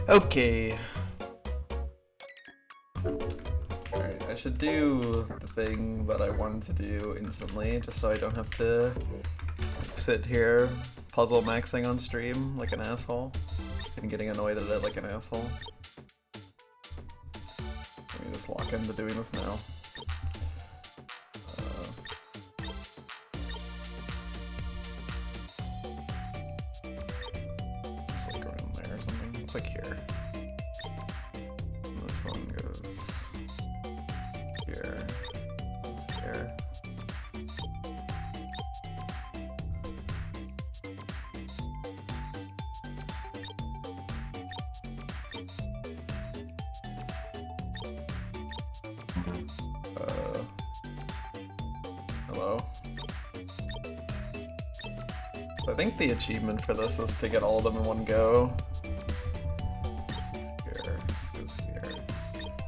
Okay. Alright, I should do the thing that I wanted to do instantly, just so I don't have to sit here puzzle maxing on stream like an asshole and getting annoyed at it like an asshole. Let me just lock into doing this now. Just like around there or something. It's like here. And this one goes here. It's here. Hello. So I think the achievement for this is to get all of them in one go. Here, this goes here,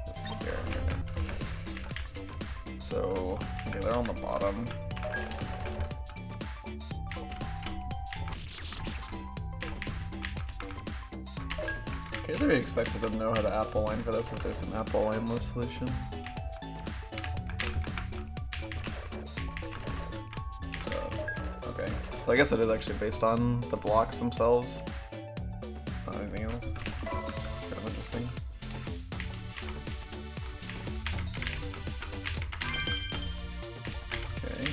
this here. So, okay, they're on the bottom. Okay, they expected to know how to apple line for this if there's an apple line-less solution. So I guess it is actually based on the blocks themselves. Not anything else. Kind of interesting. Okay.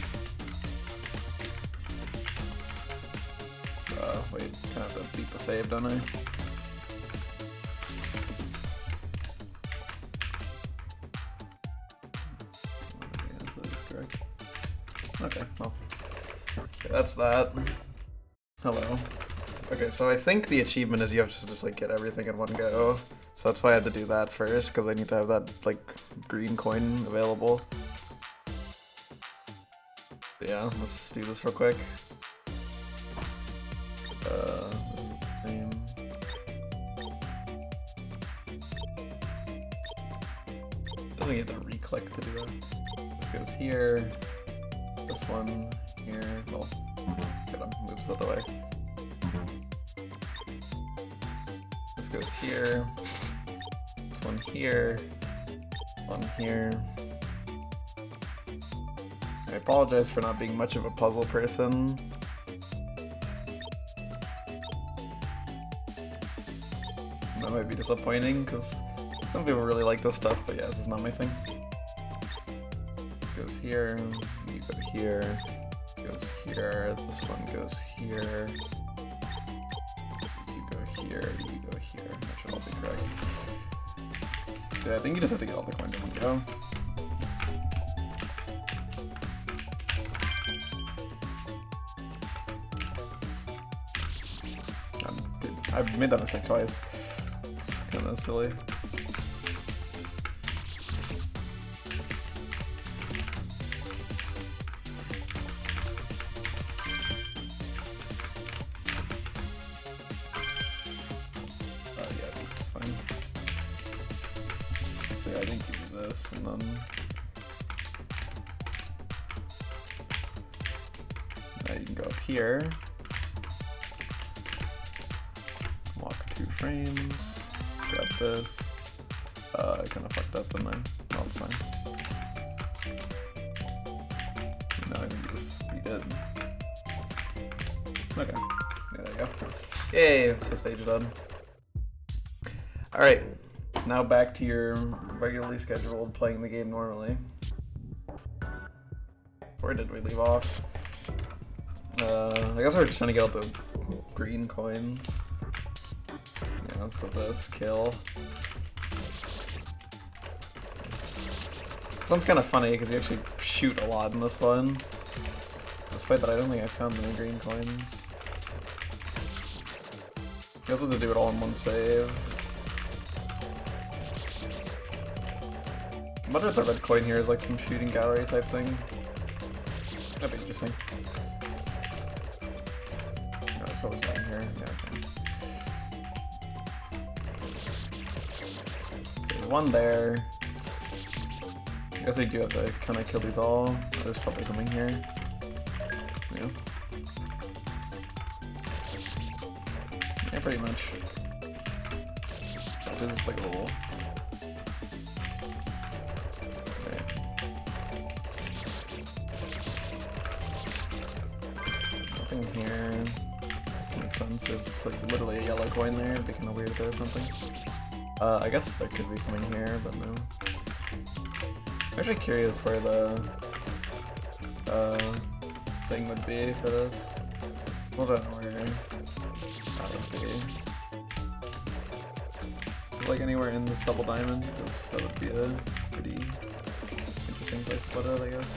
Wait, kind of have to beat the save, don't I? Yeah, that is correct. Okay, well. Okay, that's that. Hello. Okay, so I think the achievement is you have to just like get everything in one go. So that's why I had to do that first, because I need to have that like green coin available. But yeah, let's just do this real quick. I think you have to re-click to do that. This goes here. This one here. Well, get him, moves the other way. This goes here. This one here. One here. I apologize for not being much of a puzzle person. That might be disappointing, because some people really like this stuff, but yeah, this is not my thing. It goes here, you go here. Goes here, this one goes here, you go here, you go here, that should all be correct. So yeah, I think you just have to get all the coins in one go. I've made that mistake twice. It's kind of silly. And then now you can go up here, walk 2 frames, grab this. I kind of fucked up, didn't I? No, it's fine. Now I think you just beat it. Okay, yeah, there you go. Yay, it's the stage done. Alright. Now back to your regularly scheduled playing the game normally. Where did we leave off? I guess we're just trying to get all the green coins. Yeah, let's let this kill. This one's kind of funny because you actually shoot a lot in this one. Despite that, I don't think I found any green coins. You also have to do it all in one save. I wonder if the red coin here is like some shooting gallery type thing. That'd be interesting. No, that's what was down here. Yeah, okay. So one there. I guess I do have to kind of kill these all. There's probably something here. Yeah. Yeah, pretty much. is the goal. Okay. Nothing here. Makes sense. There's like literally a yellow coin there. It'd be kind of weird if there was something. I guess there could be something here, but no. I'm actually curious where the thing would be for this. Hold on, where that would be. Like anywhere in this double diamond, because that would be a pretty interesting place to put it, I guess.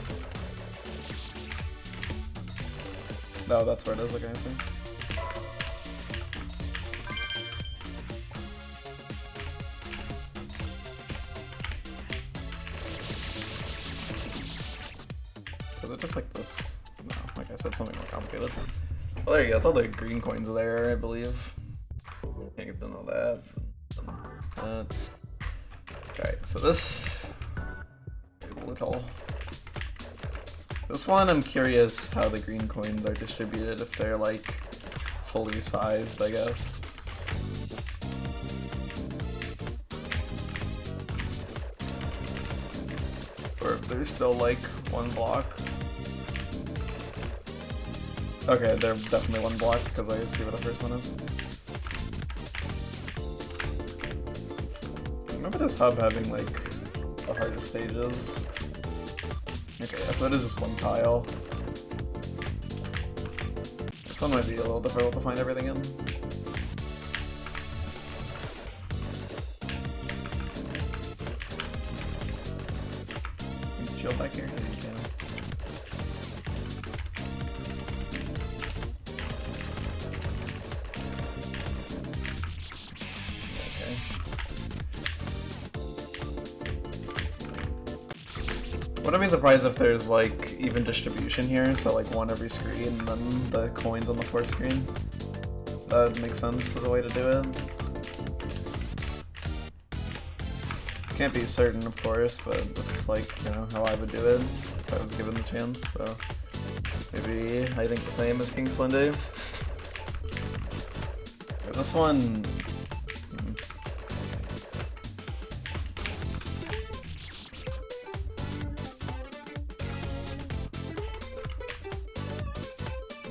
No, that's where it is, like I see. Is it just like this? No, like I said, something more complicated. Well, there you go, it's all the green coins there, I believe. Can't get to know that. Okay, so this little. This one, I'm curious how the green coins are distributed, if they're like fully sized, I guess. Or if they're still like one block. Okay, they're definitely one block because I see what the first one is. I remember this hub having like the hardest stages. Okay, yeah, so it is just one tile. This one might be a little difficult to find everything in. Can you shield back here? Yeah, you can. Wouldn't be surprised if there's like even distribution here, so like one every screen and then the coins on the fourth screen. That would make sense as a way to do it. Can't be certain, of course, but that's just like, you know, how I would do it if I was given the chance, so maybe I think the same as King Slendy. But this one...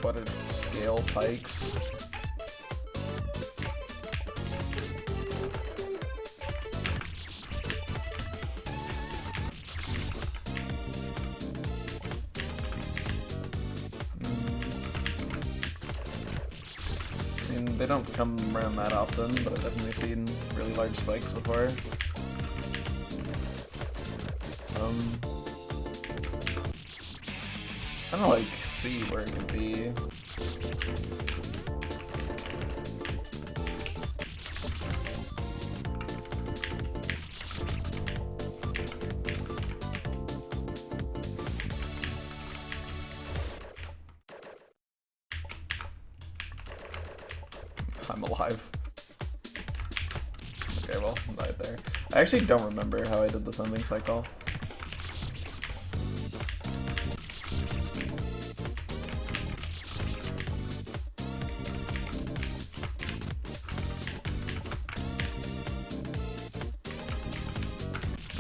Buttered scale pikes. I mean, they don't come around that often, but I've definitely seen really large spikes before. I don't like see where it could be. I'm alive. Okay, well, I died there. I actually don't remember how I did the sending cycle.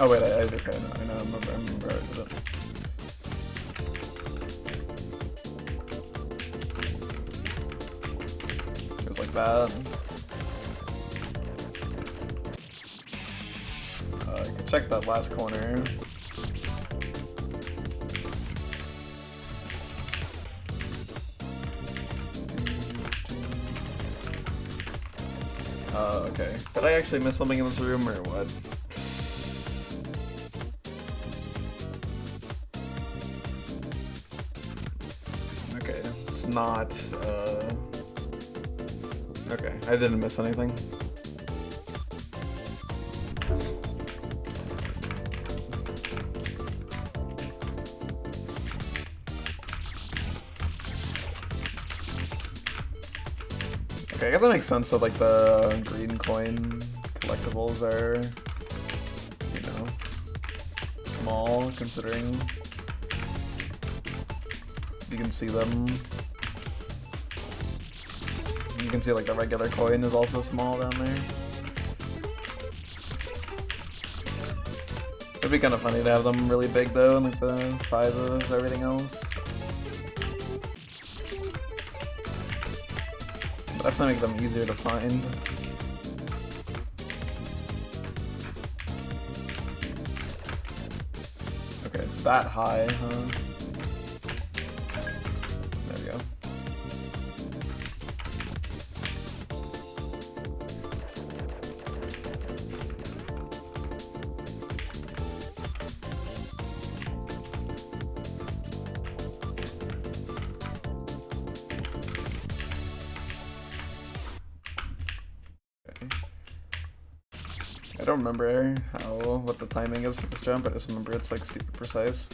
Oh wait, okay, I remember how I did it. It was like that. I can check that last corner. Okay. Did I actually miss something in this room or what? Okay, it's not, okay, I didn't miss anything. Okay, I guess that makes sense that like the green coin collectibles are, you know, small considering you can see them. You can see like the regular coin is also small down there. It'd be kind of funny to have them really big though, and like the size of everything else. But definitely make them easier to find. Okay, it's that high, huh? There we go. I don't remember what the timing is for this jump, I just remember it's like stupid precise.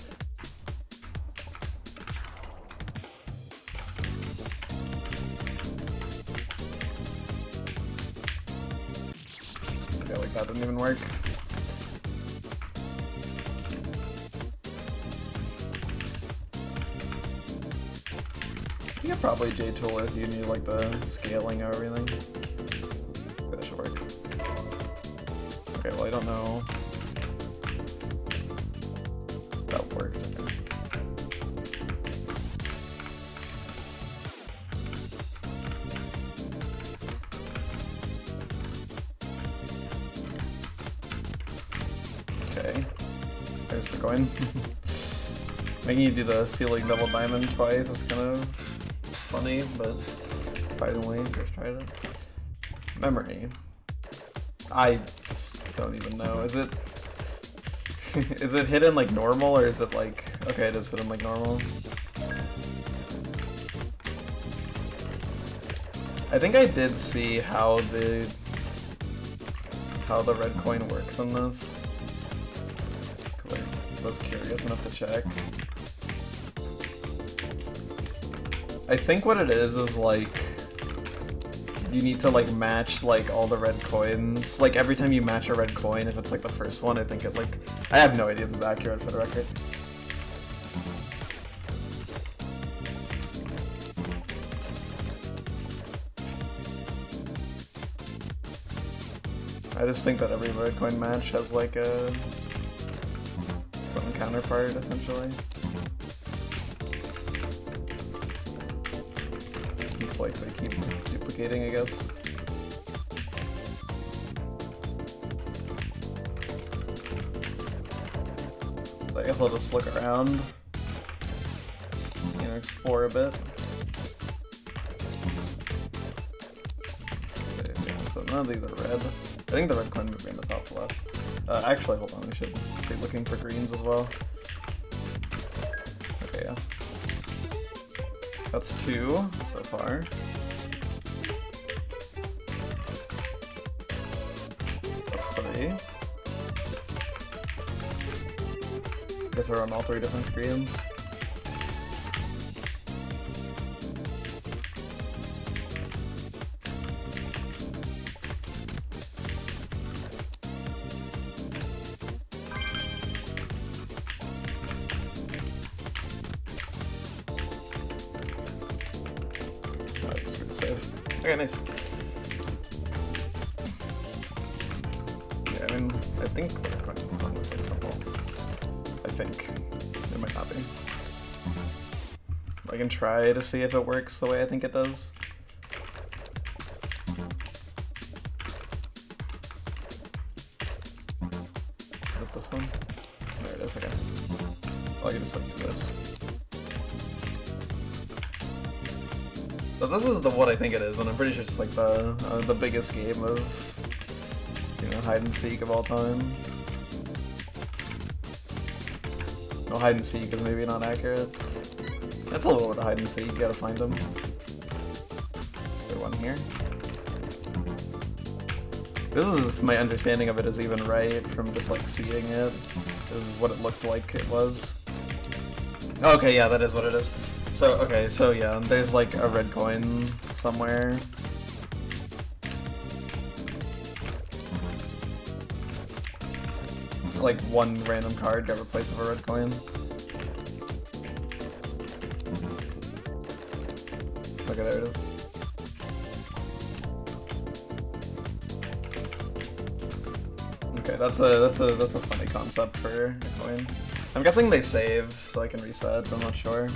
Yeah, like that didn't even work. You could probably J-tool if you need like the scaling or everything. That should work. Okay, well I don't know. That worked, okay. Okay. There's the coin. Making you do the ceiling double diamond twice is kind of funny, but surprisingly, first tried it. Memory. I just don't even know. Is it is it hidden like normal, or is it like, okay, it is hidden like normal. I think I did see how the red coin works in this. I was curious enough to check. I think what it is like you need to like match like all the red coins. Like every time you match a red coin, if it's like the first one, I think it like, I have no idea if this is accurate for the record. I just think that every red coin match has like a some counterpart essentially. It's like they keep duplicating, I guess. So I guess I'll just look around, you know, explore a bit. So none of these are red. I think the red coin would be in the top left. Actually, hold on, we should be looking for greens as well. Okay, yeah. That's 2 so far. That's 3. Guess we're on all 3 different screens. Okay, nice. Yeah, I mean, I think the red coin is one that's like simple. I think. It might not be. I can try to see if it works the way I think it does. Is it this one? There it is, okay. Well, I can just like do this. So this is what I think it is, and I'm pretty sure it's like the biggest game of, you know, hide and seek of all time. No, hide and seek is maybe not accurate. That's a little bit of hide and seek, you gotta find them. Is there one here? This is my understanding of it is even right from just like seeing it. This is what it looked like it was. Okay, yeah, that is what it is. So, okay, so yeah, there's like a red coin somewhere. Like one random card got replaced with a red coin. Okay, there it is. Okay, Okay, that's a funny concept for a coin. I'm guessing they save so I can reset, but I'm not sure.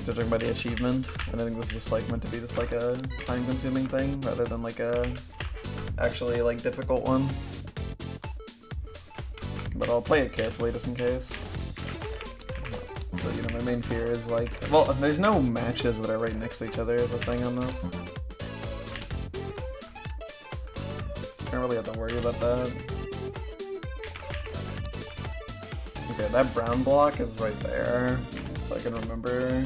Judging by the achievement, and I think this is just like meant to be just like a time-consuming thing rather than like a actually like difficult one. But I'll play it carefully just in case. But you know, my main fear is like, well, there's no matches that are right next to each other is the thing on this. I don't really have to worry about that. Okay, that brown block is right there, so I can remember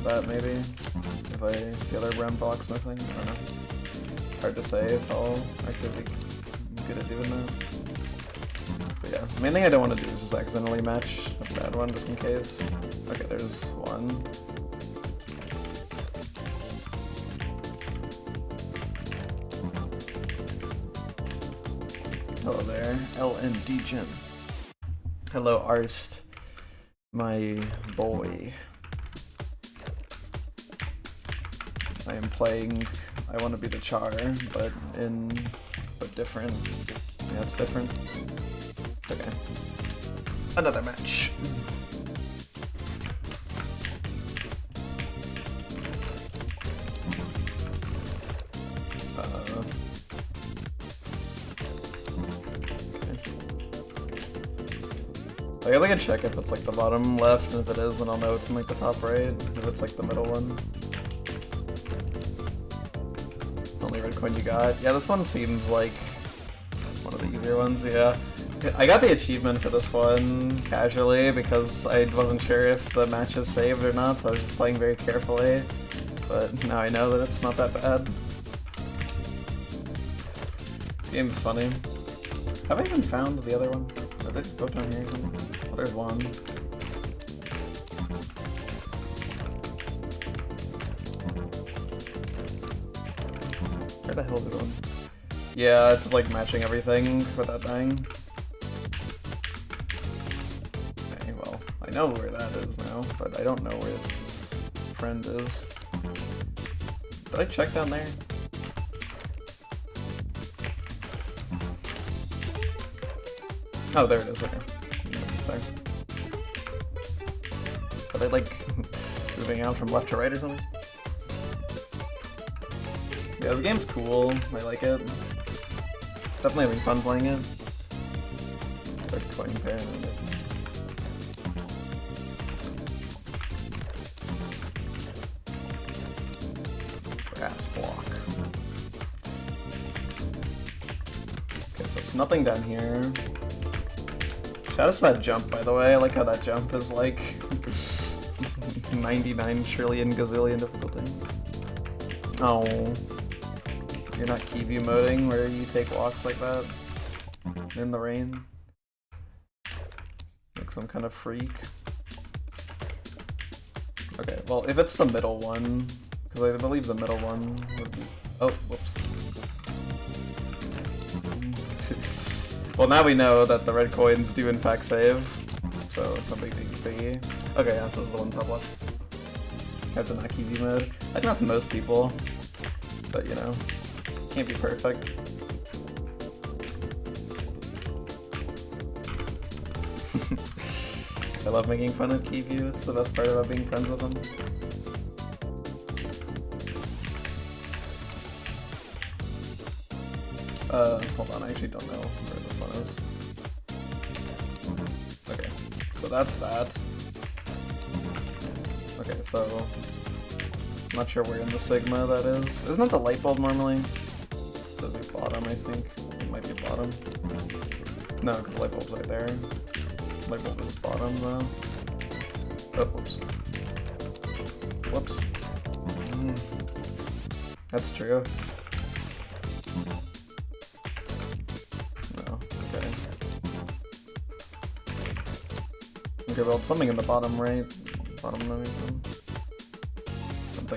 that maybe. If the other brown block's missing, I don't know. Hard to say if I'll actually be good at doing that. But yeah, the main thing I don't want to do is just accidentally match a bad one just in case. Okay, there's one. Hello there, LND Gen. Hello Arst, my boy. I am playing I Want to Be the Char, but different. Yeah, it's different. Okay. Another match. I guess I can check if it's like the bottom left, and if it is, then I'll know it's in like the top right. If it's like the middle one. Only red coin you got. Yeah, this one seems like one of the easier ones, yeah. I got the achievement for this one casually because I wasn't sure if the match is saved or not, so I was just playing very carefully. But now I know that it's not that bad. This game's funny. Have I even found the other one? Are they just both down here or something? Oh, there's one. Where the hell is it going? Yeah, it's just like matching everything without dying. Okay, well, I know where that is now, but I don't know where this friend is. Did I check down there? Oh, there it is, okay. It's there. Are they like moving out from left to right or something? Yeah, this game's cool. I like it. Definitely having fun playing it. Red coin pair. Brass block. Okay, so it's nothing down here. Shout out to that jump, by the way. I like how that jump is like 99 trillion gazillion difficulty. Oh. You're not key view moding where you take walks like that in the rain. Like some kind of freak. Okay, well, if it's the middle one, because I believe the middle one would be... Oh, whoops. Well, now we know that the red coins do in fact save, so it's something biggie. Okay, yeah, so this is the one top left. Have the not key view mode. I think that's most people, but you know, can't be perfect. I love making fun of key view. It's the best part about being friends with them. Hold on, I actually don't know where this one is. Okay, so that's that. Okay, so I'm not sure where in the Sigma that is. Isn't that the light bulb normally? The bottom, I think. It might be bottom. No, because the light bulb's right there. Light bulb is bottom though. Oh, whoops. Whoops. That's true. No, okay. Okay, well, it's something in the bottom right. Bottom of anything.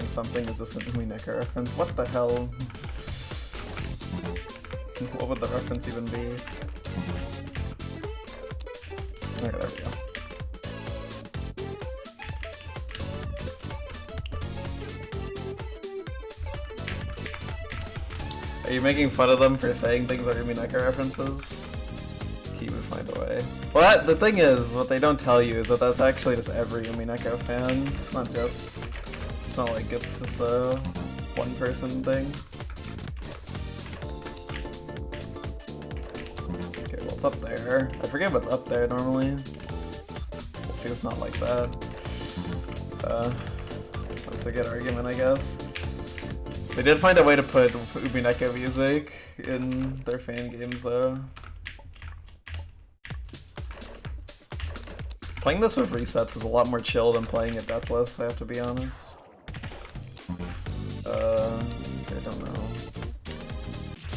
Something, is this an Umineka reference? What the hell? What would the reference even be? Okay, there we go. Are you making fun of them for saying things are Umineka references? He would find a way. Well, the thing is, what they don't tell you is that that's actually just every Umineko fan. It's not like it's just a one-person thing. Okay, well, it's up there. I forget what's up there normally. Hopefully it's not like that. That's a good argument, I guess. They did find a way to put Umineko music in their fan games, though. Playing this with resets is a lot more chill than playing it deathless, I have to be honest. I don't know.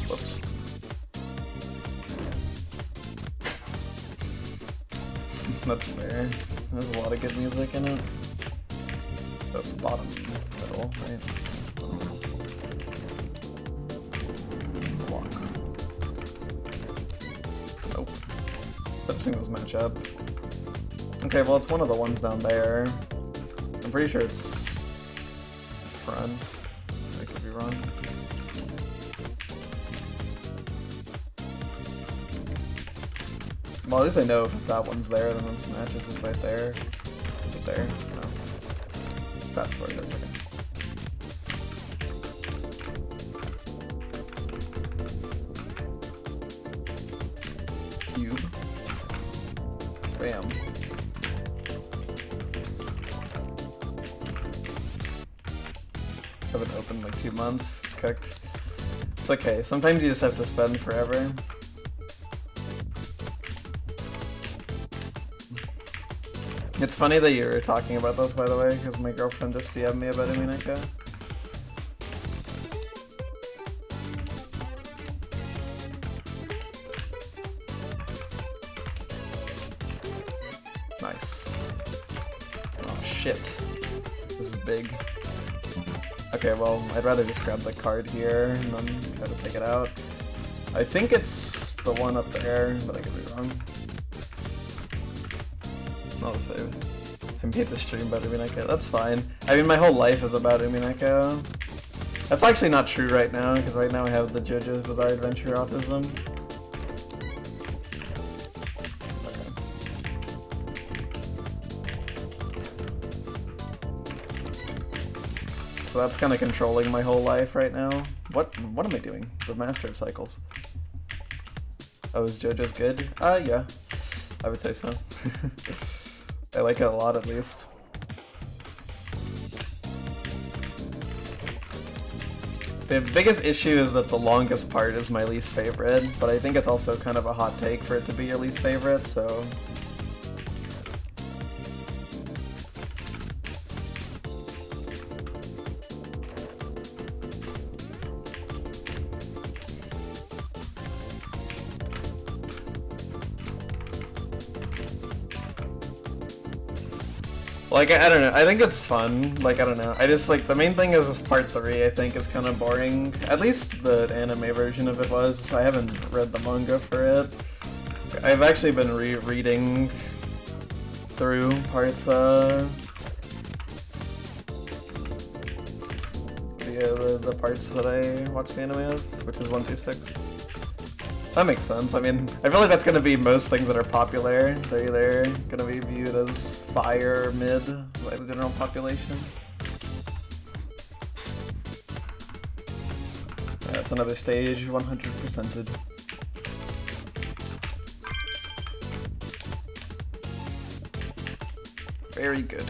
Whoops. That's fair. There's a lot of good music in it. That's the bottom middle, right? Block. Nope. Lip-sync this matchup. Okay, well, it's one of the ones down there. I'm pretty sure it's front. I could be wrong. Well, at least I know if that one's there, then this matches is right there. Is it there? No. That's where it is, okay. Cube. Bam. Haven't opened in like 2 months. It's cooked. It's okay. Sometimes you just have to spend forever. It's funny that you were talking about this, by the way, because my girlfriend just DM'd me about Umineko. Nice. Oh shit. This is big. Okay, well, I'd rather just grab the card here and then try to pick it out. I think it's the one up there, but I could be wrong. I'll save. I made the stream about Umineko. That's fine. I mean, my whole life is about Umineko. That's actually not true right now, because right now I have the JoJo's Bizarre Adventure autism. Okay. So that's kind of controlling my whole life right now. What am I doing? The Master of Cycles. Oh, is JoJo's good? Yeah. I would say so. I like it a lot, at least. The biggest issue is that the longest part is my least favorite, but I think it's also kind of a hot take for it to be your least favorite, so... Like, I don't know, I think it's fun, like, I don't know, I just, like, the main thing is this part 3, I think, is kind of boring. At least the anime version of it was, so I haven't read the manga for it. I've actually been rereading through parts, the parts that I watched the anime of, which is 1 through 6. That makes sense. I mean, I feel like that's gonna be most things that are popular. They're either gonna be viewed as fire or mid by the general population. Yeah, that's another stage, 100%ed. Very good.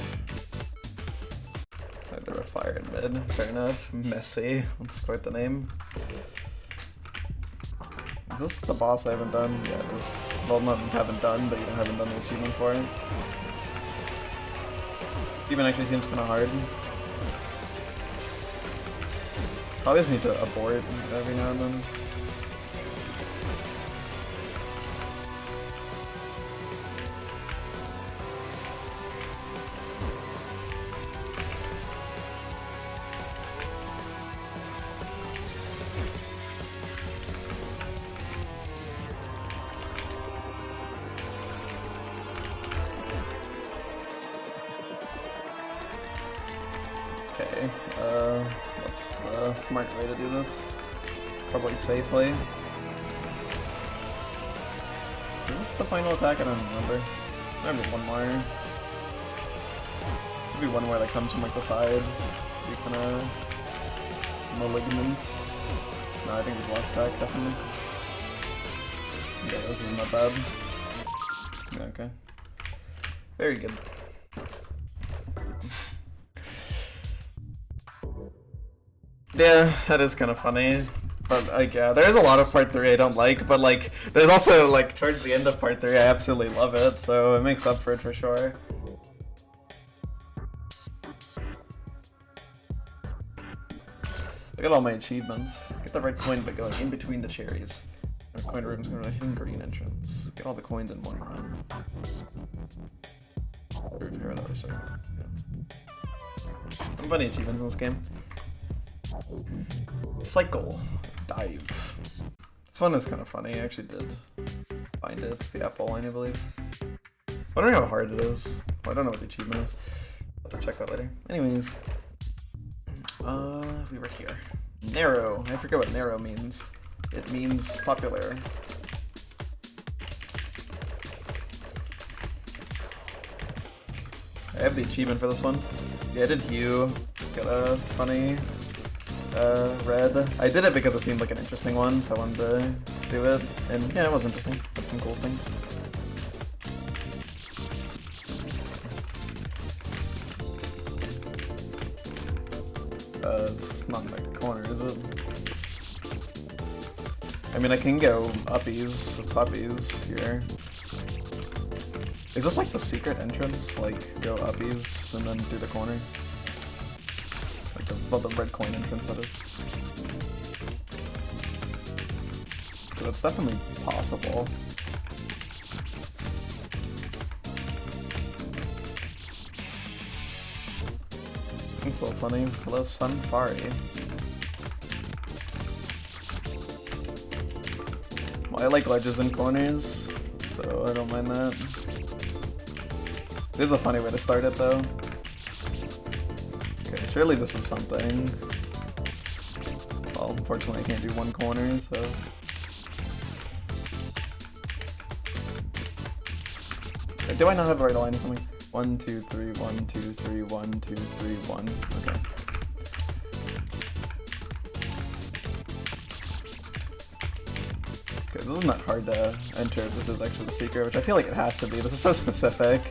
Either a fire and mid, fair enough. Messy, that's quite the name. Is this the boss I haven't done? Yeah, it is. Well, not haven't done, but you haven't done the achievement for it. Achievement actually seems kind of hard. Probably just need to abort every now and then. Okay, what's the smart way to do this? Probably safely. Is this the final attack? I don't remember. Maybe one more. Maybe one more that comes from like the sides. Be kind of malignant. No, I think it's the last attack, definitely. Yeah, this isn't that bad. Yeah, okay. Very good. Yeah, that is kind of funny. But like, yeah, there is a lot of part 3 I don't like, but like, there's also like towards the end of part 3 I absolutely love it, so it makes up for it for sure. Look at all my achievements. Get the red coin by going in between the cherries. Red coin room's going to a hidden green entrance. Get all the coins in one run. Repair that restart. Yeah. Some funny achievements in this game. Cycle. Dive. This one is kind of funny. I actually did find it. It's the apple line, I believe. I don't know how hard it is. Well, I don't know what the achievement is. I'll have to check that later. Anyways. We were here. Narrow. I forget what narrow means. It means popular. I have the achievement for this one. Yeah, I did Hue. It's got a funny red. I did it because it seemed like an interesting one, so I wanted to do it. And yeah, it was interesting. Had some cool things. It's not in the corner, is it? I mean, I can go uppies with puppies here. Is this like the secret entrance? Like, go uppies and then do the corner? Like the red coin entrance, that is. So that's definitely possible. It's so funny. Hello, Sunfari. Well, I like ledges and corners, so I don't mind that. This is a funny way to start it, though. Okay, surely this is something. Well, unfortunately I can't do one corner, so... Wait, do I not have the right line or something? 1, 2, 3, 1, 2, 3, 1, 2, 3, 1. Okay. Okay, this isn't that hard to enter. This is actually the secret, which I feel like it has to be. This is so specific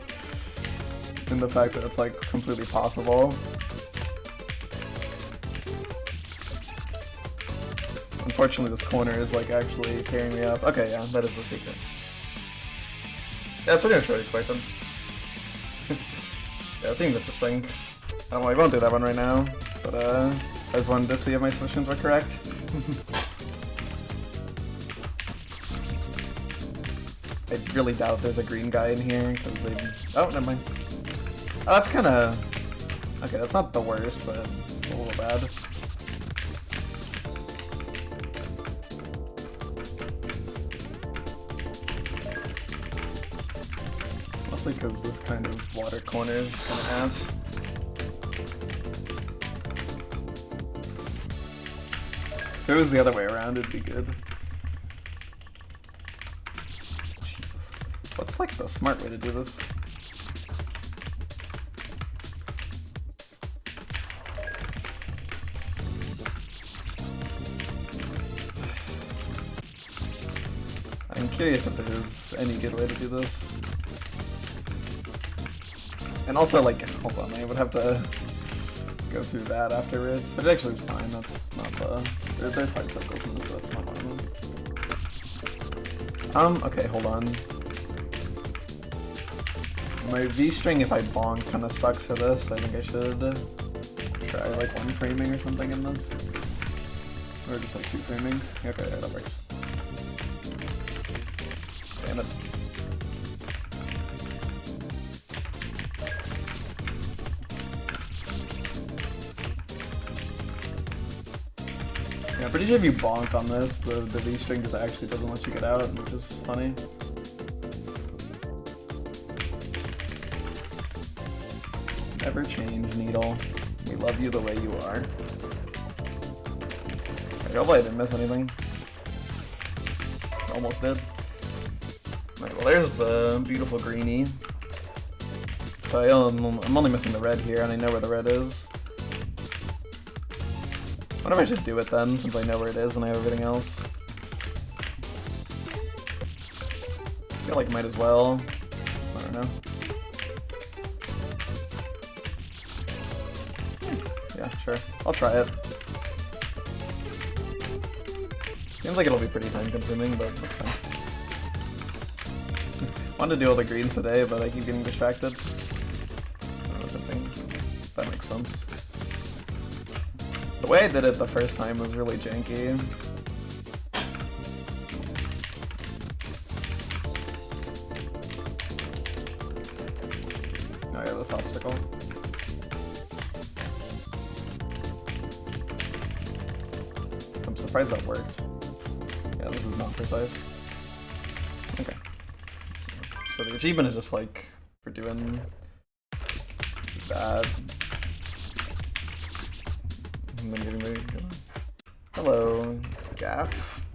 in the fact that it's like completely possible. Unfortunately, this corner is like actually tearing me up. Okay, yeah, that is the secret. Yeah, that's what I was really expecting. Yeah, it seems interesting. I won't do that one right now, but I just wanted to see if my suspicions were correct. I really doubt there's a green guy in here, because they... Oh, never mind. Oh, that's kind of... Okay, that's not the worst, but it's a little bad. Mostly because this kind of water corner is kind of ass. If it was the other way around, it'd be good. Jesus. What's like the smart way to do this? I'm curious if there is any good way to do this. And also, like, hold on, I would have to go through that afterwards, but it actually is fine. That's not the... There's hard circles in this, but that's not one of them. Okay, hold on. My V-string, if I bonk, kind of sucks for this. I think I should try, like, one framing or something in this. Or just, like, two framing. Okay, yeah, that works. Damn it. Yeah, pretty sure if you bonk on this, the V-string just actually doesn't let you get out, which is funny. Never change, Needle. We love you the way you are. Hopefully I didn't miss anything. Almost did. Alright, well there's the beautiful greenie. So I'm only missing the red here, and I know where the red is. I wonder if I should do it then, since I know where it is and I have everything else. I feel like might as well. I don't know. Yeah, sure. I'll try it. Seems like it'll be pretty time consuming, but that's fine. Wanted to do all the greens today, but I keep getting distracted. That makes sense. The way I did it the first time was really janky. Oh yeah, this obstacle. I'm surprised that worked. Yeah, this is not precise. Okay. So the achievement is just like for doing that. And then getting ready. Hello, Gaff.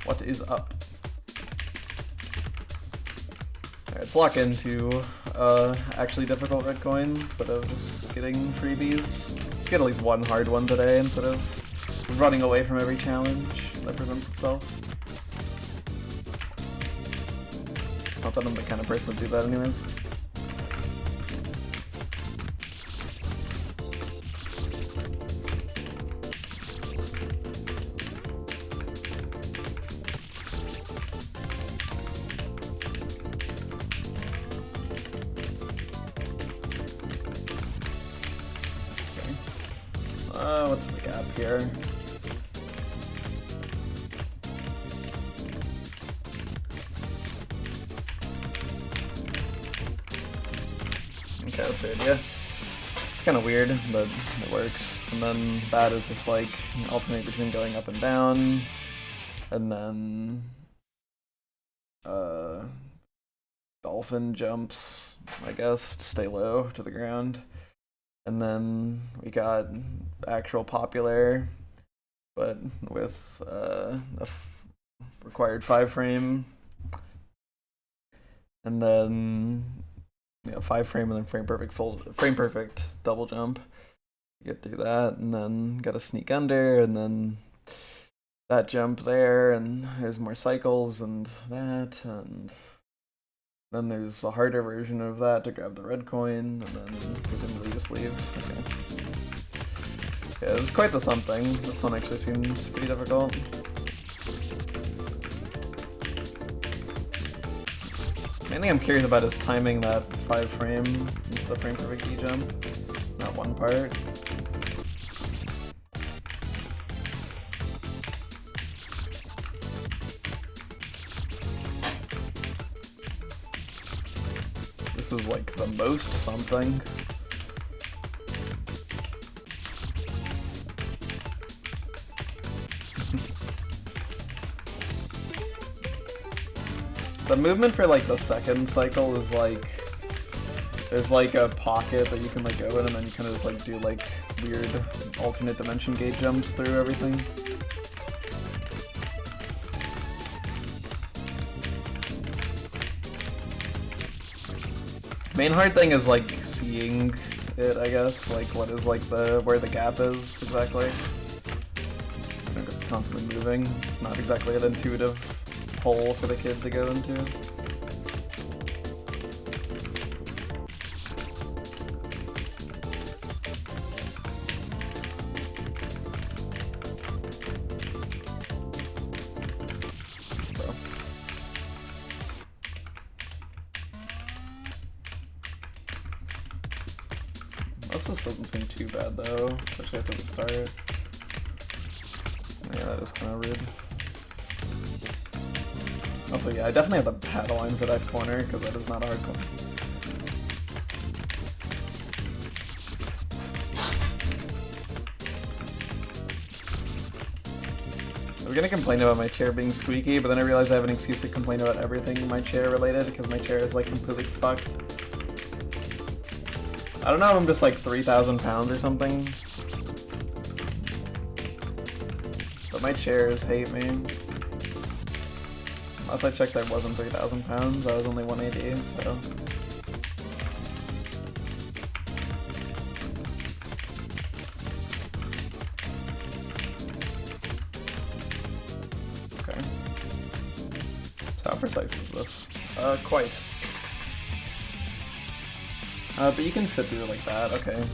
What is up? Alright, let's lock into actually difficult red coin instead of just getting freebies. Let's get at least one hard one today instead of running away from every challenge that presents itself. Not that I'm the kind of person to do that anyways. What's the gap here? Okay, that's the idea. It's kind of weird, but it works. And then that is just like alternate between going up and down, and then dolphin jumps, I guess, to stay low to the ground. And then we got actual popular, but with required 5 frame, and then 5 frame and then frame perfect double jump. Get through that, and then gotta sneak under, and then that jump there, and there's more cycles and that, and then there's a harder version of that to grab the red coin, and then presumably just leave. Okay. Yeah, this is quite the something. This one actually seems pretty difficult. The main thing I'm curious about is timing that 5 frame into the frame perfect E jump. Not one part. This is like the most something. The movement for like the second cycle is like, there's like a pocket that you can like go in, and then you kind of just like do like weird alternate dimension gate jumps through everything. Main hard thing is like seeing it, I guess, like what is like where the gap is exactly. I think it's constantly moving. It's not exactly an intuitive hole for the kid to go into. This doesn't seem too bad though, especially after the start. Yeah, that is kind of rude. Also, yeah, I definitely have the paddle line for that corner, because that is not a hard corner. I was gonna complain about my chair being squeaky, but then I realized I have an excuse to complain about everything in my chair related, because my chair is like completely fucked. I don't know if I'm just like 3,000 pounds or something. My chairs hate me. Last I checked, I wasn't 3,000 pounds. I was only 180, so. Okay. So how precise is this? Quite. But you can fit through like that, okay.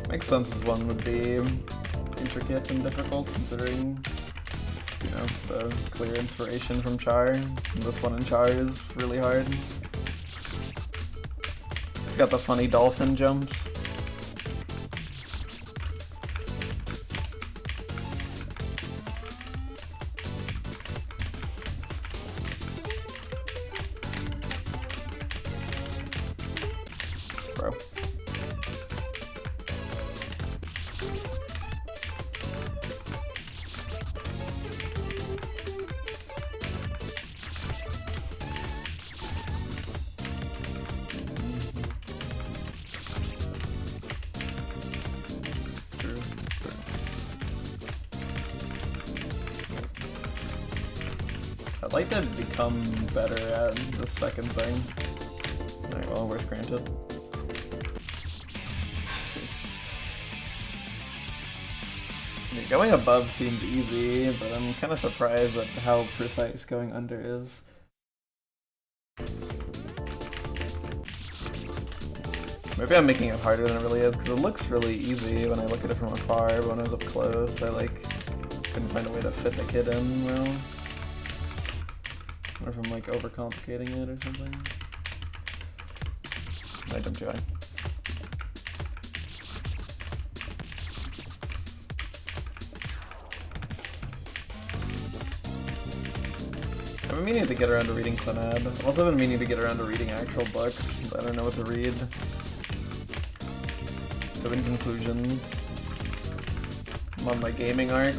Makes sense as one would be intricate and difficult considering, you know, the clear inspiration from Char. And this one in Char is really hard. It's got the funny dolphin jumps. Bro. I'd like to become better at the second thing. Alright, well, worth granted. Going above seems easy, but I'm kind of surprised at how precise going under is. Maybe I'm making it harder than it really is, because it looks really easy when I look at it from afar, but when I was up close, I couldn't find a way to fit the kid in well. Or if I'm overcomplicating it or something. I jumped too high. I've been meaning to get around to reading Clannad. I've also been meaning to get around to reading actual books, but I don't know what to read. So in conclusion, I'm on my gaming arc,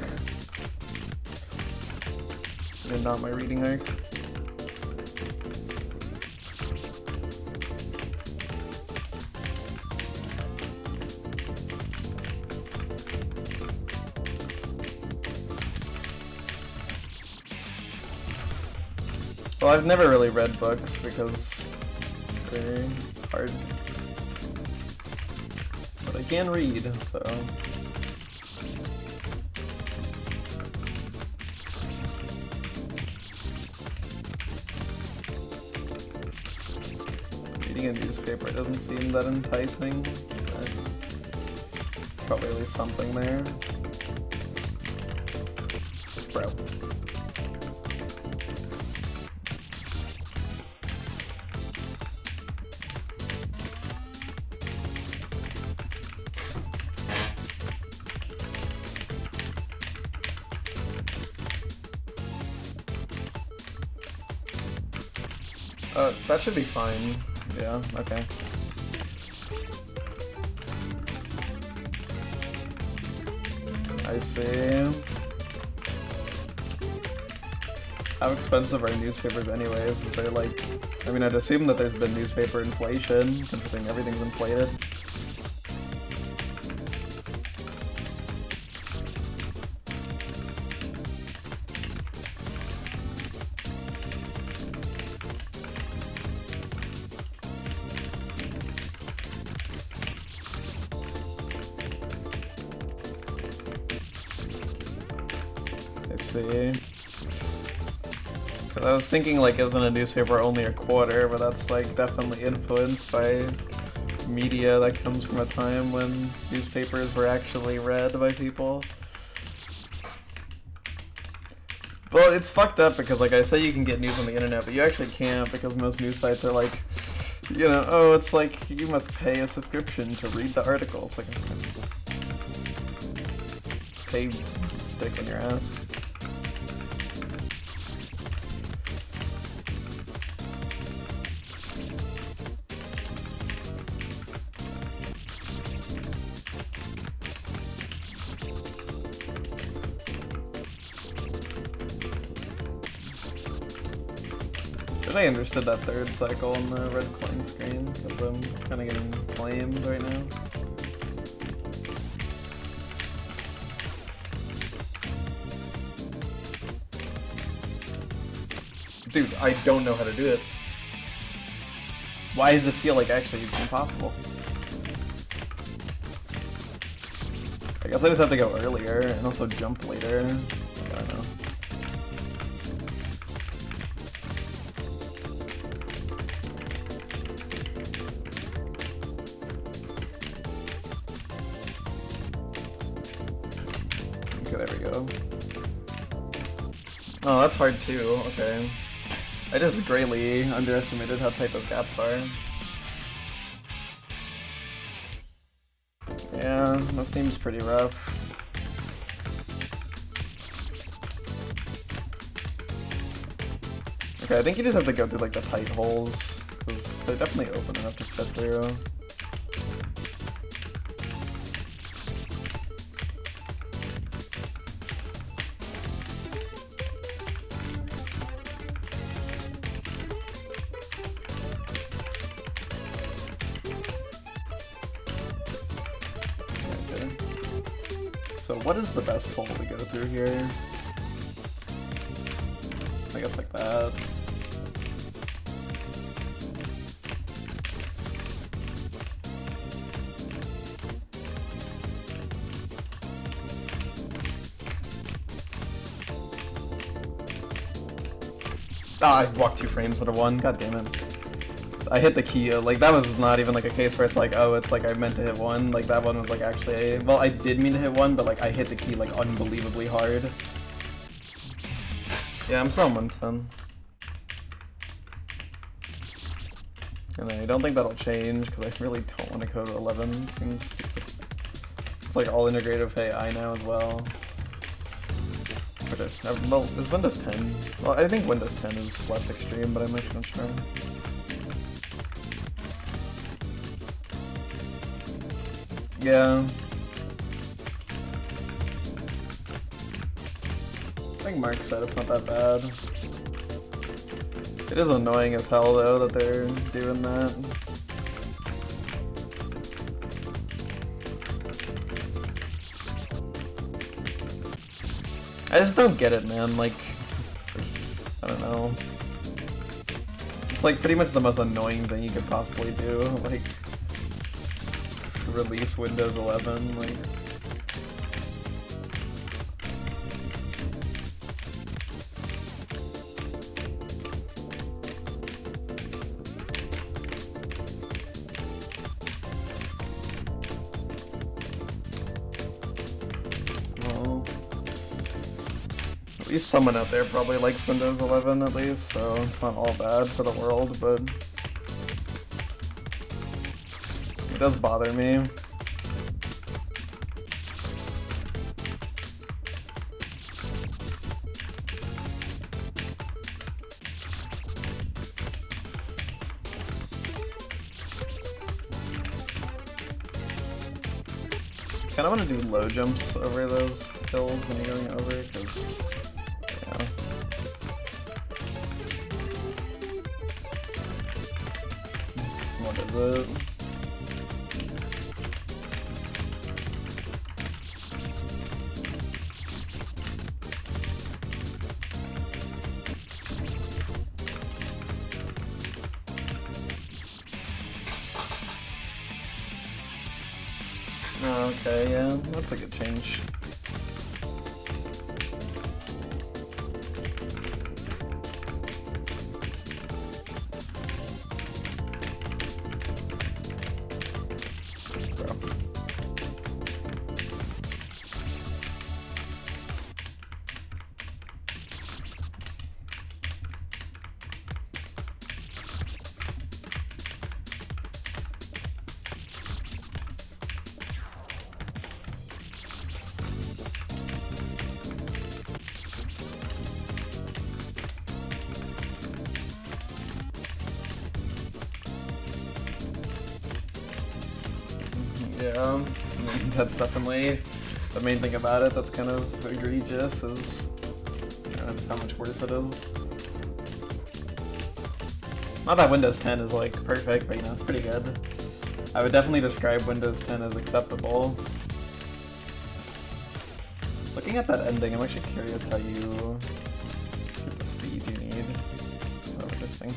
and not my reading arc. Well, I've never really read books because they're hard. But I can read, so. Reading a newspaper doesn't seem that enticing, but probably at least something there. Bro. That should be fine. Yeah, okay. I see. How expensive are newspapers anyways? Is there I mean, I'd assume that there's been newspaper inflation, considering everything's inflated. I was thinking isn't a newspaper only a quarter, but that's definitely influenced by media that comes from a time when newspapers were actually read by people. Well, it's fucked up because I say you can get news on the internet, but you actually can't because most news sites are you know, oh, it's you must pay a subscription to read the article. It's pay stick in your ass. Should I understood that third cycle on the red coin screen, because I'm kind of getting flamed right now. Dude, I don't know how to do it. Why does it feel like actually it's impossible? I guess I just have to go earlier and also jump later. I don't know. Okay, there we go. Oh, that's hard too. Okay. I just greatly underestimated how tight those gaps are. Yeah, that seems pretty rough. Okay, I think you just have to go through like the tight holes, because they're definitely open enough to fit through. So what is the best hole to go through here? I guess like that. Ah, I walked 2 frames into 1, god damn it. I hit the key, like that was not even like a case where it's like, oh, it's like I meant to hit 1, like that one was like actually, well I did mean to hit 1, but like I hit the key like unbelievably hard. Yeah, I'm still on 110. And I don't think that'll change, because I really don't want to go to 11, it seems stupid. It's like all integrative AI now as well. Okay, well, is Windows 10? Well, I think Windows 10 is less extreme, but I'm actually not sure. Yeah. I think Mark said it's not that bad. It is annoying as hell though that they're doing that. I just don't get it, man. Like, I don't know. It's like pretty much the most annoying thing you could possibly do. Like, release Windows 11, like. Well, at least someone out there probably likes Windows 11 at least, so it's not all bad for the world, but it does bother me. I kind of want to do low jumps over those hills when you're going over, because, yeah. What is it? Oh, okay, yeah, that's a good change. Bro. Yeah, I mean, that's definitely the main thing about it that's kind of egregious is, you know, just how much worse it is. Not that Windows 10 is like perfect, but you know, it's pretty good. I would definitely describe Windows 10 as acceptable. Looking at that ending, I'm actually curious how you get the speed you need. So interesting.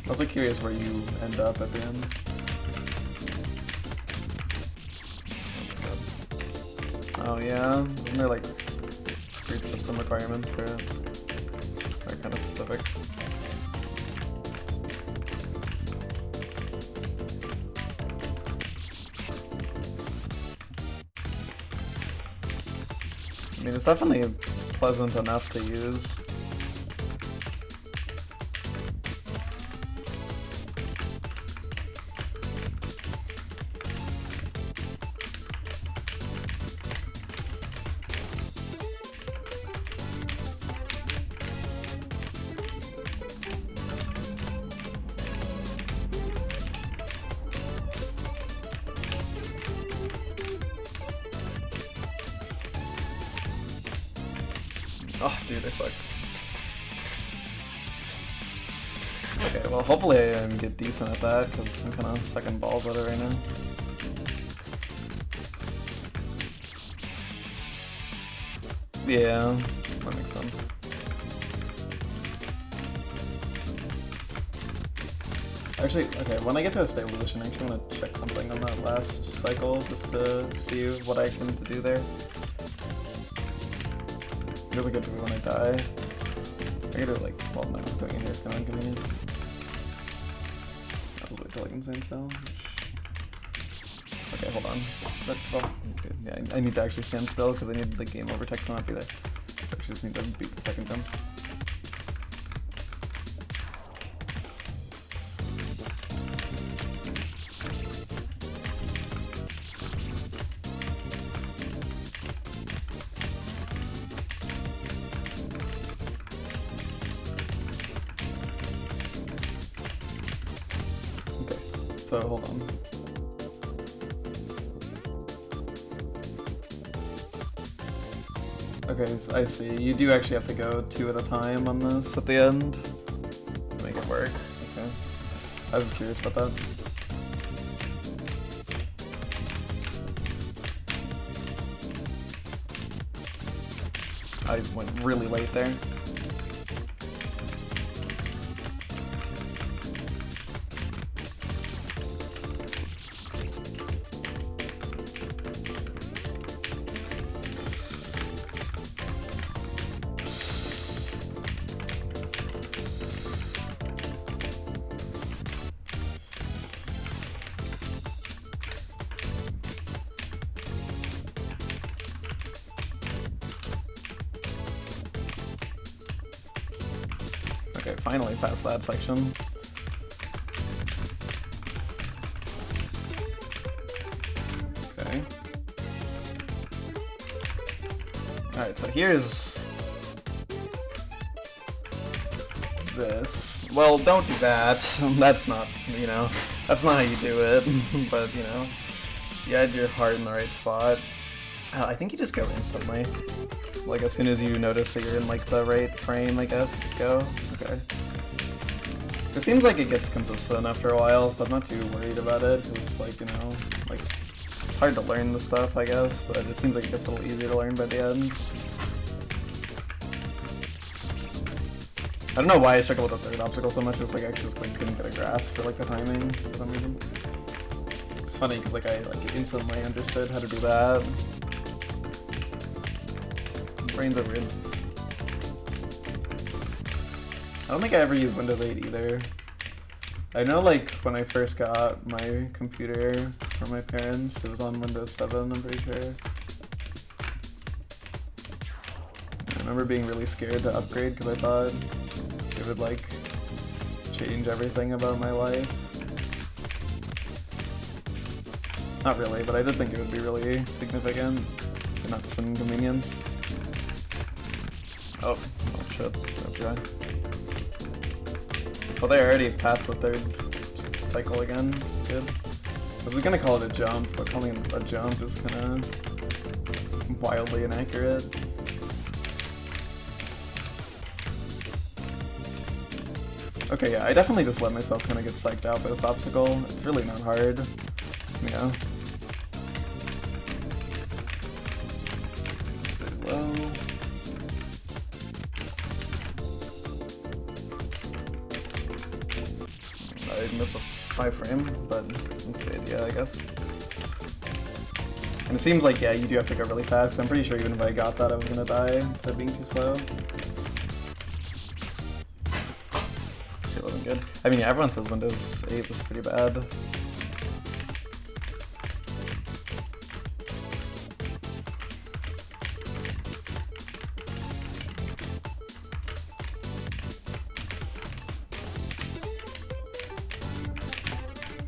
I'm also curious where you end up at the end. Oh yeah, isn't there like weird system requirements for it? They're kind of specific. I mean, it's definitely pleasant enough to use. Oh, dude, I suck. Okay, well, hopefully I get decent at that, because I'm kind of sucking balls at it right now. Yeah, that makes sense. Actually, okay, when I get to a stable position, I actually want to check something on that last cycle, just to see what I can do there. It feels like it when I die. I get it like, well no, doing it here is kind of inconvenient. That was way too like insane still. Okay, hold on. But, well, dude, yeah, I need to actually stand still because I need the game over text to not be there. So I just need to beat the second jump. So hold on. Okay, so I see. You do actually have to go 2 at a time on this at the end to make it work. Okay. I was curious about that. I went really late there. Okay, finally past that section. Okay. Alright, so here's this. Well, don't do that. That's not, you know, that's not how you do it. But, you know, you had your heart in the right spot. I think you just go instantly. Like, as soon as you notice that you're in, like, the right frame, I guess, just go. Okay. It seems like it gets consistent after a while, so I'm not too worried about it. It's like, you know, like, it's hard to learn the stuff, I guess, but it seems like it gets a little easier to learn by the end. I don't know why I struggle with the third obstacle so much, it's like I just like couldn't get a grasp for like the timing for some reason. It's funny because like I like instantly understood how to do that. Brains are weird. I don't think I ever used Windows 8 either. I know like when I first got my computer from my parents, it was on Windows 7, I'm pretty sure. I remember being really scared to upgrade because I thought it would like change everything about my life. Not really, but I did think it would be really significant, and not just an inconvenience. Oh shit, okay. Well, they already passed the third cycle again, which is good. I was gonna call it a jump, but calling it a jump is kinda wildly inaccurate. Okay, yeah, I definitely just let myself kind of get psyched out by this obstacle. It's really not hard, you know. Stay low. I miss a 5 frame, but that's the idea, I guess. And it seems like, yeah, you do have to go really fast. I'm pretty sure even if I got that, I was gonna die to being too slow. It wasn't good. I mean, yeah, everyone says Windows 8 was pretty bad.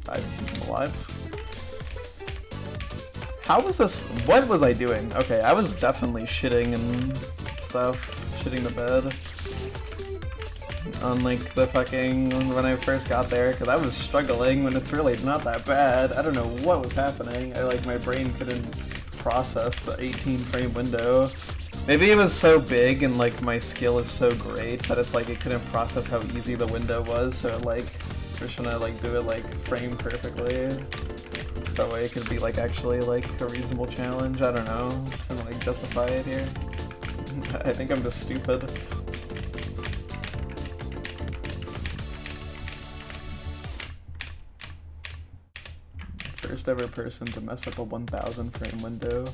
I'm alive. How was this? What was I doing? Okay, I was definitely shitting and stuff. Shitting the bed. On like the fucking, when I first got there, because I was struggling when it's really not that bad. I don't know what was happening. My brain couldn't process the 18 frame window. Maybe it was so big and like my skill is so great that it's like it couldn't process how easy the window was, so like we're trying to like do it like frame perfectly. So that way it could be like actually like a reasonable challenge. I don't know. I'm trying to like justify it here. I think I'm just stupid. First ever person to mess up a 1000 frame window.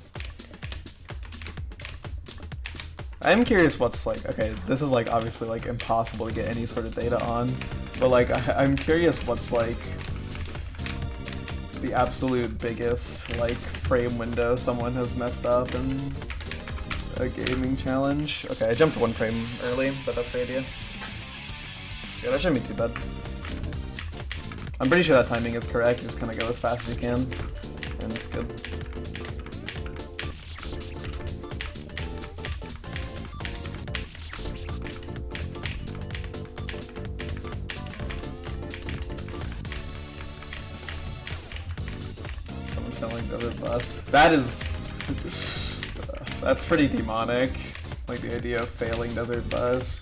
I'm curious what's like, okay, this is like obviously like impossible to get any sort of data on, but like I'm curious what's like the absolute biggest like frame window someone has messed up in a gaming challenge. Okay, I jumped 1 frame early, but that's the idea. Yeah, that shouldn't be too bad. I'm pretty sure that timing is correct, just kind of go as fast as you can, and it's good. Someone failing the other bus. That is... that's pretty demonic, like the idea of failing Desert Bus.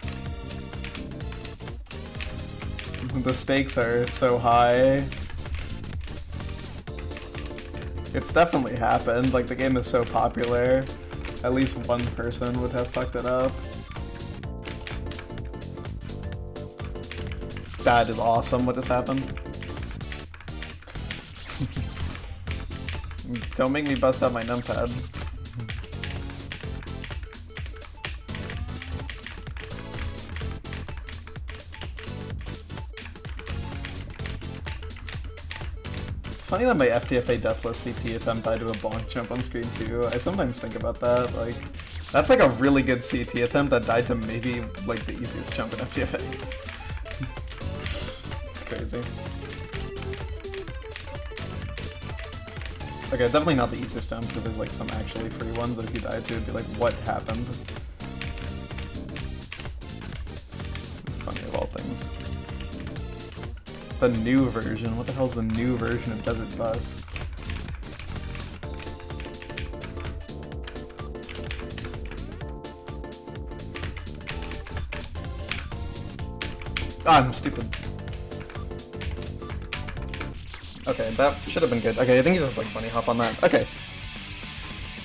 The stakes are so high. It's definitely happened, like the game is so popular, at least one person would have fucked it up. That is awesome what just happened. Don't make me bust out my numpad. It's funny that my FTFA Deathless CT attempt died to a bonk jump on screen too. I sometimes think about that, like, that's like a really good CT attempt that died to maybe like the easiest jump in FTFA. It's crazy. Okay, definitely not the easiest jump because there's like some actually free ones that if you died to, it'd be like, what happened? It's funny of all things. The new version? What the hell is the new version of Desert Bus? Ah, I'm stupid. Okay, that should have been good. Okay, I think he's a like bunny hop on that. Okay.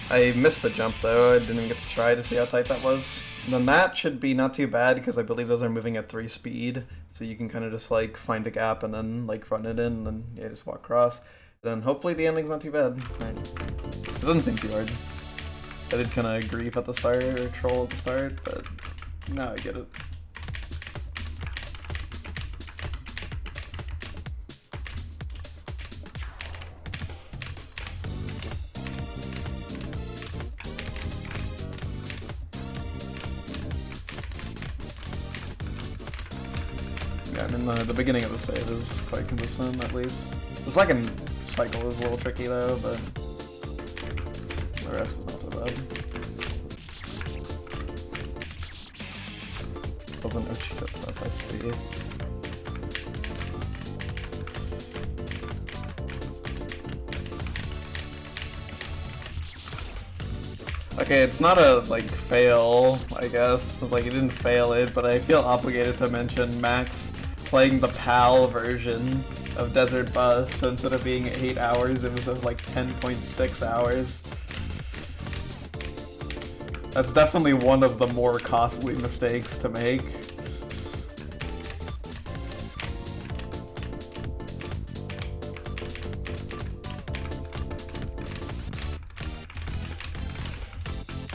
I missed the jump though, I didn't even get to try to see how tight that was. And then that should be not too bad because I believe those are moving at 3 speed, so you can kind of just like find a gap and then like run it in and then yeah, just walk across. Then hopefully the ending's not too bad. Right. It doesn't seem too hard. I did kind of grief at the start, or troll at the start, but now I get it. Yeah, I mean the beginning of the save is quite consistent, at least. The second cycle is a little tricky though, but the rest is not so bad. Doesn't oh shit, as I see. Okay, it's not a, like, fail, I guess. Like, you didn't fail it, but I feel obligated to mention Max playing the PAL version of Desert Bus, so instead of being 8 hours, it was like 10.6 hours. That's definitely one of the more costly mistakes to make.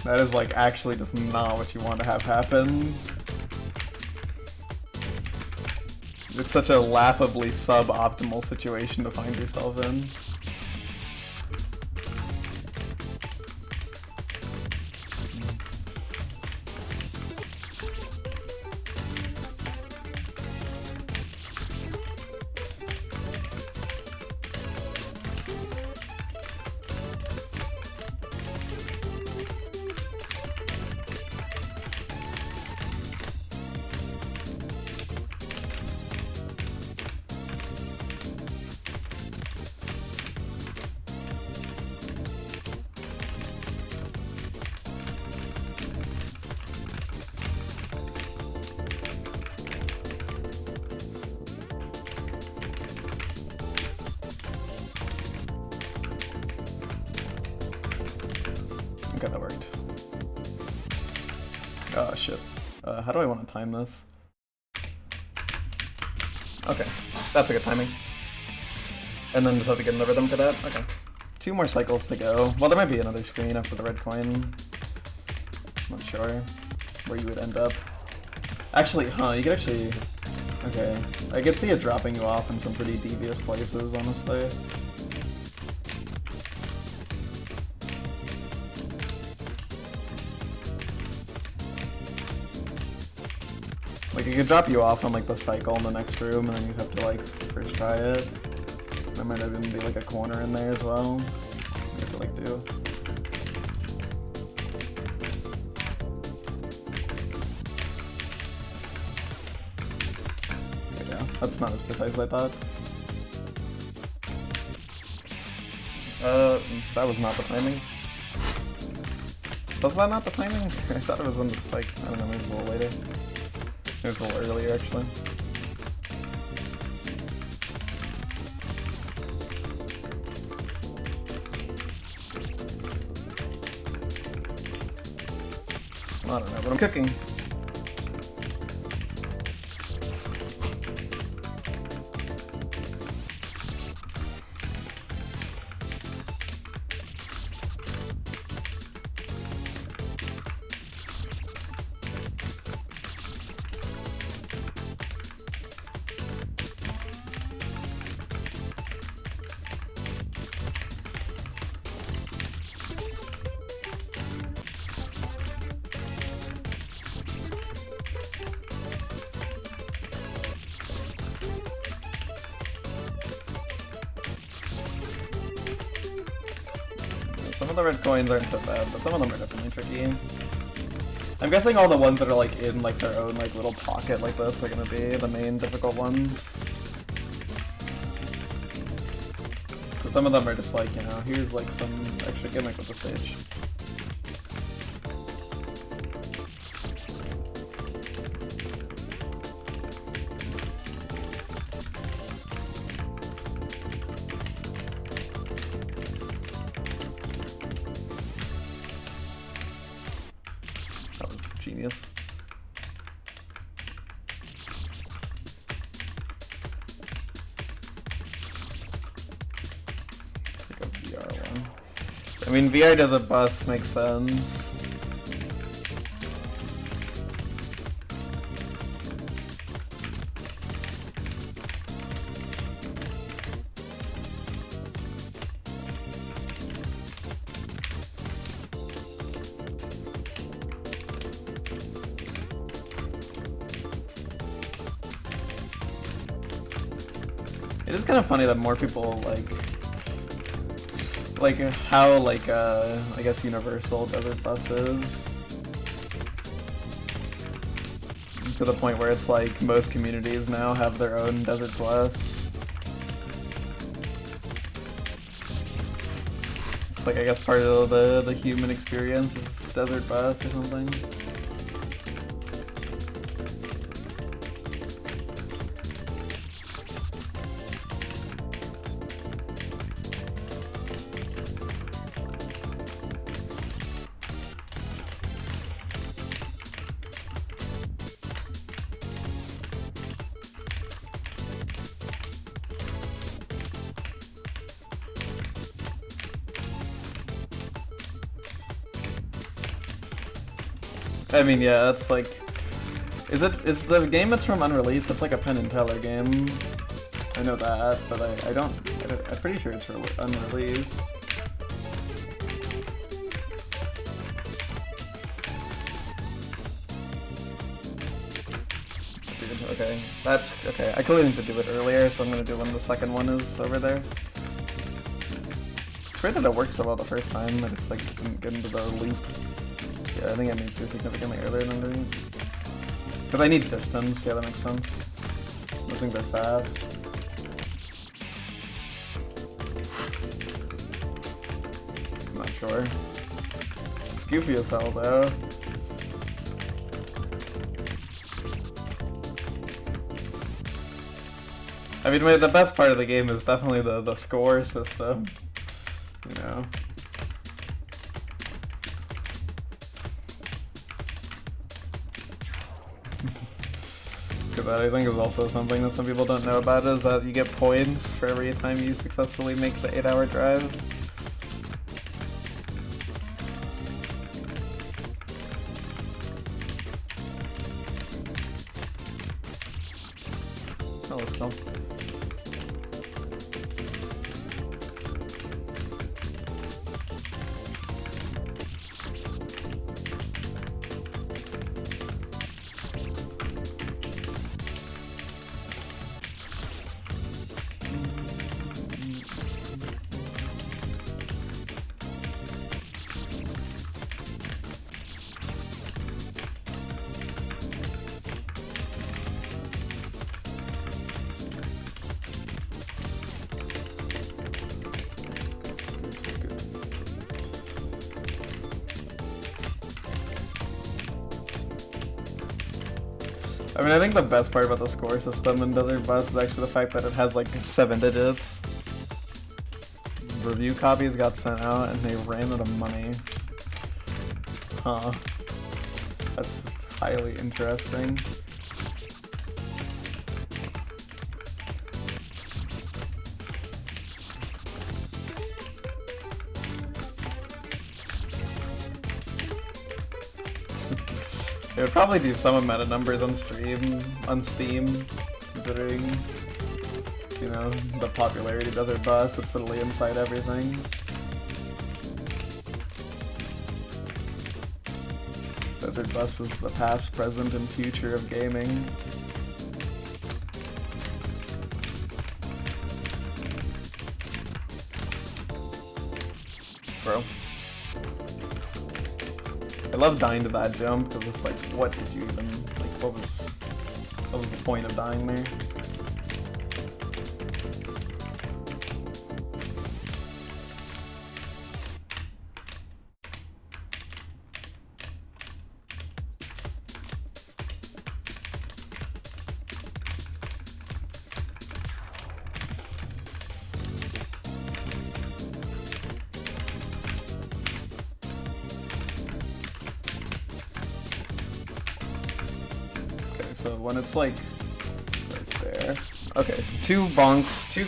That is like actually just not what you want to have happen. It's such a laughably suboptimal situation to find yourself in. Okay, that worked. Oh shit. How do I want to time this? Okay, that's a good timing. And then just have to get in the rhythm for that? Okay. 2 more cycles to go. Well, there might be another screen after the red coin. Not sure where you would end up. Actually, you could actually... Okay. I could see it dropping you off in some pretty devious places, honestly. Like, it could drop you off on, like, the cycle in the next room, and then you'd have to, like, first try it. There might even be, like, a corner in there as well. You have to, like, do. Okay, yeah, that's not as precise as I thought. That was not the timing. Was that not the timing? I thought it was when the spike. I don't know, maybe it was a little later. It was a little earlier, actually. I don't know, but I'm cooking. Some of the red coins aren't so bad, but some of them are definitely tricky. I'm guessing all the ones that are like in like their own like little pocket like this are gonna be the main difficult ones. So some of them are just like, you know, here's like some extra gimmick with the stage. That was genius. Pick up VR one. I mean, VR does a bus, makes sense. It is kind of funny that more people like how I guess universal Desert Bus is, to the point where it's like most communities now have their own Desert Bus. It's like, I guess part of the human experience is Desert Bus or something. I mean, yeah, it's like... Is the game that's from Unreleased? It's like a Penn and Teller game. I know that, but I'm pretty sure it's unreleased. Okay, that's okay. I clearly need to do it earlier, so I'm gonna do it when the second one is over there. It's weird that it worked so well the first time. I just like didn't get into the loop. Yeah, I think it needs to be significantly earlier than I'm doing. Because I need distance. Yeah, that makes sense. Those things are fast. I'm not sure. It's goofy as hell though. I mean, the best part of the game is definitely the score system, you know. That I think is also something that some people don't know about, is that you get points for every time you successfully make the 8-hour drive. Oh, let's go. I mean, I think the best part about the score system in Desert Bus is actually the fact that it has like 7 digits. Review copies got sent out and they ran out of money. Huh. That's highly interesting. It would probably do some amount of numbers on Steam, considering, you know, the popularity of Desert Bus. It's literally inside everything. Desert Bus is the past, present, and future of gaming. Bro. I love dying to that jump because it's like, what did you even, like, what was the point of dying there? So when it's like right there. Okay, 2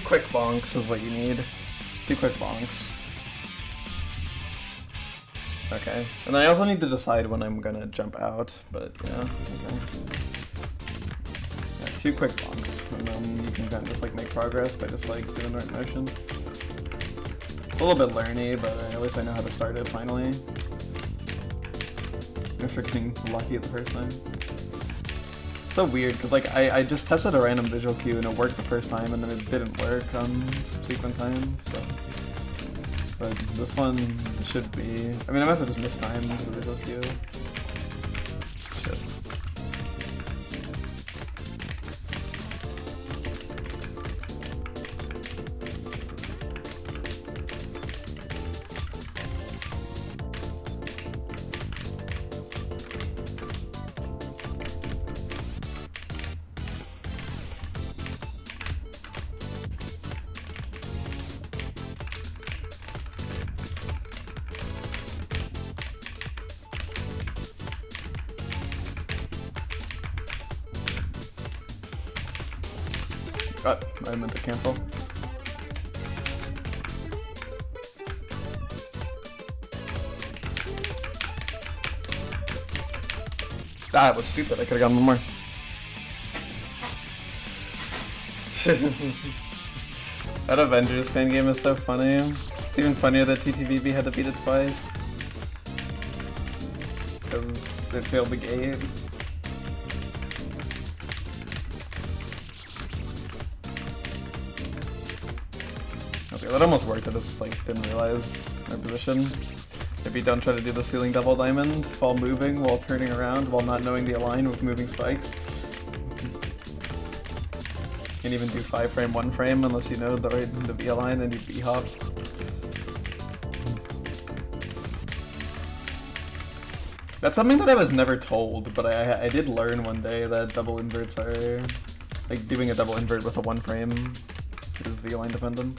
quick bonks is what you need. 2 quick bonks. Okay, and then I also need to decide when I'm gonna jump out, but yeah, okay. Yeah, 2 quick bonks, and then you can kind of just like make progress by just like doing the right motion. It's a little bit learny, but at least I know how to start it finally. After getting lucky at the first time. So weird, because like I just tested a random visual cue and it worked the first time and then it didn't work on subsequent times, so. But this one should be, I mean I must have just mistimed the visual cue. Shit. I meant to cancel. That was stupid. I could have gotten one more. That Avengers fan game is so funny. It's even funnier that TTVB had to beat it twice. Because they failed the gate. Okay, that almost worked. I just like didn't realize my position. Maybe don't try to do the ceiling double diamond while moving, while turning around, while not knowing the align with moving spikes. Can't even do 5 frame, 1 frame unless you know the V align and you B hop. That's something that I was never told, but I did learn one day that double inverts are like doing a double invert with a 1 frame is V align dependent.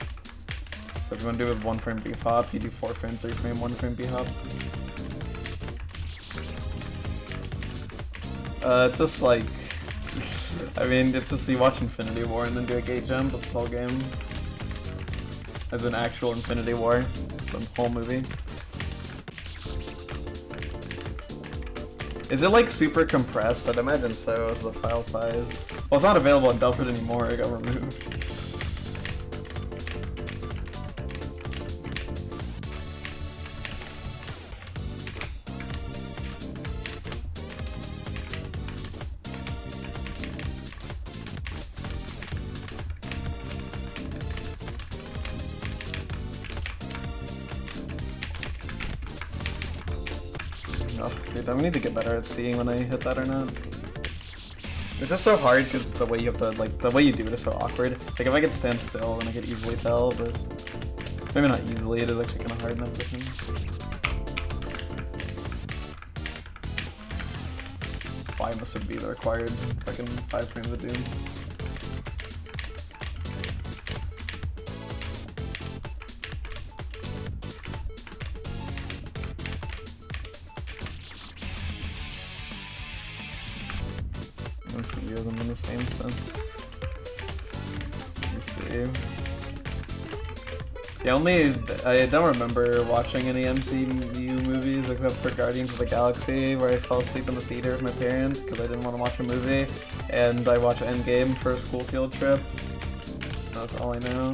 So if you want to do it with 1 frame B hop, you do 4 frame, 3 frame, 1 frame B hop. It's just like, I mean, it's just you watch Infinity War and then do a gate jump. That's the whole game. As an actual Infinity War, the whole movie. Is it like super compressed? I'd imagine so, as the file size. Well, it's not available in Delpit anymore. It got removed. Oh, dude, I need to get better at seeing when I hit that or not. It's just so hard because the way you have to, like, the way you do it is so awkward. Like, if I could stand still, then I could easily tell, but maybe not easily, it is actually kind of hard in that position. Why must it be the required fucking 5 frames of doom? Most of them in the same stuff. Let's see. Yeah, I don't remember watching any MCU movies except for Guardians of the Galaxy, where I fell asleep in the theater with my parents because I didn't want to watch a movie, and I watched Endgame for a school field trip. That's all I know.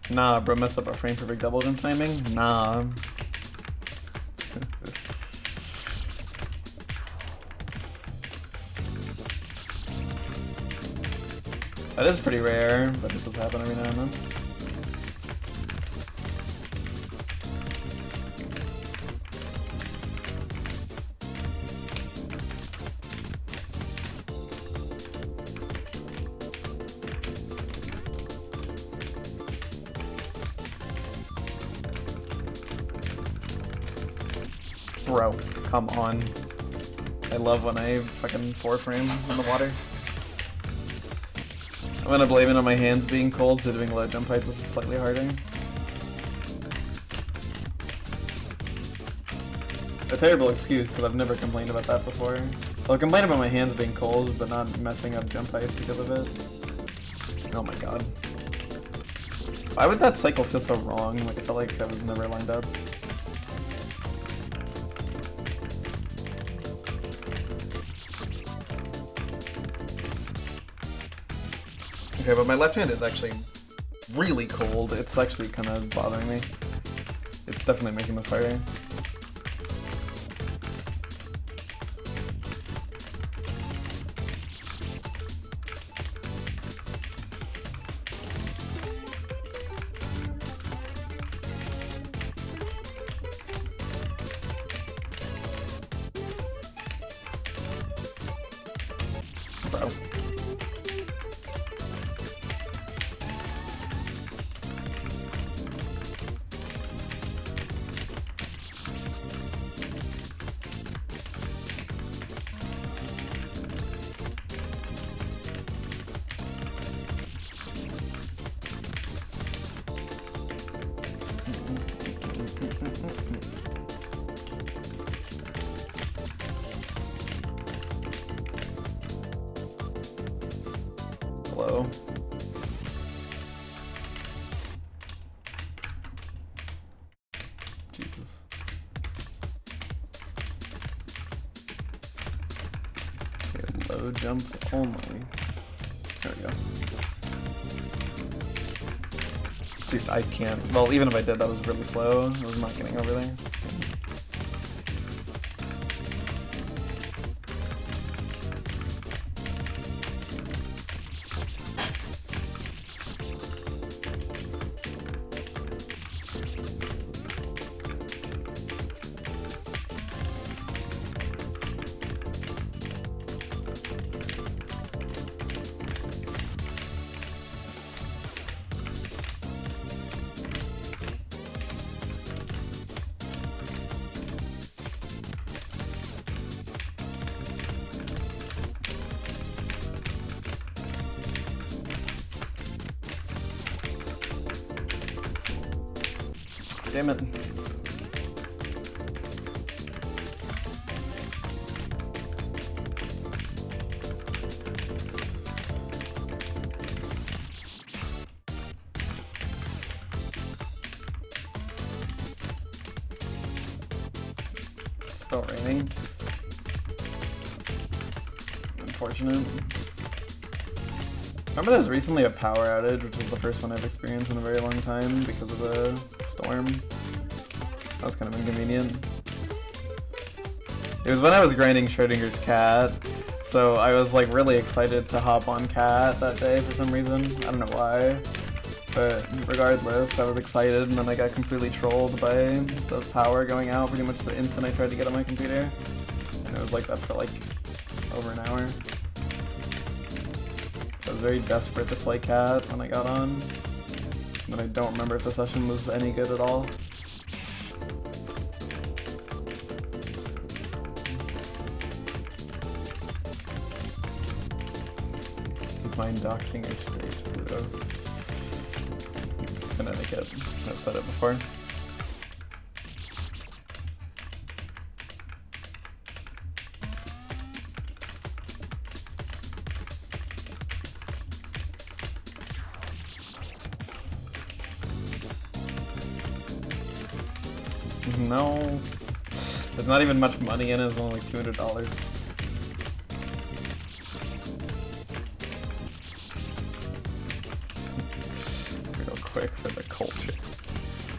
Nah, bro, messed up a frame perfect double jump timing? Nah. That is pretty rare, but it does happen every now and then. Bro, come on. I love when I fucking 4 frame in the water. I'm gonna blame it on my hands being cold, so doing low jump heights is slightly harder. A terrible excuse, because I've never complained about that before. I'll complain about my hands being cold, but not messing up jump heights because of it. Oh my god. Why would that cycle feel so wrong? Like, I felt like I was never lined up. Okay, but my left hand is actually really cold. It's actually kind of bothering me. It's definitely making this harder. Bro. slow. Jesus. Okay, low jumps only. There we go. Dude, I can't. Well, even if I did, that was really slow. I was not getting over there. Damn it. Still raining. Unfortunate. Remember there's recently a power outage, which is the first one I've experienced in a very long time because of a storm. That was kind of inconvenient. It was when I was grinding Schrodinger's Cat, so I was like really excited to hop on Cat that day for some reason. I don't know why. But regardless, I was excited, and then I got completely trolled by the power going out pretty much the instant I tried to get on my computer. And it was like that for like over an hour. So I was very desperate to play Cat when I got on. But I don't remember if the session was any good at all. Mind doxing your state, Pluto. Connecticut. I've said it before. No. There's not even much money in it, it's only like $200. Quick for the culture.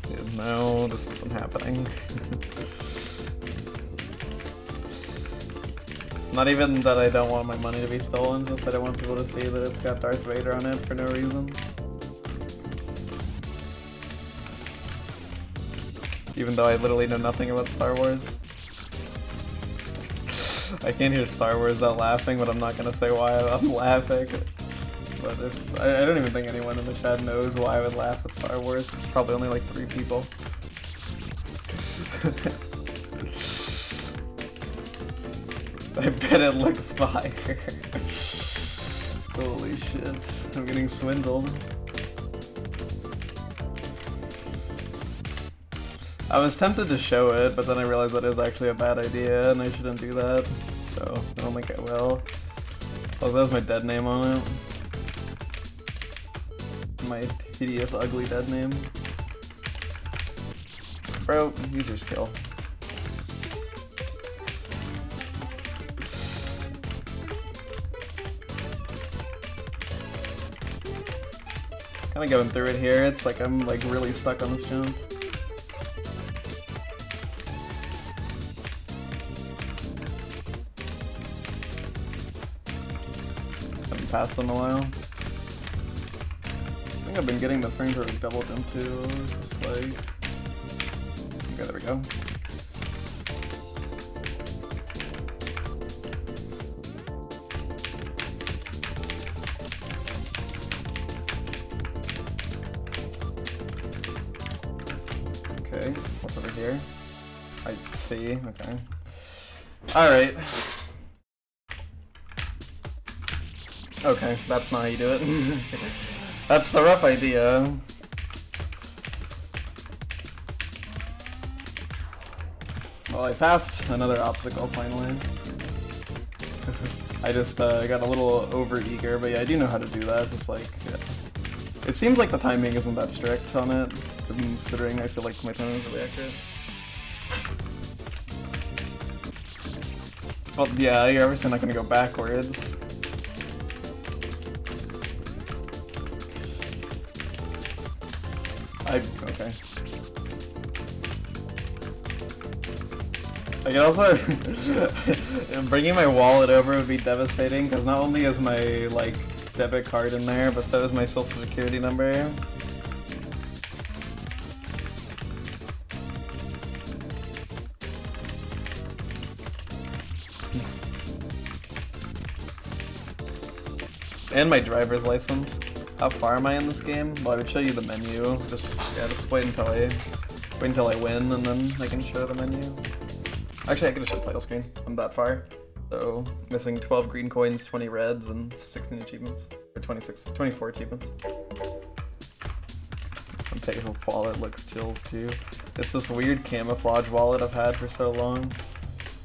Dude, no, this isn't happening. Not even that I don't want my money to be stolen, just that I want people to see that it's got Darth Vader on it for no reason. Even though I literally know nothing about Star Wars. I can't hear Star Wars without laughing, but I'm not gonna say why I'm laughing. But if, I don't even think anyone in the chat knows why I would laugh at Star Wars. It's probably only like 3 people. I bet it looks fire. Holy shit, I'm getting swindled. I was tempted to show it, but then I realized that is actually a bad idea and I shouldn't do that. So I don't think I will. Oh, there's my dead name on it. My hideous, ugly dead name. Bro, use your skill. Kinda going through it here, it's like I'm like really stuck on this jump. Haven't passed in a while. I think I've been getting the frames where like double jump too, just like... Okay, there we go. Okay, what's over here? I see, okay. Alright. Okay, that's not how you do it. That's the rough idea. Well, I passed another obstacle finally. I just got a little over eager, but yeah, I do know how to do that. Just like, yeah. It seems like the timing isn't that strict on it, considering I feel like my timing is really accurate. Well, yeah, you're obviously not gonna go backwards. Okay. I can also bringing my wallet over would be devastating because not only is my like debit card in there, but so is my social security number. And my driver's license. How far am I in this game? Well, I would show you the menu. Just wait until I win, and then I can show the menu. Actually, I could have showed title screen. I'm that far. So, missing 12 green coins, 20 reds, and 16 achievements. Or 24 achievements. And PayPal wallet looks chills too. It's this weird camouflage wallet I've had for so long.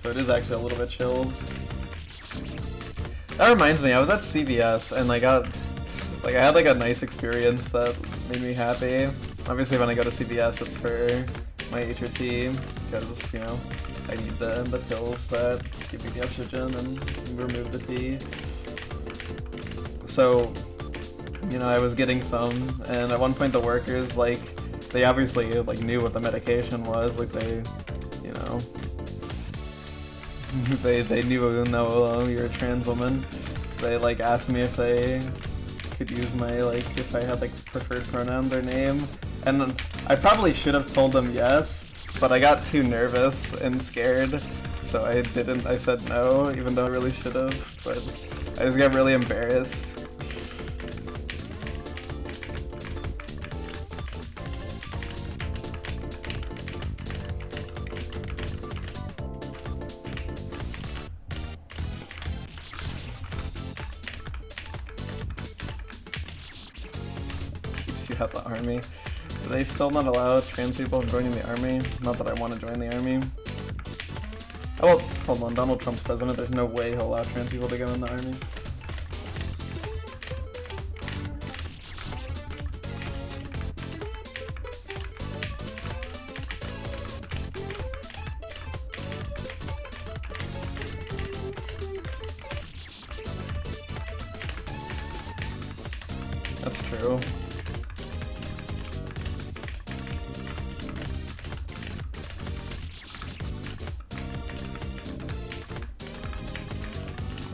So it is actually a little bit chills. That reminds me, I was at CVS and I had like a nice experience that made me happy. Obviously when I go to CVS it's for my HRT because, you know, I need the pills that give me the estrogen and remove the T. So, you know, I was getting some, and at one point the workers, like, they obviously like knew what the medication was, like they, you know, they knew, no, you're a trans woman. So they like asked me if they could use my, like, if I had like preferred pronouns or name, and I probably should have told them yes, but I got too nervous and scared, so I didn't. I said no, even though I really should have, but I just got really embarrassed. You have the army. Do they still not allow trans people from joining the army? Not that I want to join the army. Oh, hold on, Donald Trump's president. There's no way he'll allow trans people to go in the army. That's true.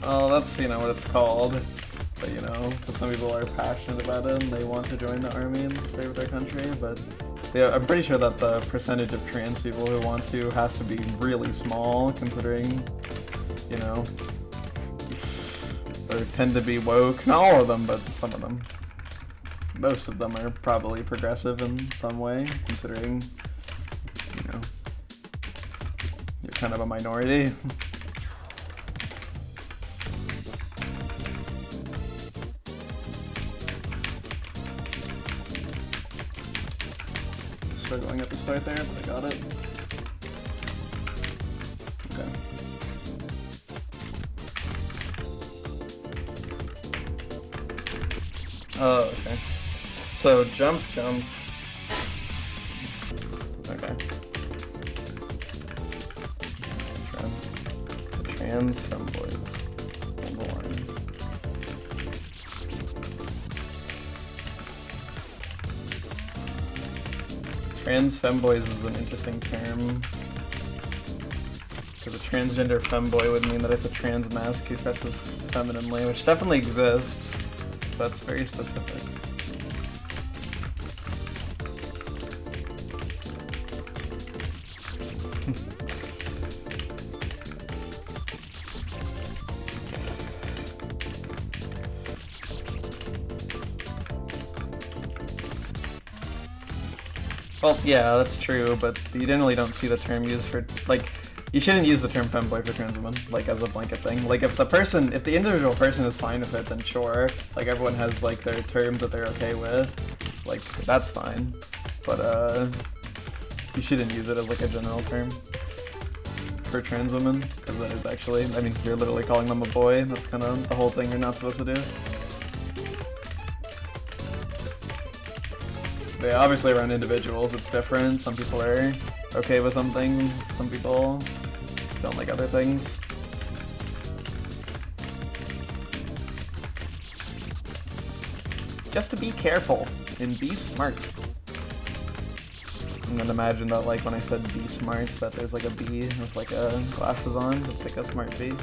Well, that's, you know, what it's called, but, you know, because some people are passionate about it and they want to join the army and save their country, but yeah, I'm pretty sure that the percentage of trans people who want to has to be really small, considering, you know, they tend to be woke. Not all of them, but some of them. Most of them are probably progressive in some way, considering, you know, you're kind of a minority. Struggling at the start there, but I got it. Okay. Oh, okay. So jump. Okay. Trans femboys. Hold the line. Trans femboys is an interesting term. Because a transgender femboy would mean that it's a trans mask who dresses femininely, which definitely exists. That's very specific. Well, yeah, that's true, but you generally don't see the term used for, like, you shouldn't use the term femboy for trans women, like, as a blanket thing. Like, if the individual person is fine with it, then sure. Like, everyone has, like, their terms that they're okay with. Like, that's fine. But, you shouldn't use it as, like, a general term. for trans women, because that is actually, I mean, you're literally calling them a boy. That's kind of the whole thing you're not supposed to do. They obviously around individuals, it's different. Some people are okay with some things, some people don't like other things. Just to be careful and be smart. And then imagine that, like, when I said be smart, that there's like a bee with like glasses on. It's like a smart bee.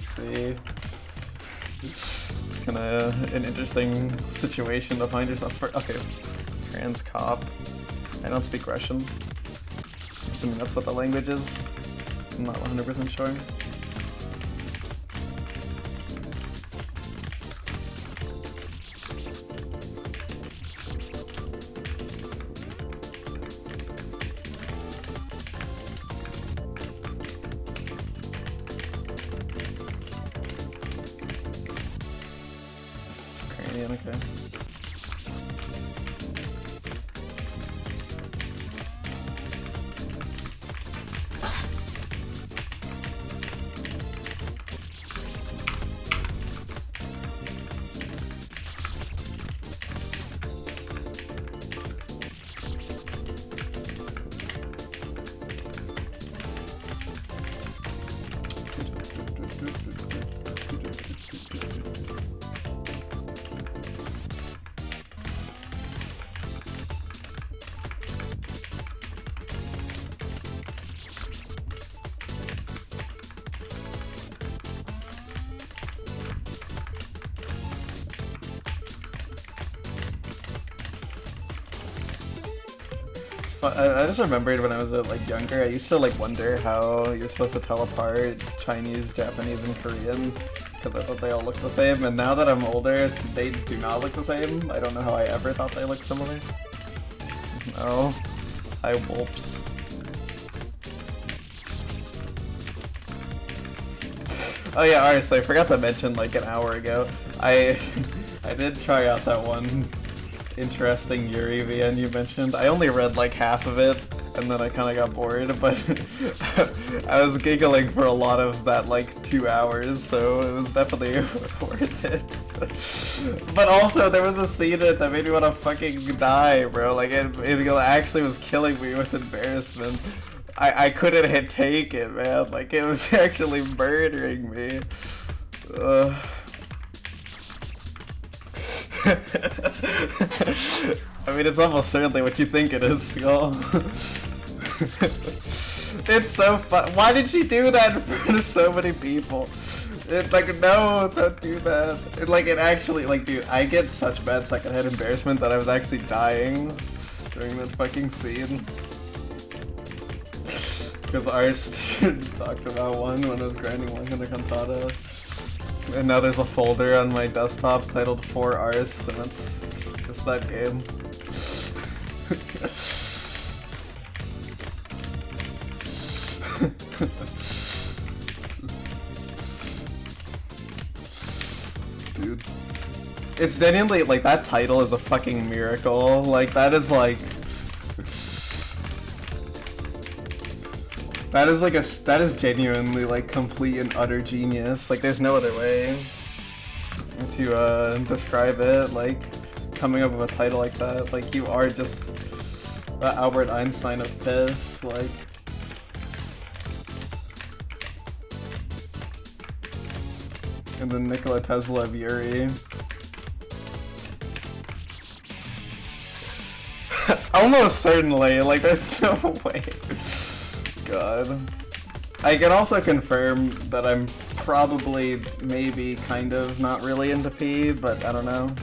See, it's kind of an interesting situation to find yourself for. Okay, trans cop. I don't speak Russian. I'm assuming that's what the language is. I'm not 100% sure. Okay. I just remembered when I was like younger, I used to like wonder how you're supposed to tell apart Chinese, Japanese, and Korean, because I thought they all looked the same, and now that I'm older, they do not look the same. I don't know how I ever thought they looked similar. No. Hi, whoops. Oh yeah, alright, so I forgot to mention like an hour ago, I did try out that one interesting Yuri VN you mentioned. I only read like half of it, and then I kind of got bored, but I was giggling for a lot of that like 2 hours, so it was definitely worth it. But also, there was a scene in it that made me want to fucking die, bro. Like, it actually was killing me with embarrassment. I couldn't take it, man. Like, it was actually murdering me. I mean, it's almost certainly what you think it is, Skull. It's so fun. Why did she do that in front of so many people? Like, no, don't do that. It actually, like, dude, I get such bad secondhand embarrassment that I was actually dying during that fucking scene. Because Arst talked about one when I was grinding one in the Cantata. And now there's a folder on my desktop titled For Arst, and that's just that game. Dude. It's genuinely, like, that title is a fucking miracle. Like, that is like... That is genuinely, like, complete and utter genius. Like, there's no other way to describe it. Like, coming up with a title like that, like, you are just the Albert Einstein of piss, like. And then Nikola Tesla of Yuri. Almost certainly, like, there's no way. God. I can also confirm that I'm probably, maybe, kind of, not really into P, but I don't know.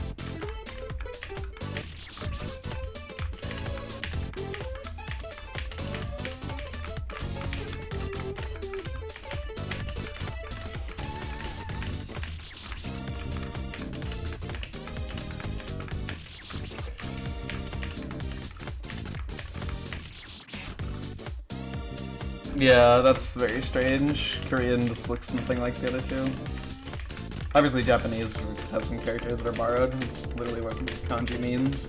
Yeah, that's very strange. Korean just looks nothing like the other two. Obviously Japanese has some characters that are borrowed. It's literally what kanji means.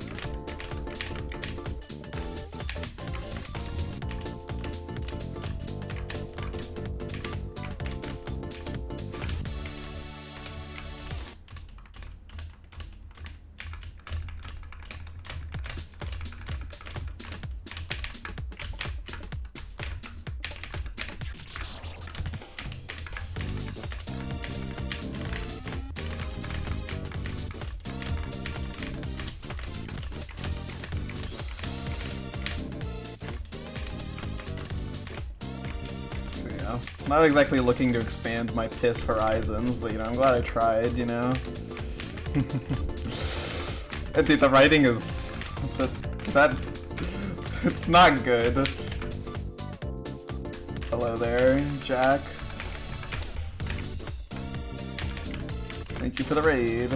Not exactly looking to expand my piss horizons, but you know, I'm glad I tried, you know? Dude, the writing is... it's not good. Hello there, Jack. Thank you for the raid.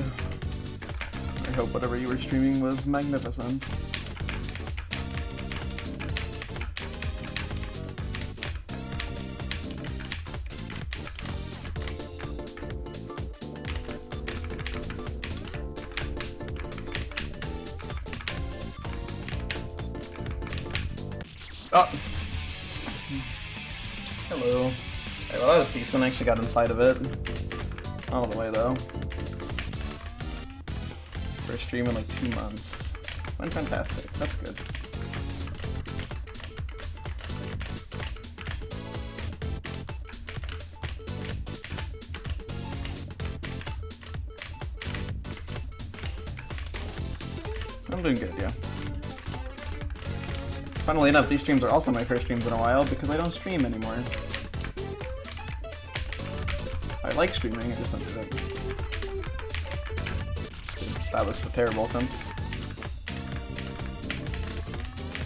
I hope whatever you were streaming was magnificent. Oh! Hello. Hey, well that was decent, I actually got inside of it. Not all the way though. First stream in like 2 months. Went fantastic, that's good. I'm doing good, yeah. Funnily enough, these streams are also my first streams in a while because I don't stream anymore. I like streaming, I just don't do it. That was a terrible attempt.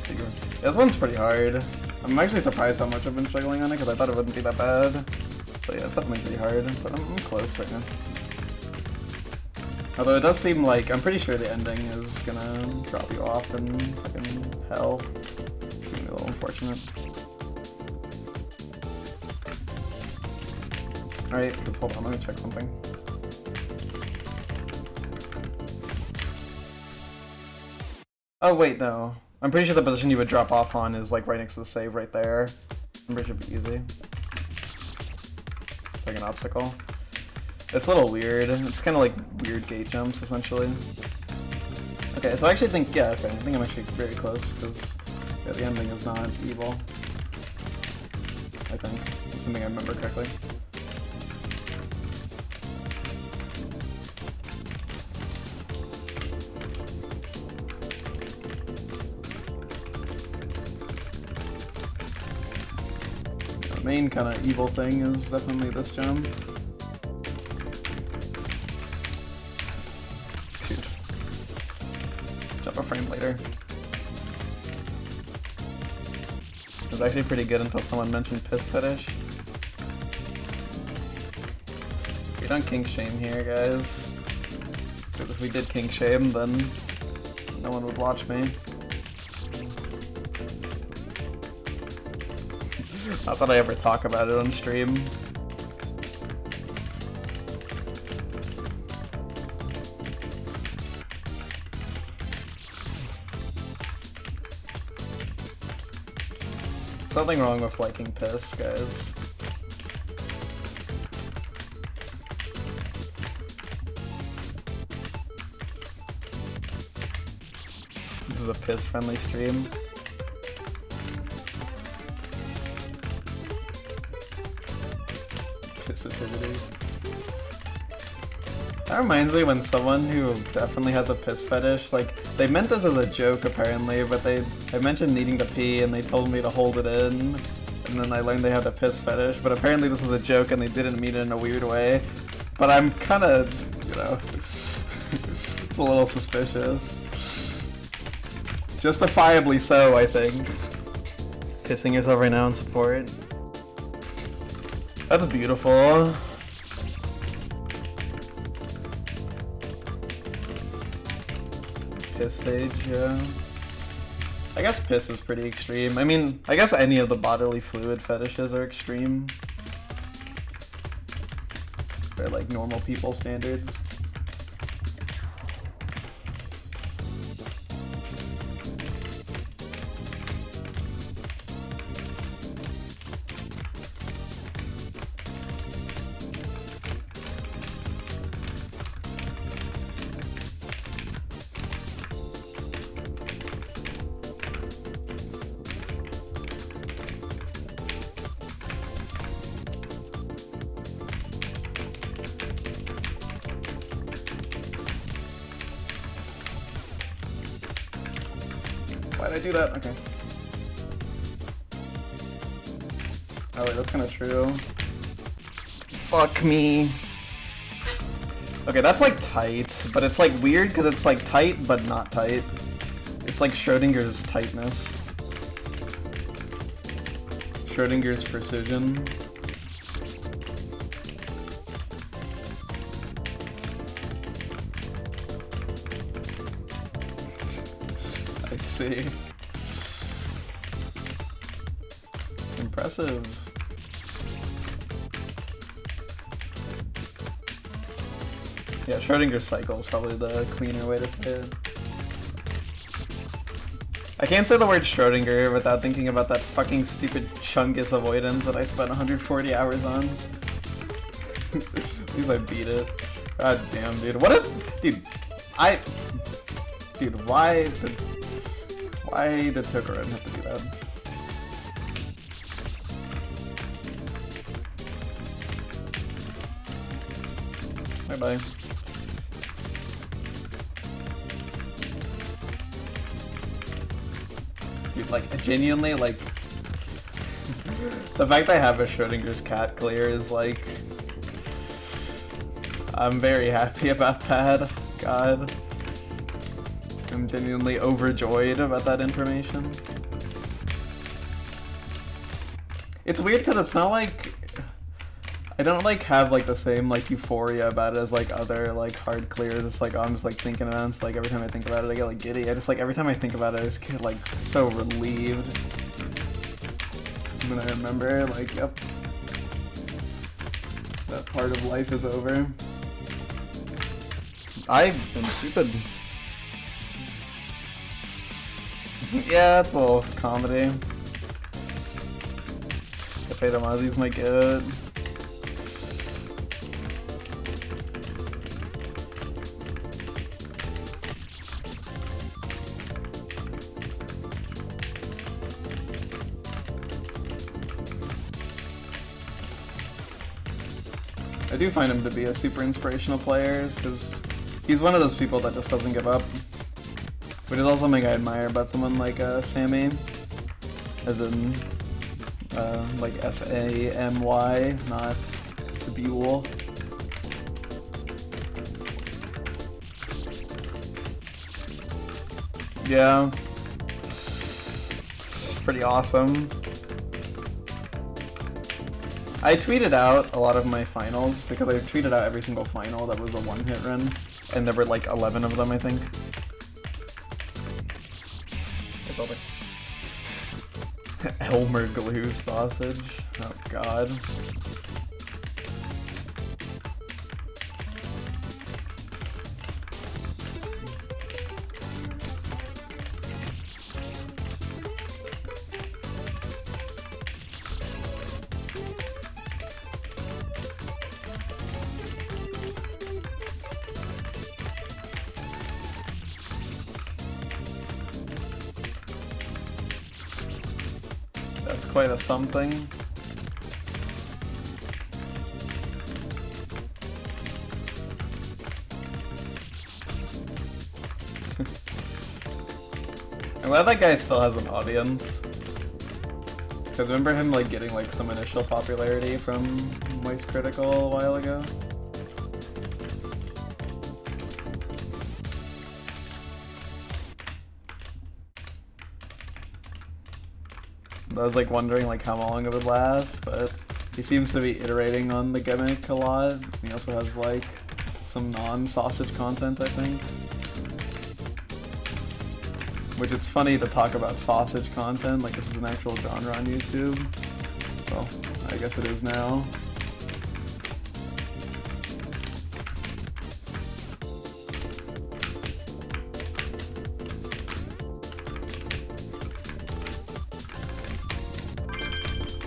Yeah, this one's pretty hard. I'm actually surprised how much I've been struggling on it because I thought it wouldn't be that bad. But yeah, it's definitely pretty hard, but I'm close right now. Although it does seem like, I'm pretty sure the ending is gonna drop you off in fucking hell. A little unfortunate. Alright, just hold on, let me check something. Oh wait, no. I'm pretty sure the position you would drop off on is like right next to the save right there. I'm pretty sure it'd be easy. Like an obstacle. It's a little weird. It's kind of like weird gate jumps, essentially. Okay, so I actually think, yeah, okay, I think I'm actually very close, because yeah, the ending is not evil. I think. Assuming I remember correctly. The main kind of evil thing is definitely this jump. Dude. Jump a frame later. It was actually pretty good until someone mentioned piss fetish. We don't kink shame here, guys. Because if we did kink shame, then no one would watch me. Not that I ever talk about it on stream. Something wrong with liking piss, guys. This is a piss-friendly stream. Pissivity. That reminds me when someone who definitely has a piss fetish, like, they meant this as a joke apparently, but I mentioned needing to pee and they told me to hold it in, and then I learned they had a piss fetish, but apparently this was a joke and they didn't mean it in a weird way. But I'm kinda, you know, it's a little suspicious. Justifiably so, I think. Kissing yourself right now in support. That's beautiful. Piss stage, yeah. I guess piss is pretty extreme. I mean, I guess any of the bodily fluid fetishes are extreme. They're like normal people standards. Why'd I do that? Okay. Oh wait, that's kind of true. Fuck me. Okay, that's like tight, but it's like weird because it's like tight but not tight. It's like Schrodinger's tightness. Schrodinger's precision. I see. Impressive. Yeah, Schrodinger's cycle is probably the cleaner way to say it. I can't say the word Schrodinger without thinking about that fucking stupid Chungus avoidance that I spent 140 hours on. At least I beat it. God damn, dude. What is... Dude, Dude, why did Tokaran have to do that? Bye-bye. Dude, like, genuinely, like... the fact I have a Schrodinger's cat clear is, like... I'm very happy about that. God. I'm genuinely overjoyed about that information. It's weird because it's not like... I don't like have like the same like euphoria about it as like other like hard clears. It's like, oh, I'm just like thinking about it. It's like every time I think about it I get like giddy. I just like every time I think about it I just get like so relieved. When I remember like, yep, that part of life is over. I've been stupid. Yeah, that's a little comedy. The Fate of Mozzie's my good. I do find him to be a super inspirational player, because he's one of those people that just doesn't give up. Which is also something I admire about someone like Sammy, as in, like S-A-M-Y, not the Buell. Yeah, it's pretty awesome. I tweeted out a lot of my finals, because I tweeted out every single final that was a one-hit run, and there were like 11 of them, I think. It's over. Elmer glue sausage. Oh god. That's quite a something. I'm glad that guy still has an audience. Because remember him like getting like some initial popularity from Moist Critical a while ago? I was like wondering like how long it would last, but he seems to be iterating on the gimmick a lot. He also has like some non-sausage content, I think. Which it's funny to talk about sausage content, like this is an actual genre on YouTube. Well, I guess it is now.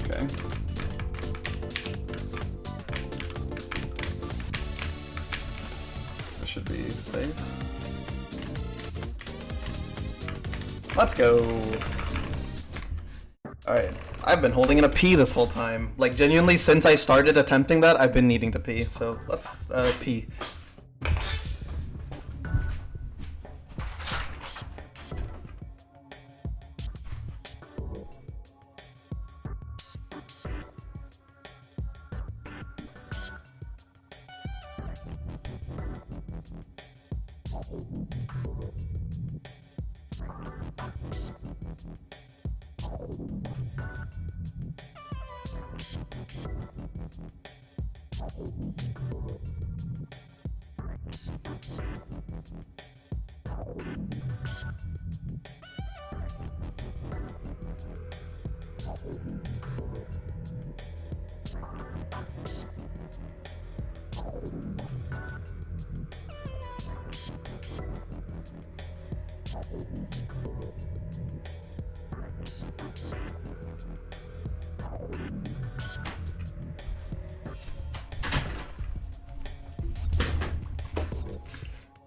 Okay. This should be safe. Let's go. Alright, I've been holding in a pee this whole time. Like, genuinely, since I started attempting that, I've been needing to pee. So, let's pee.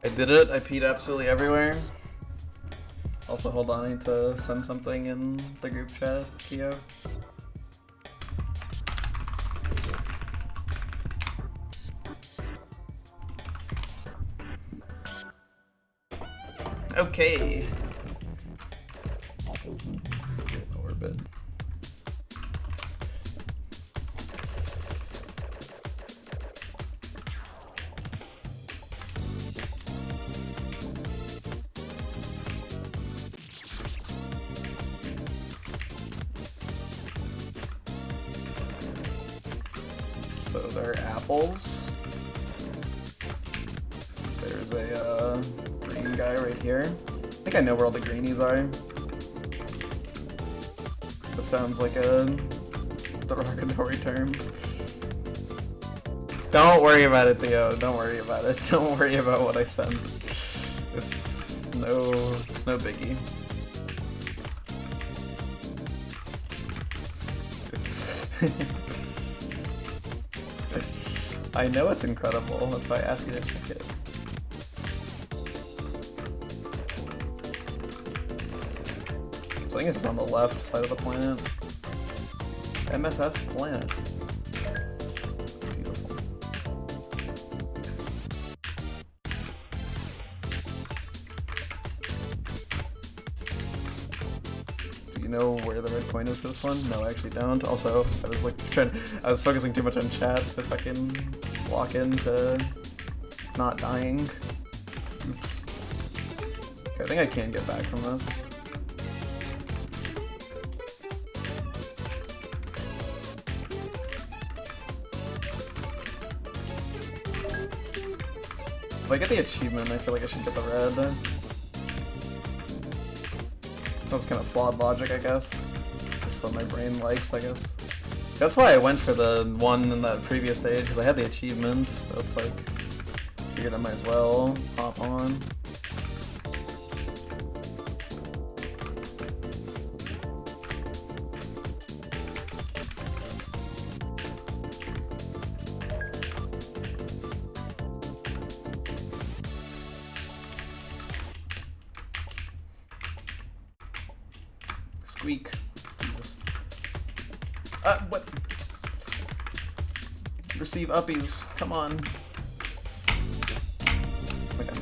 I did it. I peed absolutely everywhere. Also, hold on, I need to send something in the group chat, Kyo. Okay. Orbit. So there are apples. There's a green guy right here. I think I know where all the greenies are. That sounds like a derogatory term. Don't worry about it, Theo. Don't worry about it. Don't worry about what I sent. It's no biggie. I know it's incredible, that's why I asked you to check it. So I think it's on the left side of the planet. MSS planet. Beautiful. Do you know where the red coin is for this one? No, I actually don't. Also, I was like I was focusing too much on chat to fucking walk into not dying. Oops. Okay, I think I can get back from this. If I get the achievement, I feel like I should get the red. That's kind of flawed logic, I guess. Just what my brain likes, I guess. That's why I went for the one in that previous stage, because I had the achievement, so it's like, figured I might as well hop on. Squeak. Jesus. What? Receive uppies. Come on. Okay.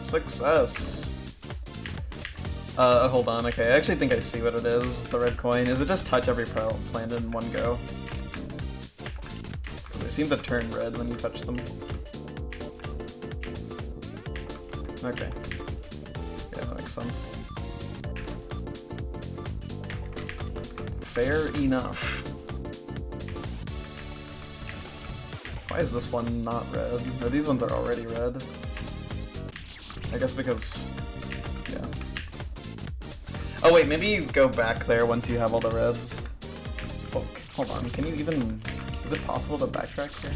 Success. Hold on. Okay, I actually think I see what it is. The red coin. Is it just touch every planet in one go? They seem to turn red when you touch them. Okay. Yeah, that makes sense. Fair enough. Why is this one not red? Or these ones are already red. I guess because, yeah. Oh wait, maybe you go back there once you have all the reds. Oh, hold on, can you even, is it possible to backtrack here?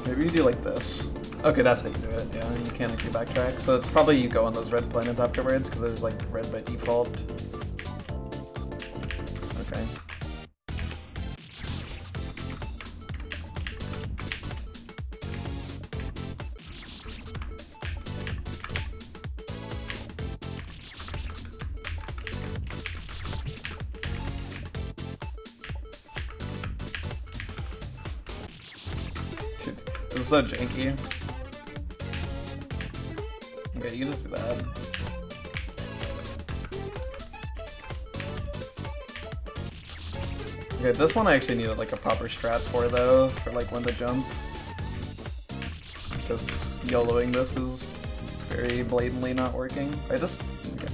Maybe you do like this. Okay, that's how you do it, yeah, you can if you backtrack. So it's probably you go on those red planets afterwards, because there's like red by default. Okay. Dude, this is so janky. Okay, you can just do that. Okay, this one I actually needed like a proper strat for though, for like when to jump. Because YOLOing this is very blatantly not working. I just, okay.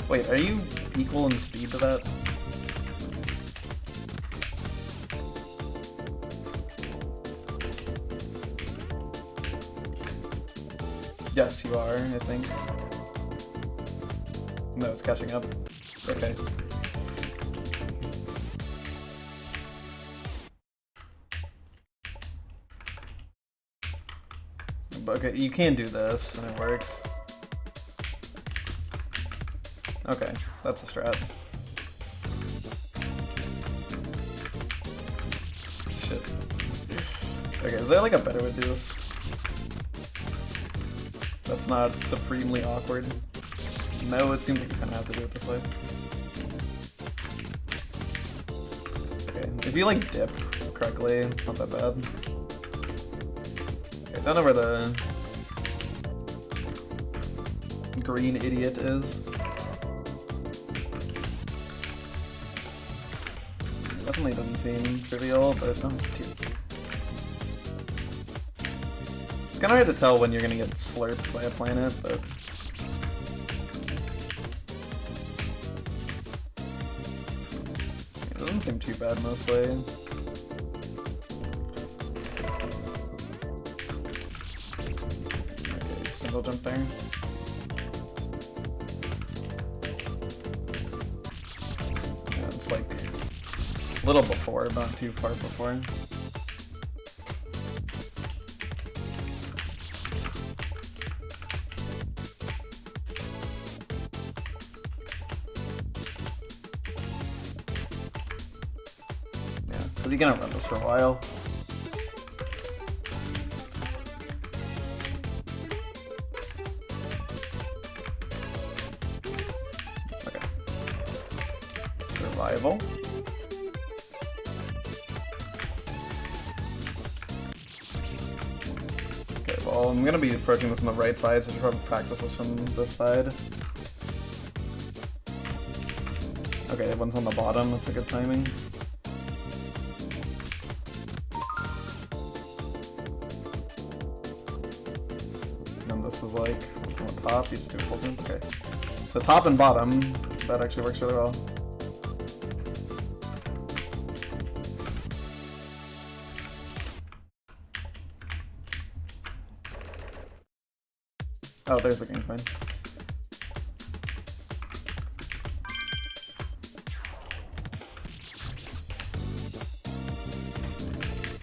Wait, are you equal in speed to that? Yes, you are, I think. No, it's catching up. Okay. Okay, you can do this, and it works. Okay, that's a strat. Shit. Okay, is there like a better way to do this? That's not supremely awkward. No, it seems like you kind of have to do it this way. Okay, if you like dip correctly, it's not that bad. Okay, don't know where the green idiot is. Definitely doesn't seem trivial, but oh, it's kind of hard to tell when you're gonna get slurped by a planet, but it doesn't seem too bad mostly. Okay, single jump there. Yeah, it's like a little before, but not too far before. You're gonna run this for a while. Okay. Survival. Okay, well, I'm gonna be approaching this on the right side, so I should probably practice this from this side. Okay, one's on the bottom, that's a good timing. This is like, what's on the top, you just do a full jump, okay. So top and bottom, that actually works really well. Oh, there's the game point.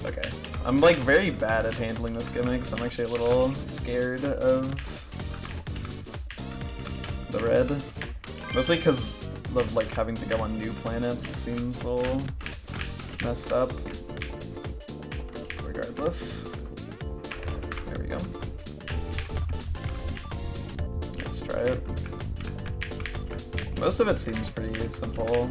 Okay. I'm like very bad at handling this gimmick, so I'm actually a little scared of the red. Mostly because of like having to go on new planets seems a little messed up. Regardless. There we go. Let's try it. Most of it seems pretty simple.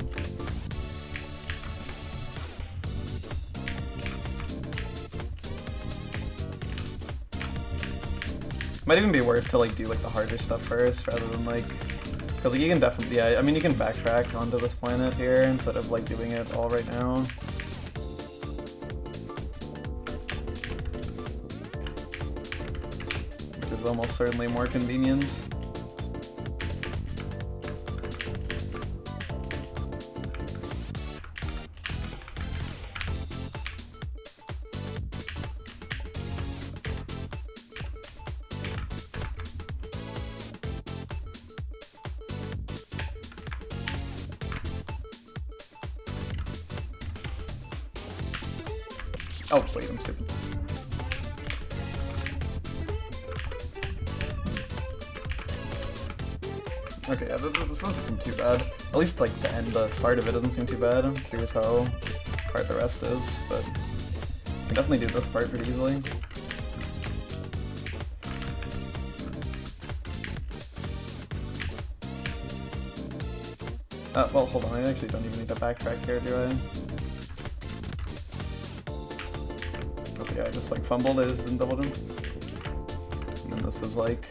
Might even be worth to like do like the harder stuff first rather than like, because like, you can definitely, yeah, I mean you can backtrack onto this planet here instead of like doing it all right now. Which is almost certainly more convenient. Oh, wait, I'm stupid. Okay, yeah, this doesn't seem too bad. At least, like, the start of it doesn't seem too bad. I'm curious how hard the rest is, but I can definitely do this part pretty easily. Well, hold on, I actually don't even need to backtrack here, do I? So yeah, I just like fumbled, I just didn't double jump. And then this is like,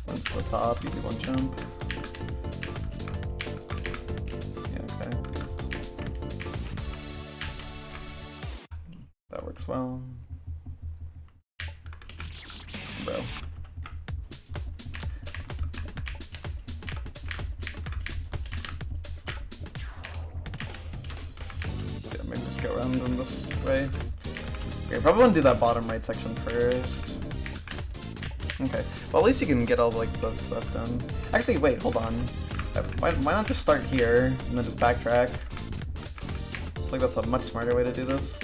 one split top, you do one jump. Yeah, okay. That works well. Bro. Yeah, maybe just go around in this way. Okay, probably want to do that bottom right section first. Okay, well at least you can get all like the stuff done. Actually, wait, hold on. Why not just start here and then just backtrack? I feel like that's a much smarter way to do this.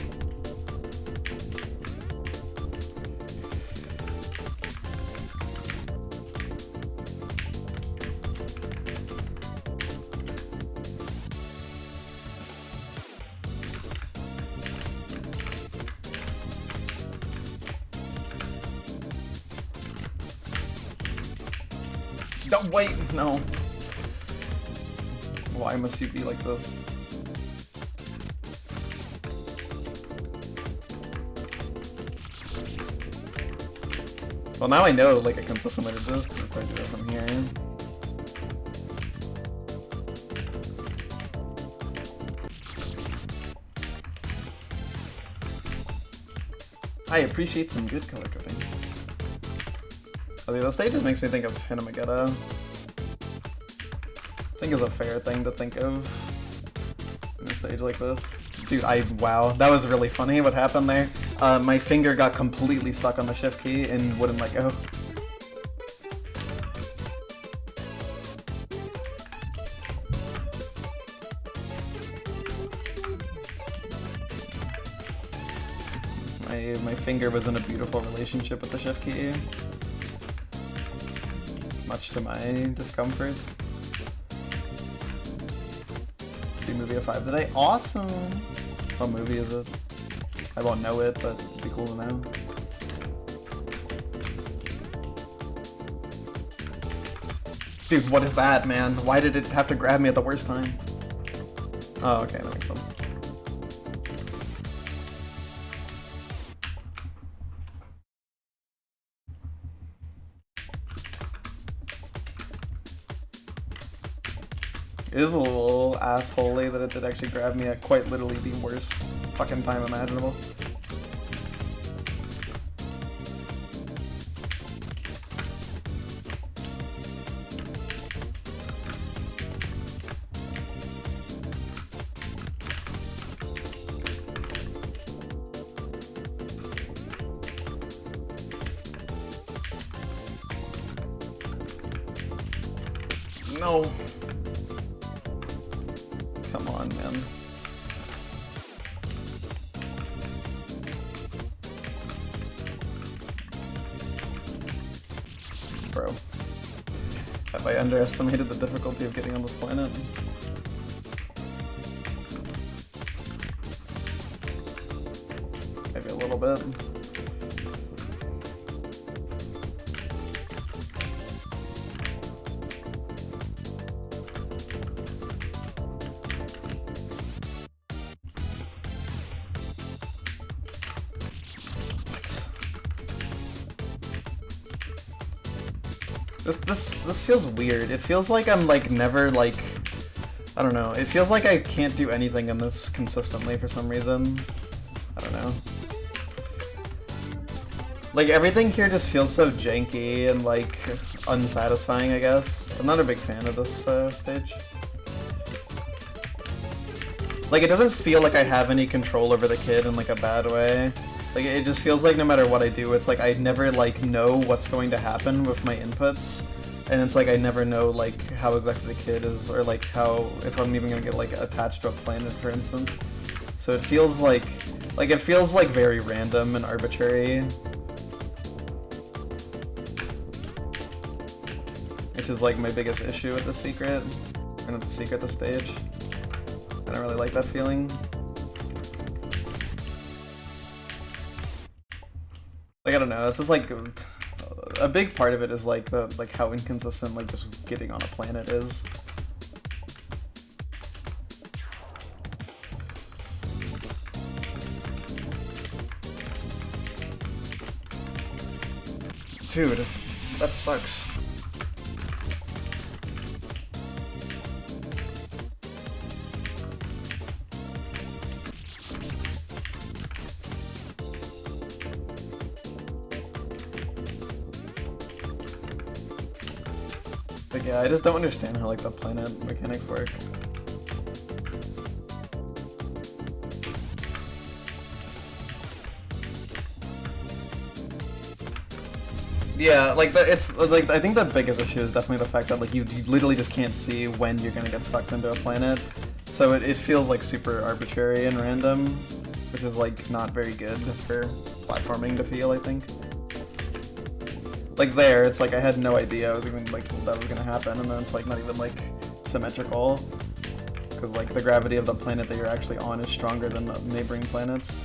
Don't wait, no. Why must you be like this? Well, now I know like a consistent way to do this because if I do it from here. I appreciate some good color coding. Okay, the stage just makes me think of Hinamageddon. I think it's a fair thing to think of in a stage like this. Dude, wow, that was really funny what happened there. My finger got completely stuck on the shift key and wouldn't let go. My finger was in a beautiful relationship with the shift key. Much to my discomfort. See movie at 5 today. Awesome! What movie is it? I won't know it, but it'd be cool to know. Dude, what is that, man? Why did it have to grab me at the worst time? Oh, okay, that makes sense. It is a little assholey that it did actually grab me at quite literally the worst fucking time imaginable. No. Come on, man. Bro. Have I underestimated the difficulty of getting on this planet? Maybe a little bit. This feels weird. It feels like I'm like never like, I don't know. It feels like I can't do anything in this consistently for some reason. I don't know. Like everything here just feels so janky and like unsatisfying, I guess. I'm not a big fan of this stage. Like it doesn't feel like I have any control over the kid in like a bad way. Like it just feels like no matter what I do, it's like I never like know what's going to happen with my inputs, and it's like I never know like how exactly the kid is, or like how if I'm even gonna get like attached to a planet, for instance. So it feels like Like, it feels like very random and arbitrary. Which is like my biggest issue with the secret. Or not the secret, the stage. I don't really like that feeling. Like, I don't know, it's just like a big part of it is like how inconsistent like just getting on a planet is. Dude, that sucks. But yeah, I just don't understand how like the planet mechanics work. Yeah, like it's like I think the biggest issue is definitely the fact that like you literally just can't see when you're gonna get sucked into a planet, so it feels like super arbitrary and random, which is like not very good for platforming to feel, I think. Like there, it's like I had no idea I was even like that was gonna happen, and then it's like not even like symmetrical, because like the gravity of the planet that you're actually on is stronger than the neighboring planets.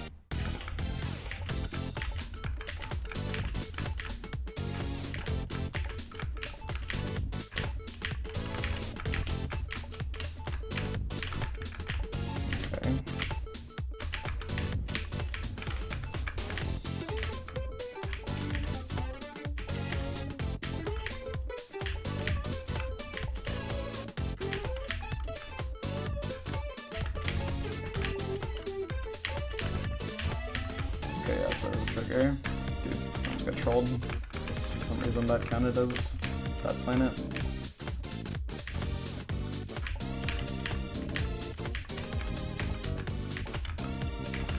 Okay, yeah, so trigger. Dude, I just got trolled. For some reason that counted as that planet.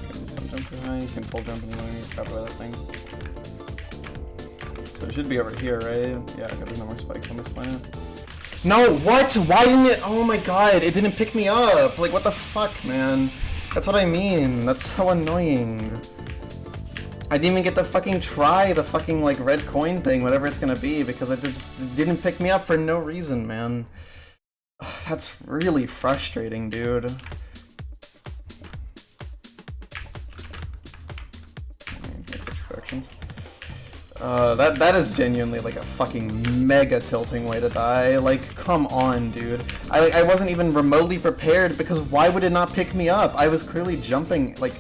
Okay, just don't jump too high. You can full jump anyway. Grab by that thing. So it should be over here, right? Yeah, because there's no more spikes on this planet. No, what? Why didn't it? Oh my god, it didn't pick me up. Like, what the fuck, man? That's what I mean. That's so annoying. I didn't even get to fucking try the fucking, like, red coin thing, whatever it's gonna be, because it just didn't pick me up for no reason, man. That's really frustrating, dude. Make such corrections. That is genuinely, like, a fucking mega tilting way to die. Like, come on, dude. I wasn't even remotely prepared, because why would it not pick me up? I was clearly jumping, like...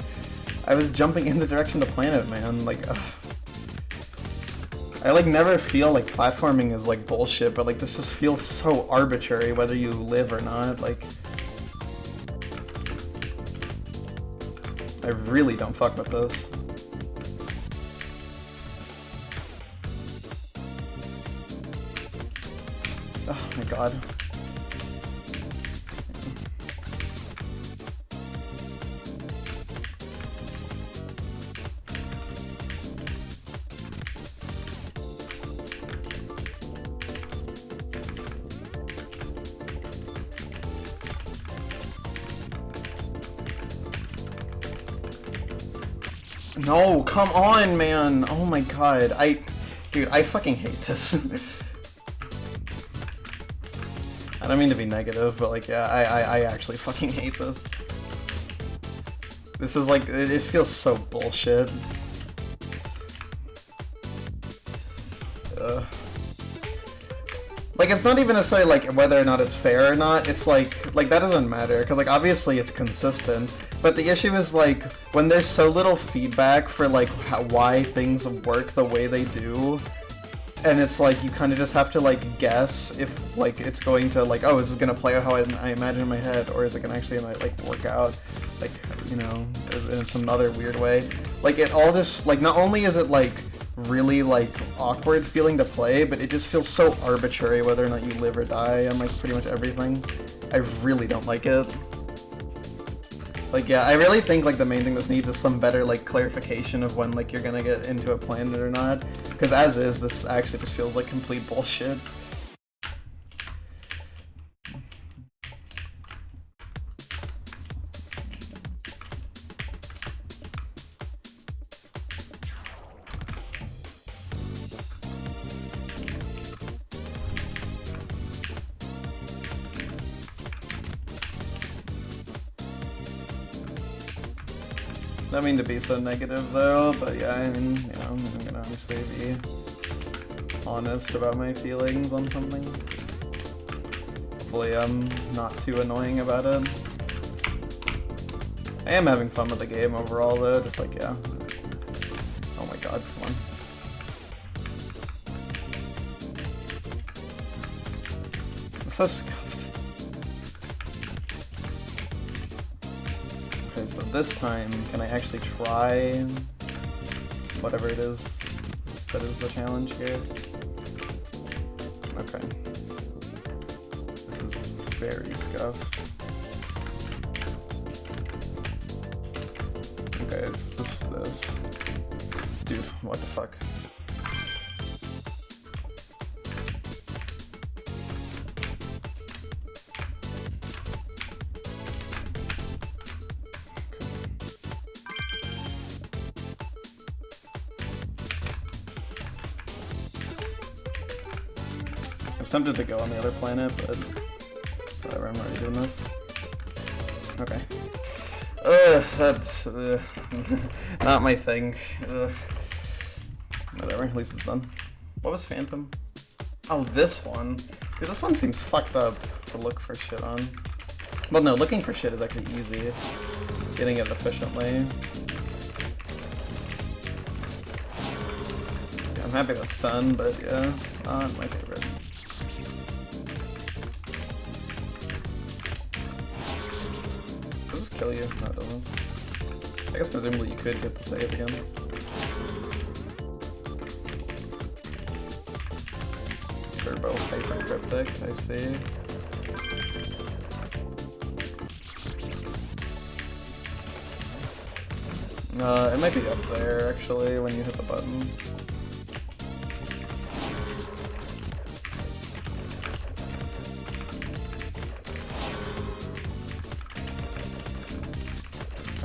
I was jumping in the direction of the planet, man. Like, ugh. I like never feel like platforming is like bullshit, but like this just feels so arbitrary whether you live or not. Like, I really don't fuck with this. Oh my god. No, come on, man. Oh my god. Dude, I fucking hate this. I don't mean to be negative, but like, yeah, I actually fucking hate this. This is like, it feels so bullshit. Like, it's not even necessarily like whether or not it's fair or not, it's like that doesn't matter, because like obviously it's consistent, but the issue is like when there's so little feedback for like why things work the way they do, and it's like you kind of just have to like guess if like it's going to like, oh, is this gonna play out how I imagine in my head, or is it gonna actually like work out, like, you know, in some other weird way. Like, it all just like, not only is it like really like awkward feeling to play, but it just feels so arbitrary whether or not you live or die on like pretty much everything. I really don't like it. Like, yeah, I really think like the main thing this needs is some better like clarification of when like you're gonna get into a planet or not, because as is, this actually just feels like complete bullshit. I mean to be so negative though, but yeah, I mean, you know, I'm gonna obviously be honest about my feelings on something. Hopefully I'm not too annoying about it. I am having fun with the game overall though, just like, yeah. Oh my god, come on. It's so scuffed. Okay, so this time, can I actually try whatever it is that is the challenge here? Okay. This is very scuffed. Okay, it's just this. Dude, what the fuck? I was tempted to go on the other planet, but whatever, I'm already doing this. Okay. That's not my thing. Whatever, at least it's done. What was Phantom? Oh, this one. Dude, this one seems fucked up to look for shit on. Well, no, looking for shit is actually easy. It's getting it efficiently. Yeah, I'm happy that's done, but yeah, not my favorite. Does this kill you? No, it doesn't. I guess presumably you could get the save again. Turbo Hyper Cryptic, I see. It might be up there actually when you hit the button.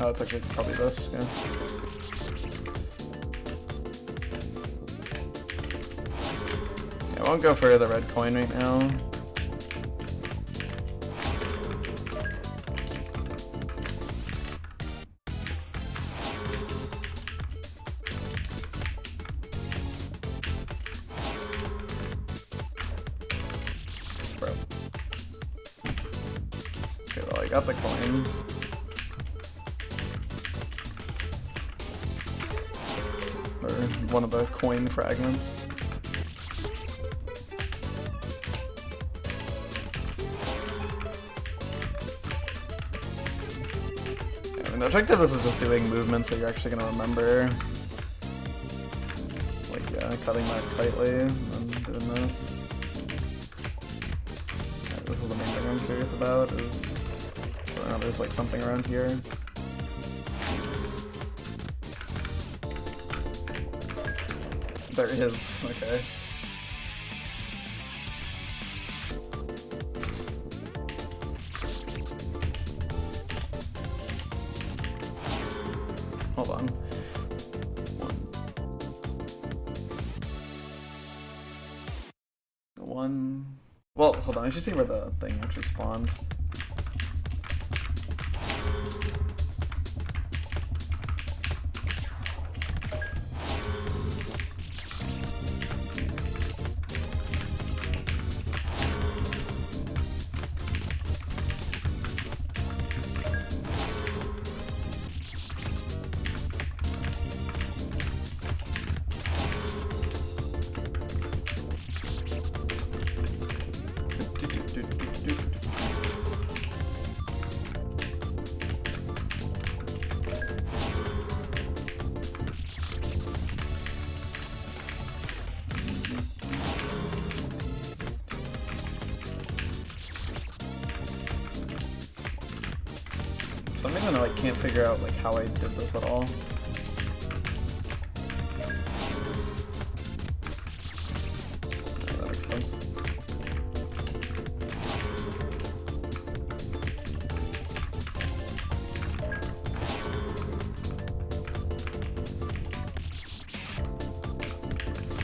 Oh, it's actually probably this, yeah. Yeah, I won't go for the red coin right now. Bro. Okay, well, I got the coin. Or one of the coin fragments. Yeah, I mean, the objective of this is just doing movements that you're actually gonna remember. Like, yeah, cutting that tightly and doing this. Yeah, this is the main thing I'm curious about, is whether or not there's like something around here. There is, okay. Hold on. One. Well, hold on, I should see where the thing actually spawns. For some reason I like can't figure out like how I did this at all. Yeah, that makes sense.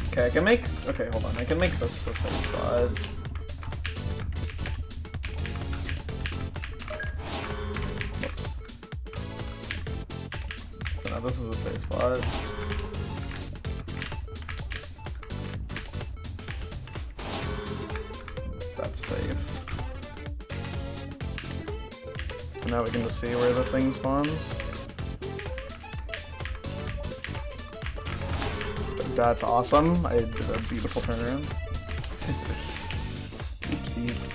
Okay, I can make. Okay, hold on. I can make this a safe spot. this is a safe spot. That's safe. And now we can just see where the thing spawns. That's awesome. I did a beautiful turnaround. Oopsies.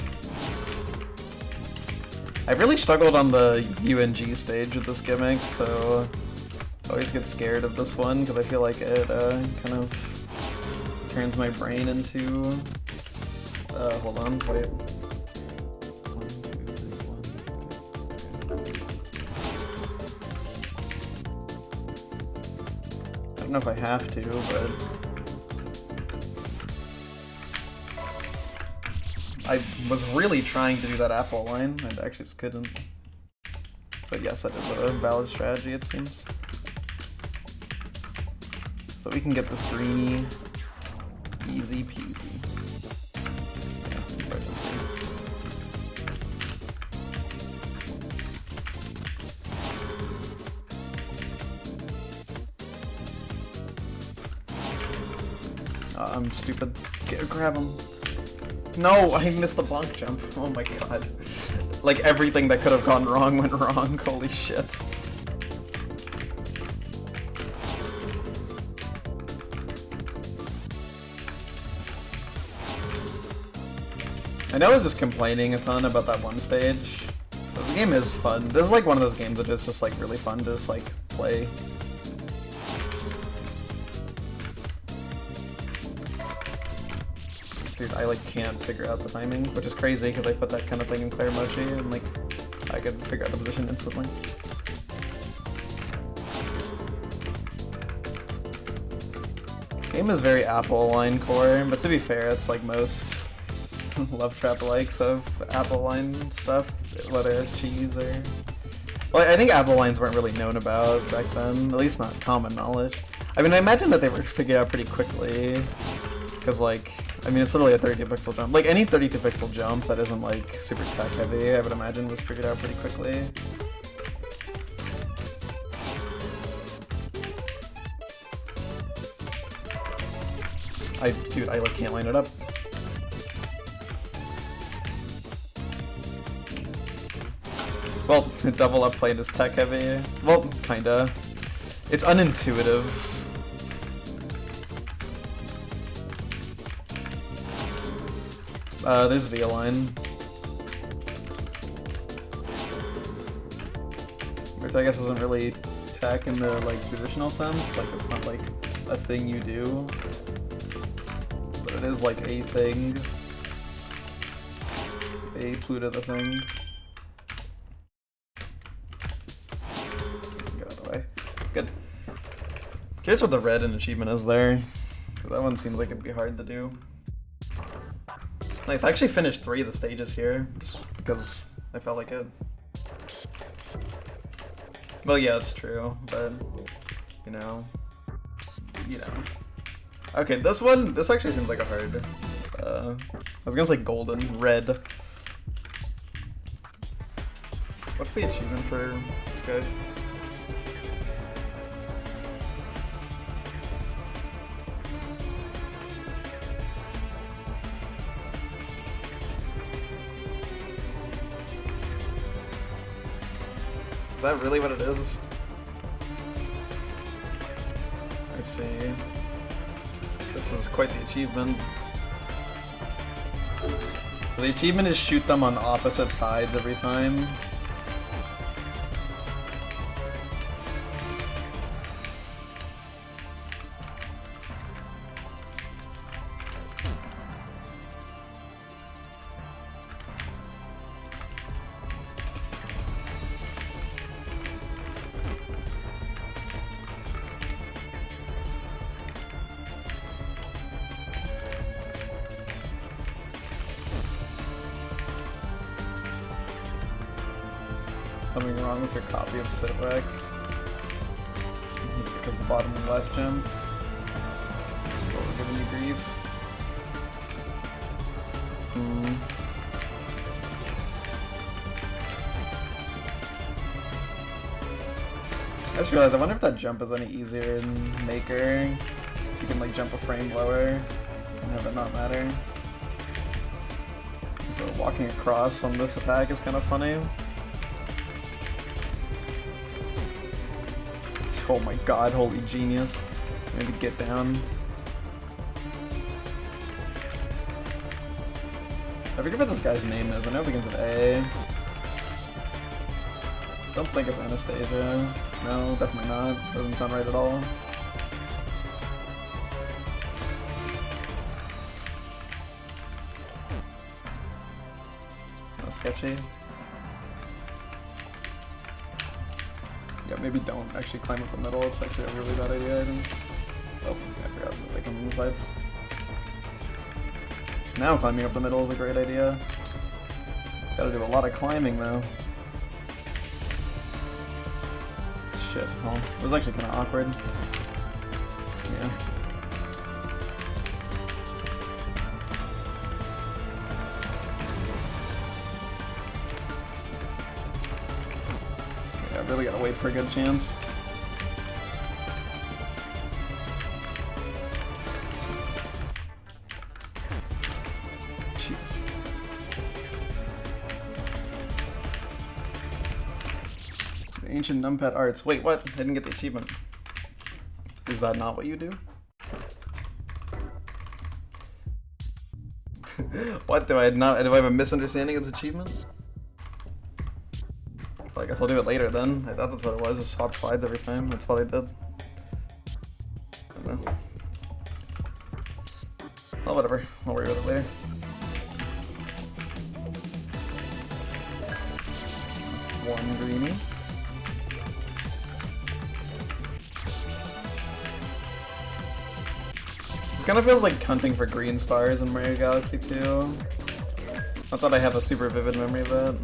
I've really struggled on the UNG stage with this gimmick, so I always get scared of this one because I feel like it kind of turns my brain into... hold on, wait. 1, 2, 3, 1. I don't know if I have to, but... I was really trying to do that apple line, and actually just couldn't. But yes, that is a valid strategy, it seems. So we can get this greenie easy peasy. I'm stupid. Grab him. No, I missed the bonk jump. Oh my god. Like everything that could have gone wrong went wrong. Holy shit. I know I was just complaining a ton about that one stage. But the game is fun. This is like one of those games that is just like really fun to just like play. Dude, I like can't figure out the timing, which is crazy because I put that kind of thing in Claire Mochi and like I could figure out the position instantly. This game is very Apple line core, but to be fair, it's like most Love Trap likes of Apple line stuff, whether it's cheese or... Well, I think Apple lines weren't really known about back then, at least not common knowledge. I mean, I imagine that they were figured out pretty quickly, because like, I mean, it's literally a 32 pixel jump. Like, any 32 pixel jump that isn't, like, super tech heavy, I would imagine was figured out pretty quickly. Dude, I, like, can't line it up. Well, double up plane is tech heavy. Well, kinda. It's unintuitive. There's V-Line. Which I guess isn't really tech in the, like, traditional sense. Like, it's not, like, a thing you do. But it is, like, a thing. A Pluto the thing. Get out of the way. Good. Curious what the red and achievement is there. Because that one seems like it'd be hard to do. Nice, I actually finished 3 of the stages here, just because I felt like it. Well, yeah, it's true, but, you know. Okay, this actually seems like a hard, I was gonna say golden, red. What's the achievement for this guy? Is that really what it is? I see. This is quite the achievement. So the achievement is shoot them on opposite sides every time. Something wrong with your copy of Sitrex? Is it because the bottom left jump? Still giving you grief? I just realized, I wonder if that jump is any easier in Maker. You can like jump a frame lower and have it not matter. So walking across on this attack is kind of funny. Oh my god, holy genius. Maybe get down. I forget what this guy's name is. I know it begins with A. Don't think it's Anastasia. No, definitely not. Doesn't sound right at all. Kind of sketchy. Yeah, maybe don't actually climb up the middle. It's actually a really bad idea, I think. Oh, I forgot that they come from the sides. Now climbing up the middle is a great idea. Gotta do a lot of climbing though. Shit, well, it was actually kind of awkward. Yeah. Yeah, I really gotta wait for a good chance. Jesus. The ancient numpad arts. Wait, what? I didn't get the achievement. Is that not what you do? What, do I have a misunderstanding of this achievement? Well, I guess I'll do it later then. I thought that's what it was, just swap slides every time. That's what I did. I don't know. Well, whatever. I'll worry about it later. That's one greenie. This kind of feels like hunting for green stars in Mario Galaxy 2. I thought I have a super vivid memory of that.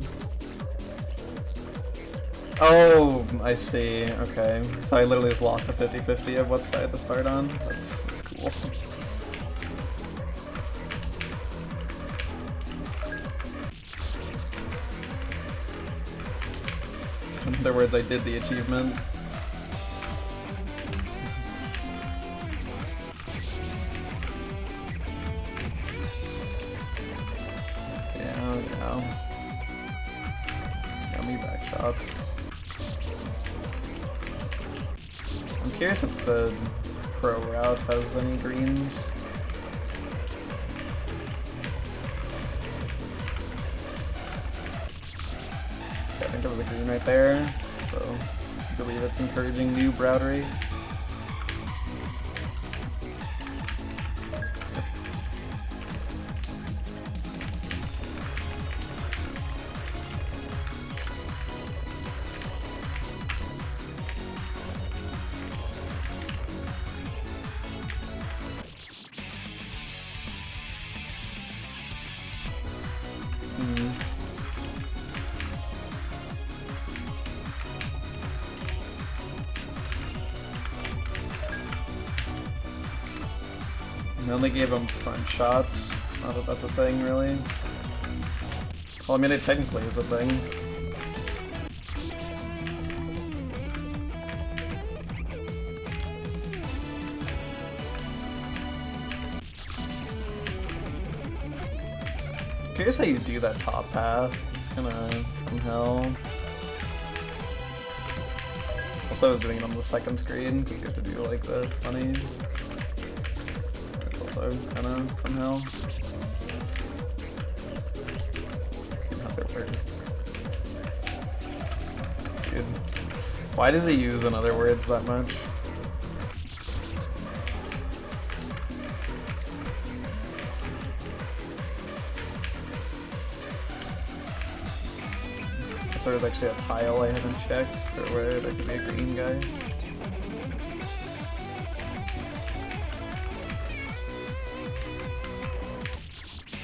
Oh, I see. Okay. So I literally just lost a 50-50 of what side to start on. That's cool. In other words, I did the achievement. Yeah. Yummy back shots. I'm curious if the pro route has any greens. Okay, I think there was a green right there, so I believe it's encouraging new Browdery. I only gave him front shots. Not that that's a thing, really. Well, I mean, it technically is a thing. Curious how you do that top path. It's kind of from hell. Also, I was doing it on the second screen because you have to do like the funny. It's also kind of from hell. Another word. Dude, why does he use another words that much? So there's actually a tile I haven't checked for where there could be a green guy.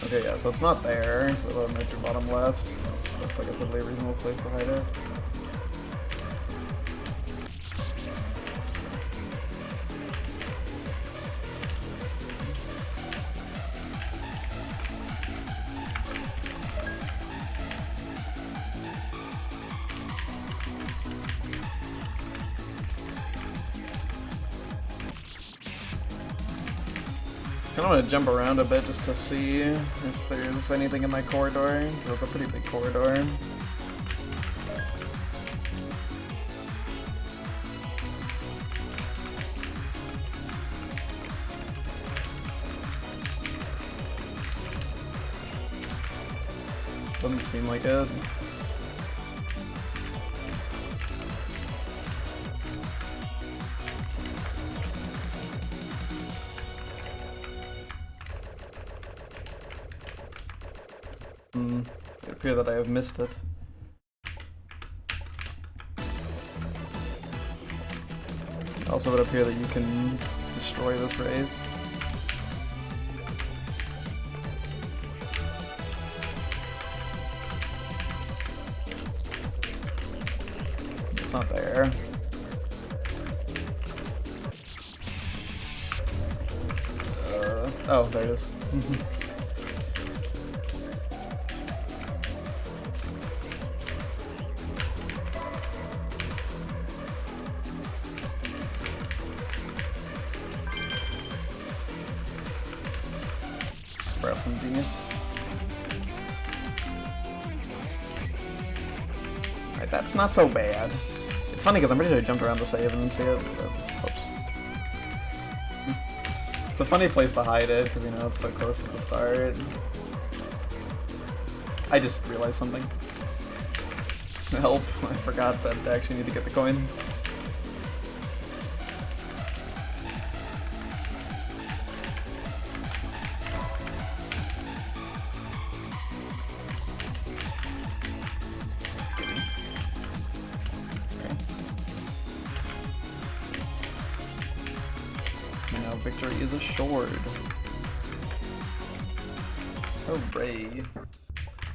Okay, yeah, so it's not there, but at your bottom left. That's like a totally reasonable place to hide it. kind of want to jump around a bit just to see if there's anything in my corridor. It's a pretty big corridor. Doesn't seem like it. It appears that I have missed it. It also would appear that you can destroy this race. It's not there. Oh, there it is. From Genius. Alright, that's not so bad. It's funny because I'm pretty sure I jumped around the save and didn't see it. Oops. It's a funny place to hide it because, you know, it's so close to the start. I just realized something. Help, I forgot that I actually need to get the coin. Victory is assured. Hooray.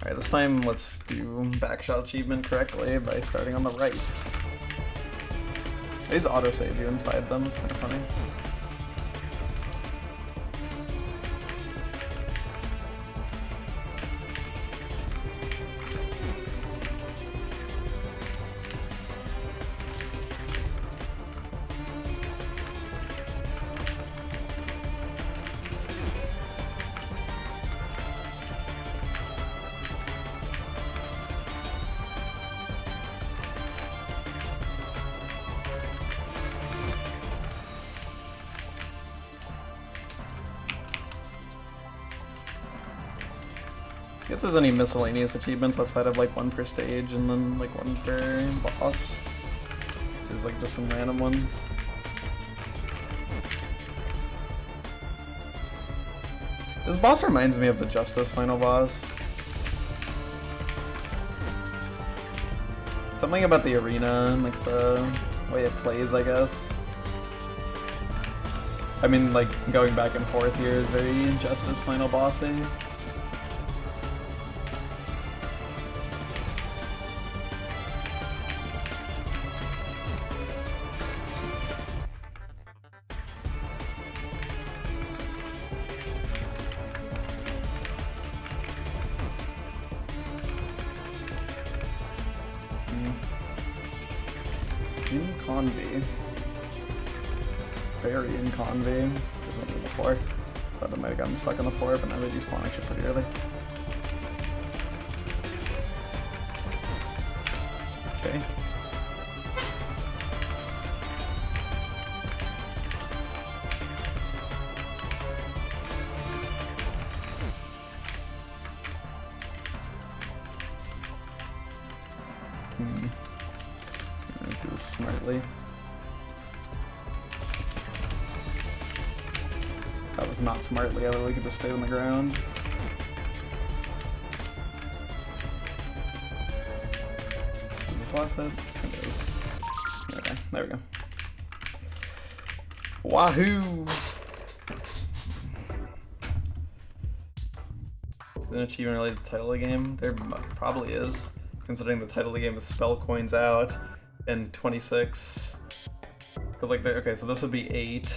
Alright, this time let's do backshot achievement correctly by starting on the right. These autosave you inside them, it's kind of funny. If there's any miscellaneous achievements outside of like one per stage and then like one per boss. There's like just some random ones. This boss reminds me of the Justice final boss. Something about the arena and like the way it plays, I guess. I mean, like going back and forth here is very Justice final bossy. In Convy. Very in Convy. There's one on the floor. Thought I might have gotten stuck on the floor, but now they despawn actually pretty early. Okay. Do this smartly. That was not smartly, I literally could just stay on the ground. Is this last hit? It is. Okay, there we go. Wahoo! Is an achievement related to the title of the game? There probably is, considering the title of the game is Spell Coins Out and 26. Because like, okay, so this would be 8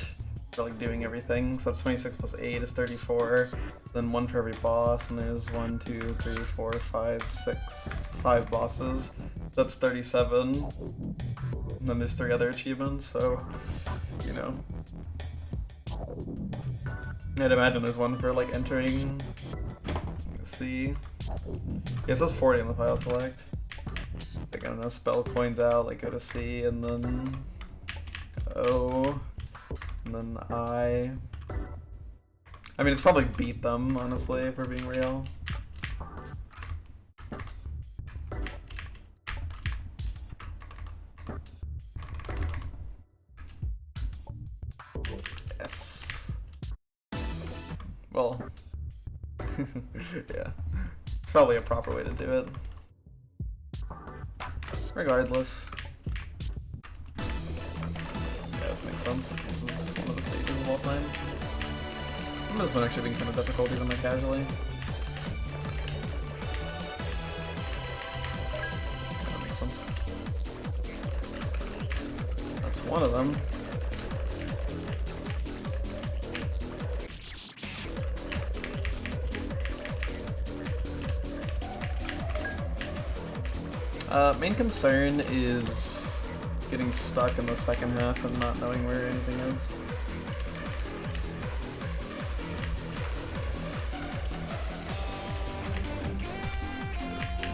for like doing everything. So that's 26 plus 8 is 34. Then 1 for every boss, and there's 1, 2, 3, 4, 5, 6, 5 bosses. That's 37. And then there's 3 other achievements, so, you know. I'd imagine there's one for like entering C. Yeah, it says 40 in the file select. Like, I don't know, spell coins out, like go to C and then O and then I. I mean, it's probably beat them, honestly, if we're being real. Yes. Well, yeah. Probably a proper way to do it. Regardless. Yeah, this makes sense. This is one of the stages of all time. This one actually being kind of difficult even though casually. That makes sense. That's one of them. Main concern is getting stuck in the second half and not knowing where anything is.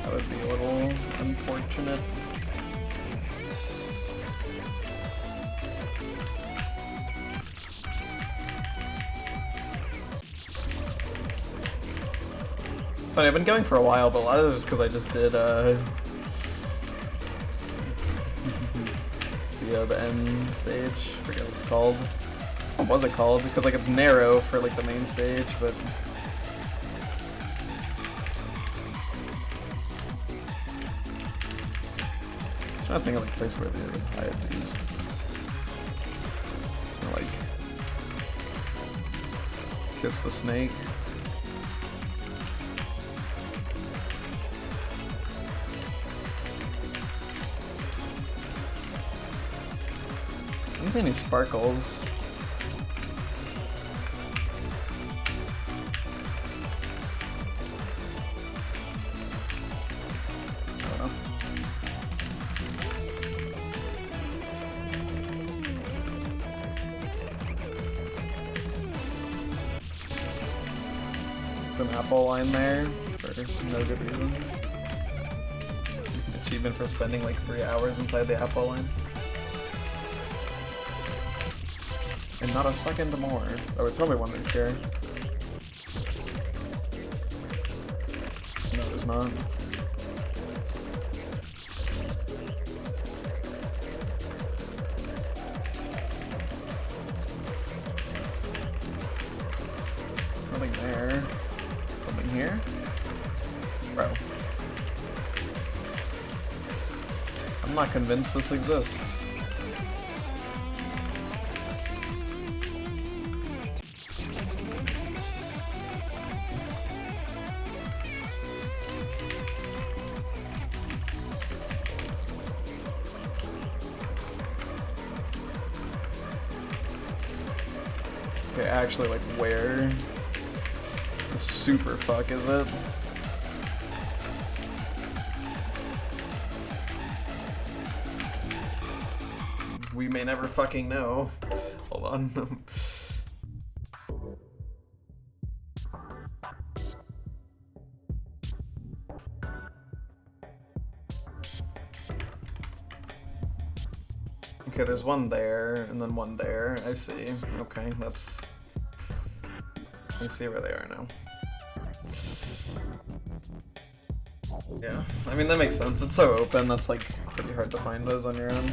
That would be a little unfortunate. It's funny, I've been going for a while, but a lot of this is because I just did the end stage. I forget what it's called. What was it called? Because like it's narrow for like the main stage, but I'm trying to think of like a place where they would hide these. Or, like kiss the snake. I don't see any sparkles. I don't know. There's an apple line there for no good reason. Achievement for spending like 3 hours inside the apple line. And not a second more. Oh, it's probably one right here. No, there's not. Nothing there. Something here? Bro. I'm not convinced this exists. Okay, actually, like, where the super fuck is it? We may never fucking know. Hold on. Okay, there's one there, and then one there. I see. Okay, that's... I see where they are now. Yeah, I mean, that makes sense. It's so open, that's, like, pretty hard to find those on your own.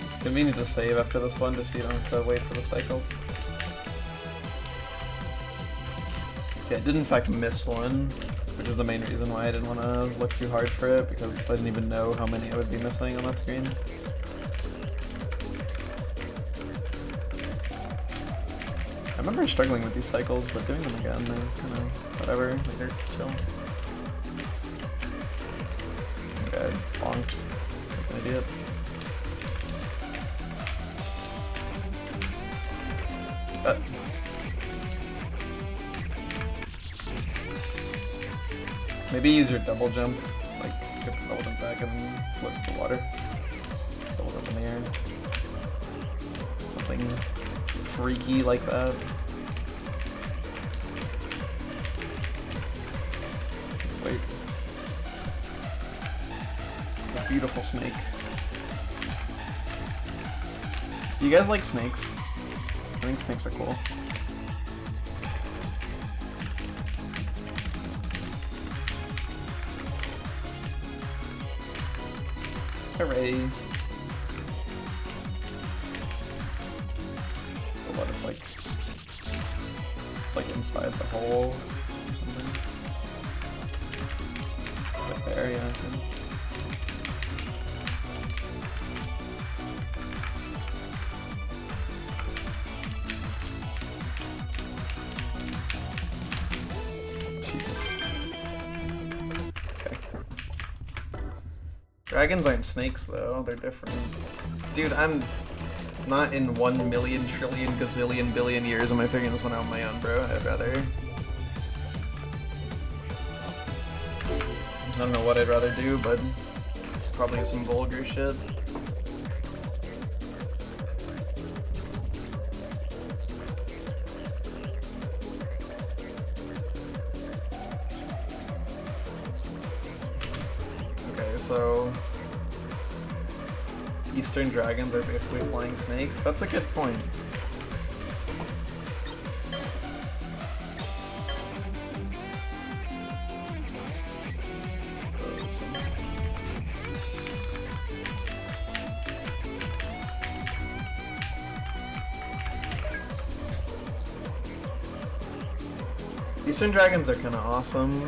It's convenient to save after this one, just so you don't have to wait for the cycles. Yeah, I did in fact miss one, which is the main reason why I didn't want to look too hard for it, because I didn't even know how many I would be missing on that screen. I remember struggling with these cycles, but doing them again, they're kind of whatever, like they're chill. Okay, bonked. An idiot. Maybe use your double jump, like get the double jump back and flip the water. Double jump in the air. something freaky like that. Just wait. A beautiful snake. You guys like snakes? I think snakes are cool. Hooray! So what? It's like inside the hole or something. Right there, yeah. Jesus. Okay. Dragons aren't snakes though, they're different. Dude, I'm not in 1 million trillion gazillion billion years am I figuring this one out on my own, bro. I'd rather... I don't know what I'd rather do, but it's probably some vulgar shit. Okay, so... Eastern dragons are basically flying snakes? That's a good point. Eastern dragons are kind of awesome.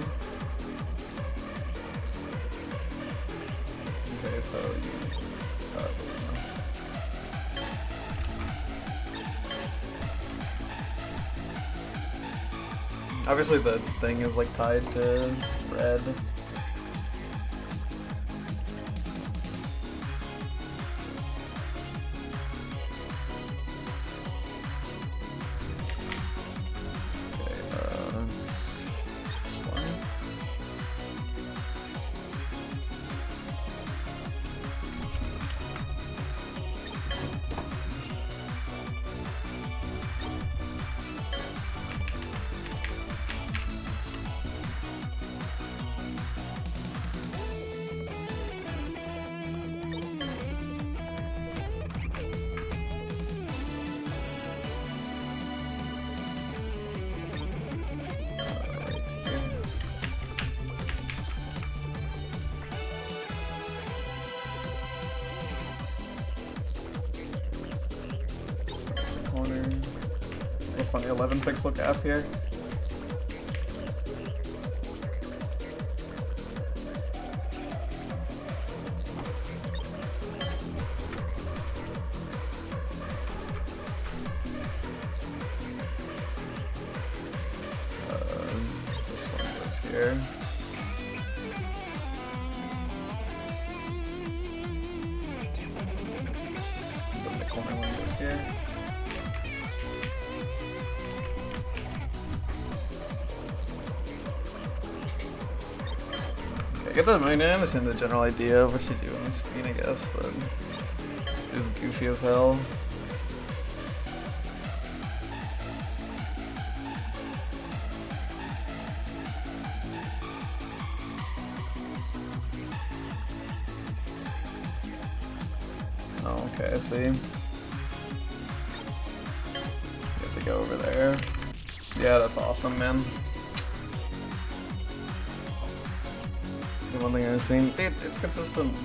Okay, so you... Obviously the thing is like tied to red. Okay, this one. Corner. There's a funny 11 pixel gap here. This one goes here. Then the corner one goes here. I get that. I mean, I understand the general idea of what you do on the screen, I guess, but it's goofy as hell. Oh, okay, I see. You have to go over there. Yeah, that's awesome, man. The one thing I've seen, dude, it's consistent.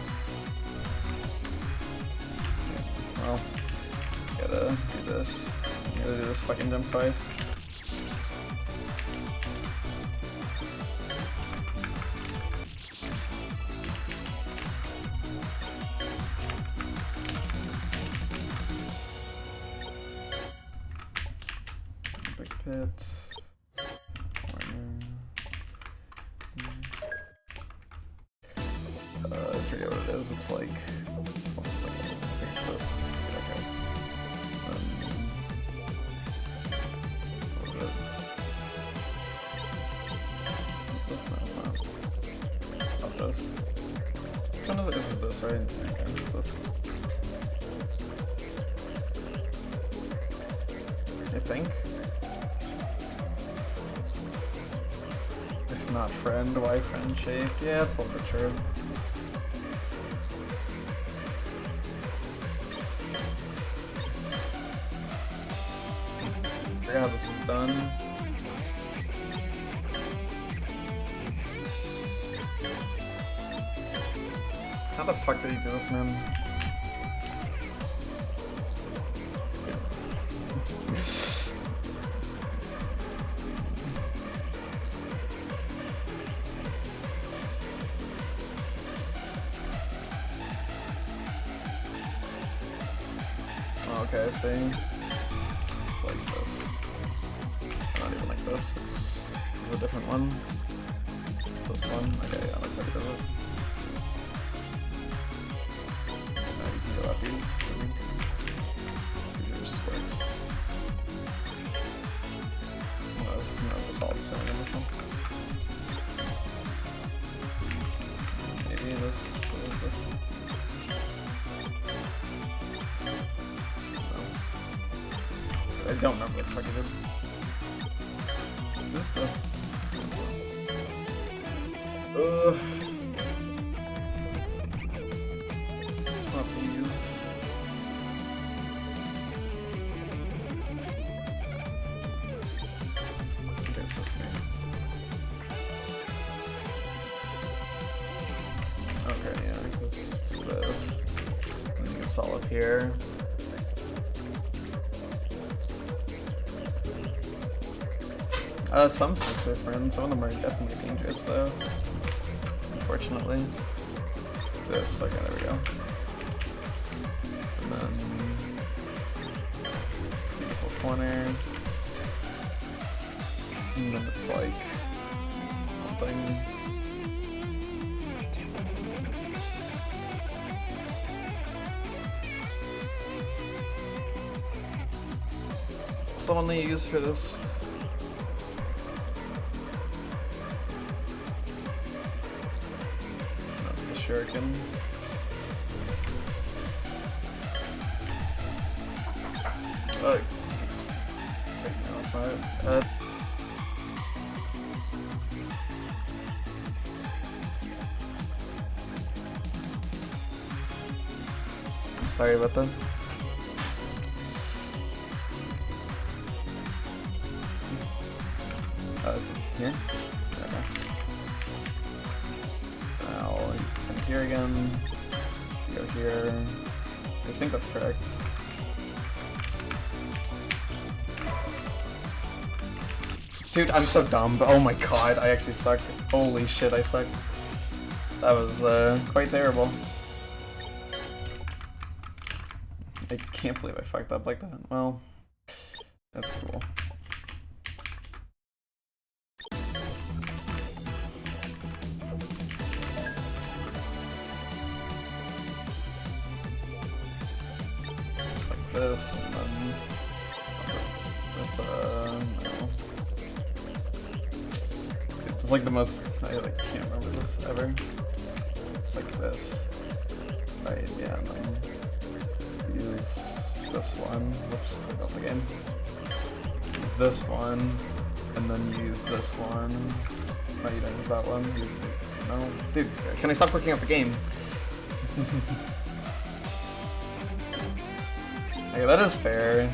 Well, gotta do this. Gotta do this fucking jump twice. Big pit. I forget what it is. It's like, I think it's this. Okay. What was it? This? No, it's not. Not this. Which one is it? This is this, right? Okay, it's this. I think. If not friend, why friend shaped? Yeah, it's a little bit true. I forgot how this is done. How the fuck did he do this, man? Okay, I see. It's like this. Not even like this, it's a different one. It's this one. Okay, yeah, that's how it does it. Now you can go up these, I think. It just works. No, it's a solid center in this one. Maybe this, or this. I don't remember what the fuck I did. What is this? Ugh. It's not these. There's nothing. Okay, yeah, it's this. And you can solve up here. Some sticks are friends, some of them are definitely dangerous though. Unfortunately. This, okay, there we go. And then beautiful corner. And then it's like something. Someone they use for this. Shuriken. Wait, no, it's not. I'm sorry about that. Is it here? Okay. I'll send here again. Go here. I think that's correct. Dude, I'm so dumb, but oh my god, I actually suck. Holy shit, I suck. That was quite terrible. I can't believe I fucked up like that. Well, that's cool. Just like this, and then with no. It's like the most, I like can't remember this ever. It's like this. Right, yeah, and then use this one. Whoops, I got the game. Use this one, and then use this one. No, you don't use that one. Use the, no. Dude, can I stop looking at the game? Okay, that is fair.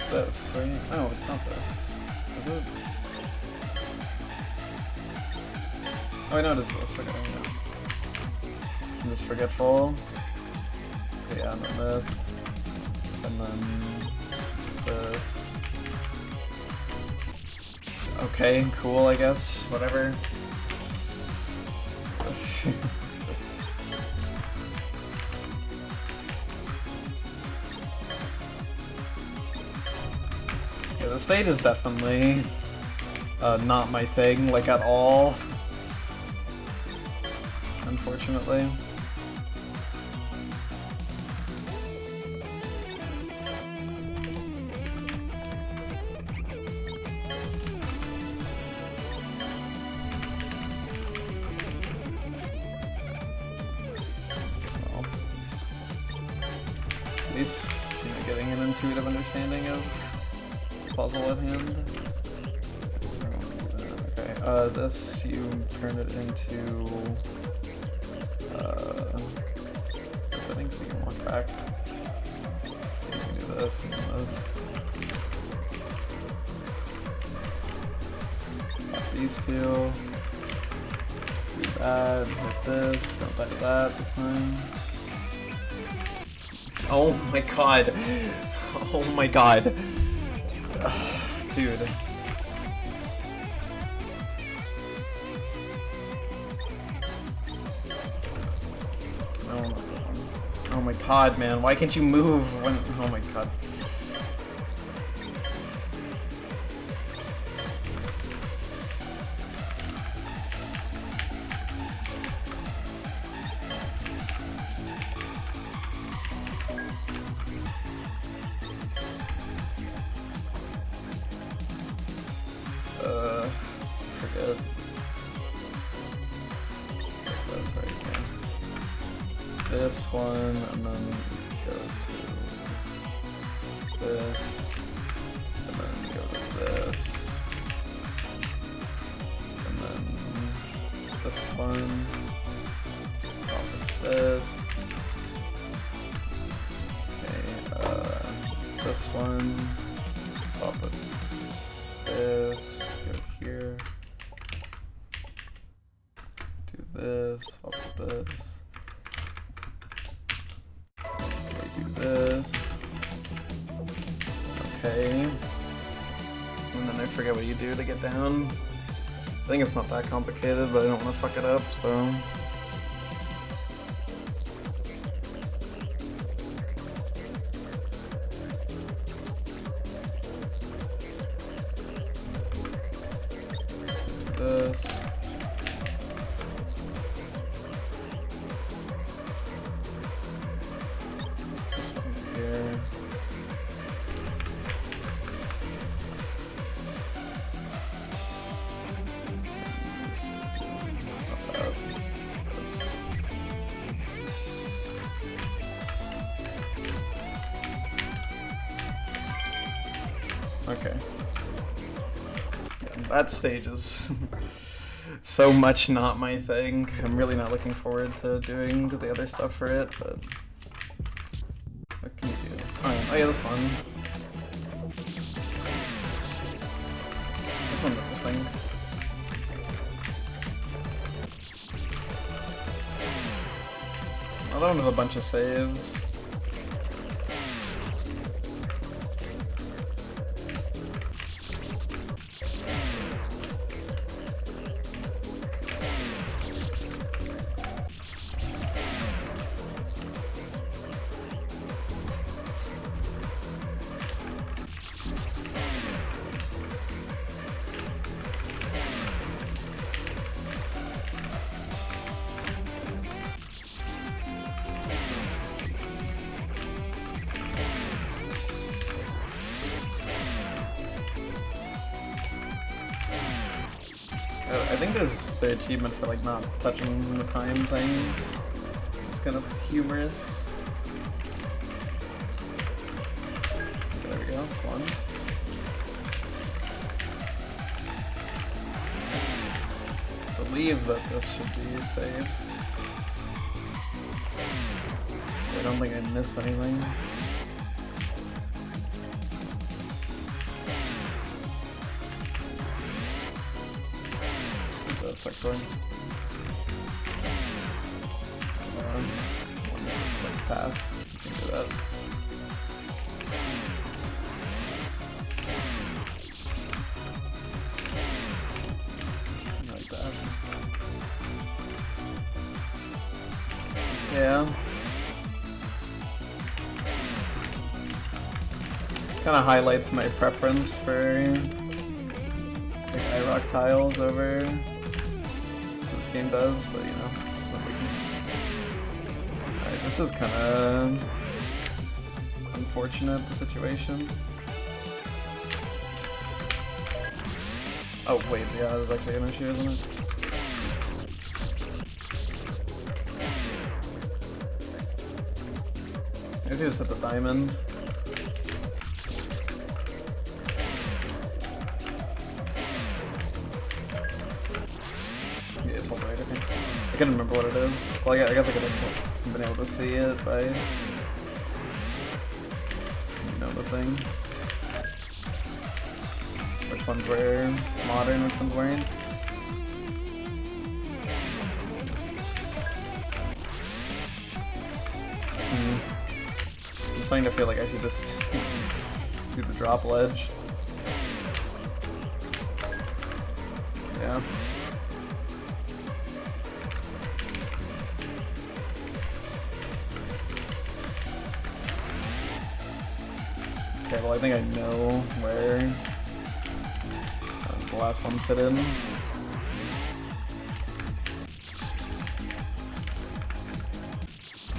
This, right? Oh, it's not this. Is it? Oh, I know it is this. Okay, yeah. I'm just forgetful. Okay, yeah, and then this. And then it's this. Okay, cool, I guess. Whatever. Yeah, the state is definitely not my thing, like at all. Unfortunately. At least getting an intuitive understanding of the puzzle at hand. Okay, this you turn it into settings so you can walk back. You can do this and this. Pop these two. Do that, hit this, don't die to that this time. Oh my god. Oh my god. Dude. Oh my god, man. Why can't you move when... Oh my god. Forget. That's right, yeah. It's this one, and then go to this, and then go to this, and then this one, stop with this. Okay, it's this one, stop with this, go here, do this, swap with this, okay, do this, okay, and then I forget what you do to get down. I think it's not that complicated, but I don't want to fuck it up, so... this. This one here. This. Okay. That stage is so much not my thing. I'm really not looking forward to doing the other stuff for it, but what can you do? Oh yeah, this one. This one's interesting. I don't have a bunch of saves. I think this is the achievement for like not touching the time things. It's kind of humorous. There we go, that's one. I believe that this should be safe. I don't think I missed anything. Actually. Once it's like past, you can do that. Like that. Yeah. Kind of highlights my preference for like IROC tiles over this game does, but you know, just not making... Alright, this is kind of unfortunate, the situation. Oh wait, yeah, there's actually an issue, isn't it? guess you just hit the diamond. Yeah, it's all right, I think. I can't remember what it is. Well, I guess I could have been able to see it by, you know, the thing. Which ones were modern, which ones weren't. I'm starting to feel like I should just do the drop ledge. Yeah. Okay, well I think I know where the last one's hidden.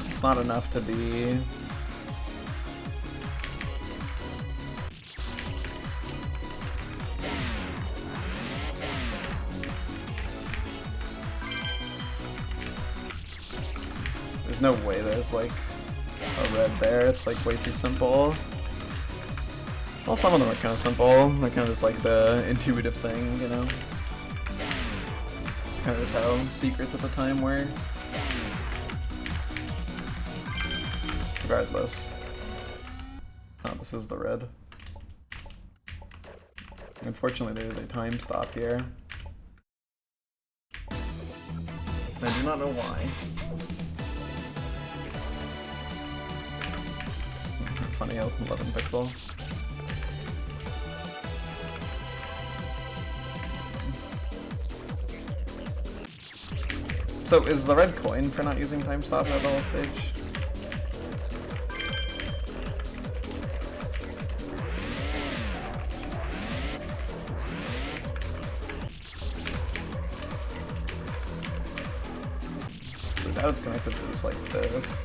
It's not enough to be... There's no way there's like a red there, it's like way too simple. Well, some of them are kind of simple, they're kind of just like the intuitive thing, you know? It's kind of just how secrets at the time were. Regardless. Oh, this is the red. Unfortunately, there is a time stop here. I do not know why. Funny how 11 pixel. So is the red coin for not using time stop at the whole stage? Now it's connected to this like this.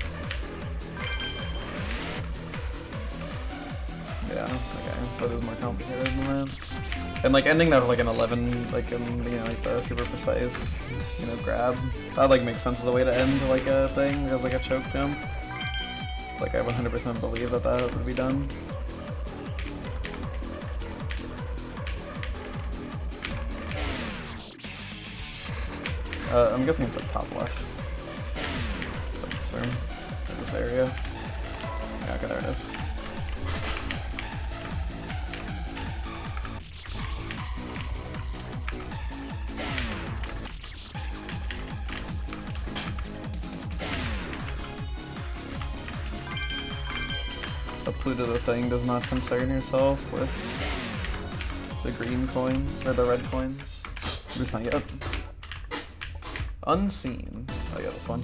Yeah, okay, so it is more complicated than that. And like ending that with like an 11, like in, you know, like the super precise, you know, grab. That like makes sense as a way to end like a thing, as like a choke jump. Like I 100% believe that that would be done. I'm guessing it's at top left. This area. Yeah, okay, there it is. The Pluto the thing does not concern yourself with the green coins or the red coins. At least not yet. Unseen. Oh yeah, this one.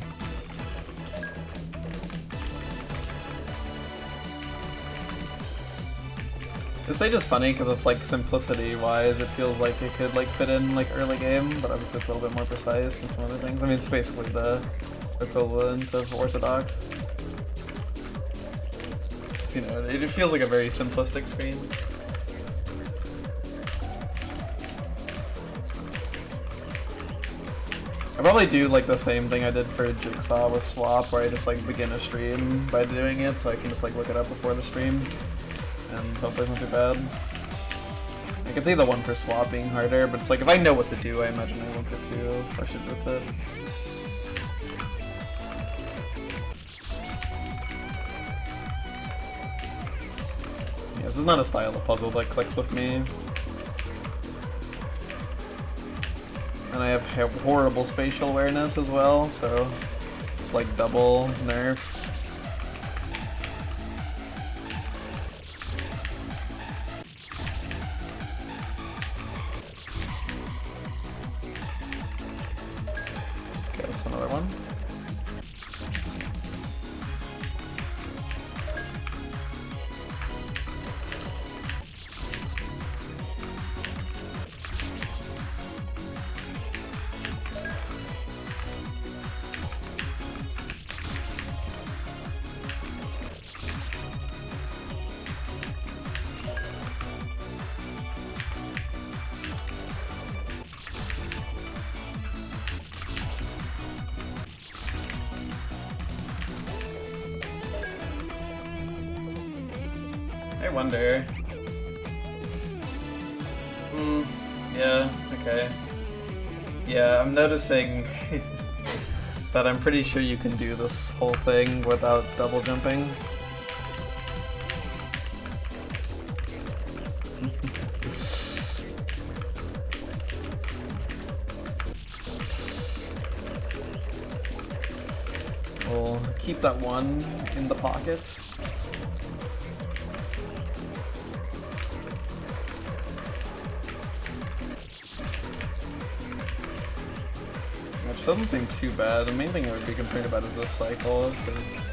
This stage is funny because it's like simplicity-wise, it feels like it could like fit in like early game, but obviously it's a little bit more precise than some other things. I mean, it's basically the equivalent of Orthodox. Just, you know, it feels like a very simplistic screen. I probably do like the same thing I did for Jigsaw with Swap, where I just like begin a stream by doing it, so I can just like look it up before the stream. And hopefully it's not too bad. I can see the one for Swap being harder, but it's like if I know what to do, I imagine I won't get too frustrated with it. Yeah, this is not a style of puzzle that clicks with me. And I have horrible spatial awareness as well, so it's like double nerf. That's another one. I wonder. Yeah, okay. Yeah, I'm noticing that I'm pretty sure you can do this whole thing without double jumping. We'll keep that one in the pocket. Which doesn't seem too bad. The main thing I would be concerned about is this cycle, because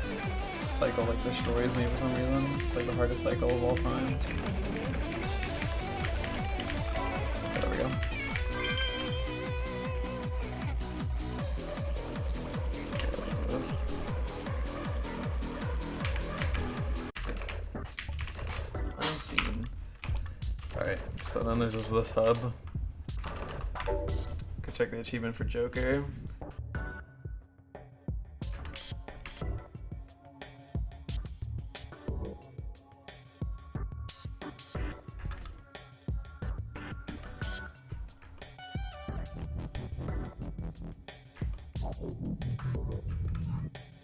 cycle like destroys me for some reason. It's like the hardest cycle of all time. There we go. Okay, that's what it is. Unseen. Alright, so then there's just this hub. Could check the achievement for Joker.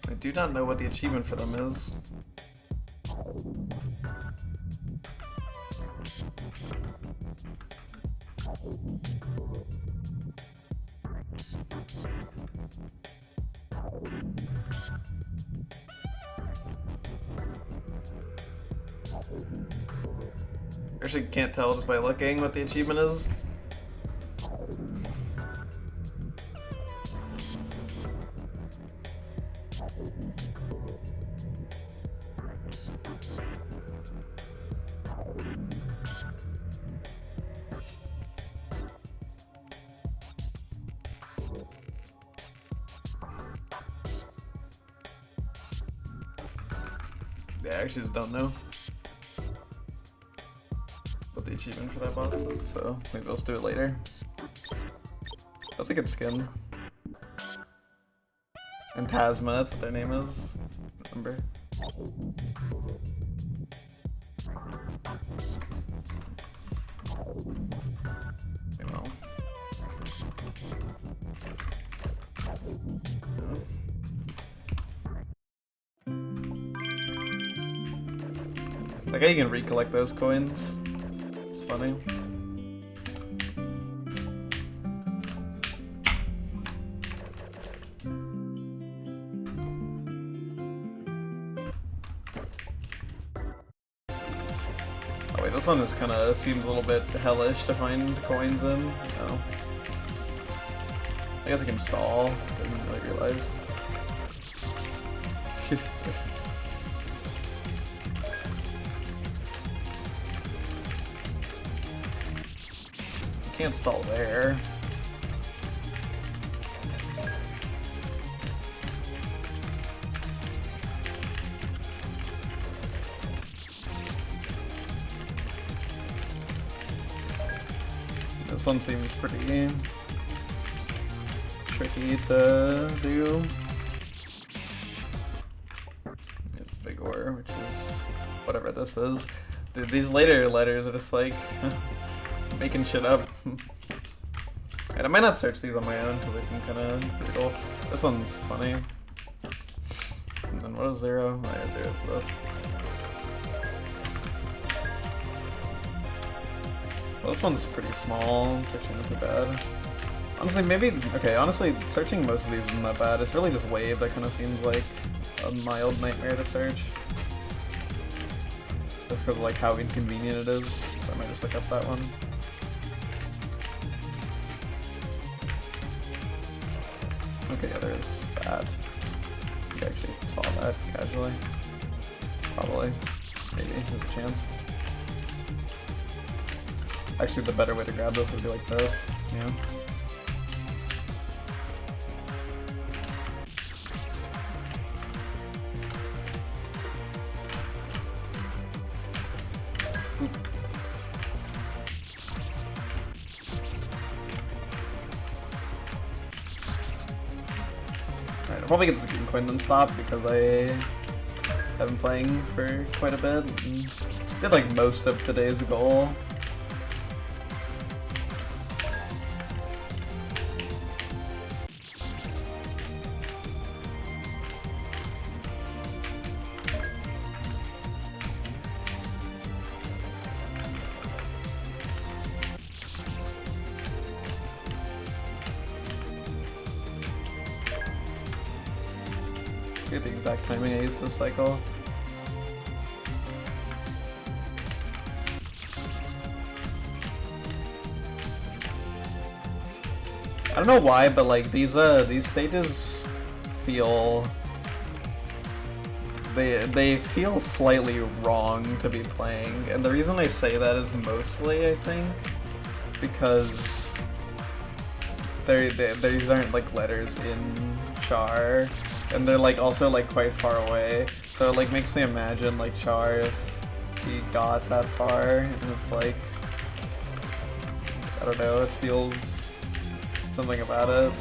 I do not know what the achievement for them is. Actually can't tell just by looking what the achievement is. Yeah, I actually just don't know what the achievement for that boss is, so maybe let's do it later. That's a good skin. And Tasma, that's what their name is. Remember? Okay, well. Like how you can recollect those coins. It's funny. Oh wait, this one is kinda seems a little bit hellish to find coins in. Oh. I guess I can stall. Didn't really realize. Can't stall there. This one seems pretty tricky to do. It's Vigor, which is whatever this is. Dude, these later letters are just like making shit up. And I might not search these on my own because they seem kind of brutal. This one's funny. And then what is 0? Oh yeah, 0 is this. Well, this one's pretty small. It's actually not too bad. Honestly, maybe, okay, honestly, searching most of these isn't that bad. It's really just Wave that kind of seems like a mild nightmare to search. Just because of like how inconvenient it is. So I might just look up that one. Okay, yeah, there's that. I think I actually saw that casually. Probably. Maybe, there's a chance. Actually, the better way to grab this would be like this, yeah. Alright, I'll probably get this coin then stop because I have been playing for quite a bit. And Did like most of today's goal. Get the exact timing I used this cycle. I don't know why, but like these stages feel they feel slightly wrong to be playing, and the reason I say that is mostly, I think, because these aren't like letters in Char, and they're like also like quite far away, so it like makes me imagine like Char if he got that far, and it's like, I don't know, it feels something about it.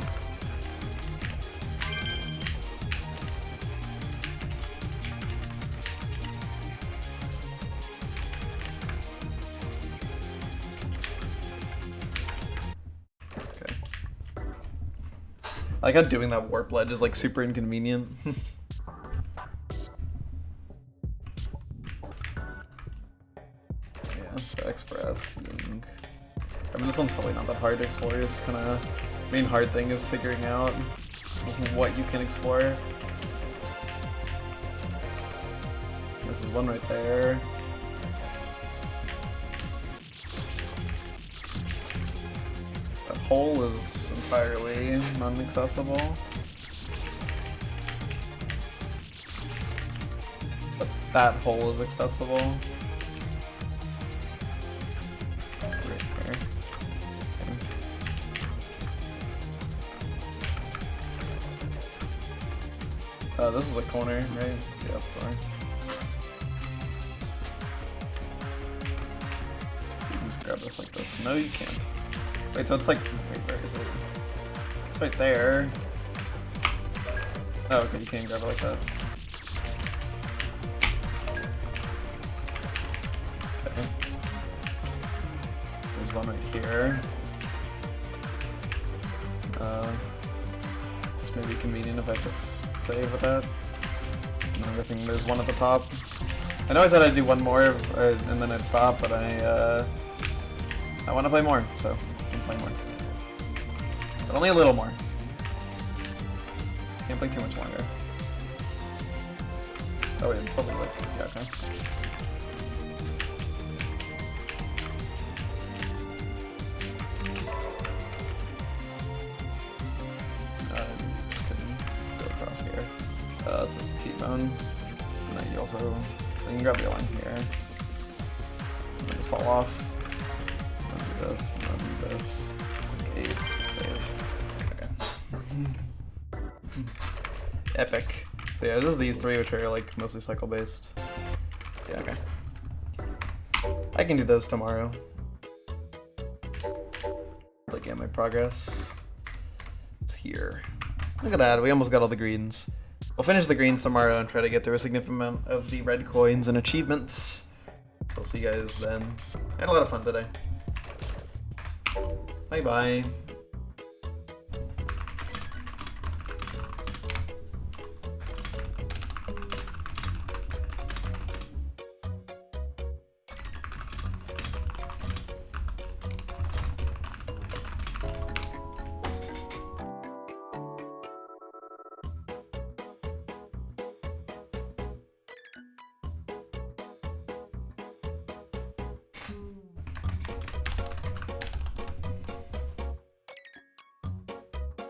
Okay. I like how doing that warp ledge is like super inconvenient. Yeah, so Express, Ying. I mean, this one's probably not that hard to explore. It's kind of main hard thing is figuring out what you can explore. This is one right there. That hole is entirely non-accessible. But that hole is accessible. This is a corner, right? Yeah, that's a corner. You can just grab this like this. No, you can't. Wait, so it's like, wait, where is it? It's right there. Oh, okay, you can't grab it like that. Okay. There's one right here. This may be convenient if I just save with that. And I'm guessing there's one at the top. I know I said I'd do one more and then I'd stop, but I want to play more, so I'm playing more. But only a little more. Can't play too much longer. Oh wait, it's probably like, yeah, okay. That's a T-bone. And then you also, you can grab the one here. And just fall off. And then do this, and then do this. Like 8, save. Okay. Epic. So yeah, just these three, which are like mostly cycle based. Yeah, okay. I can do those tomorrow. Look at my progress. It's here. Look at that, we almost got all the greens. We'll finish the greens tomorrow and try to get through a significant amount of the red coins and achievements. So I'll see you guys then. I had a lot of fun today. Bye bye.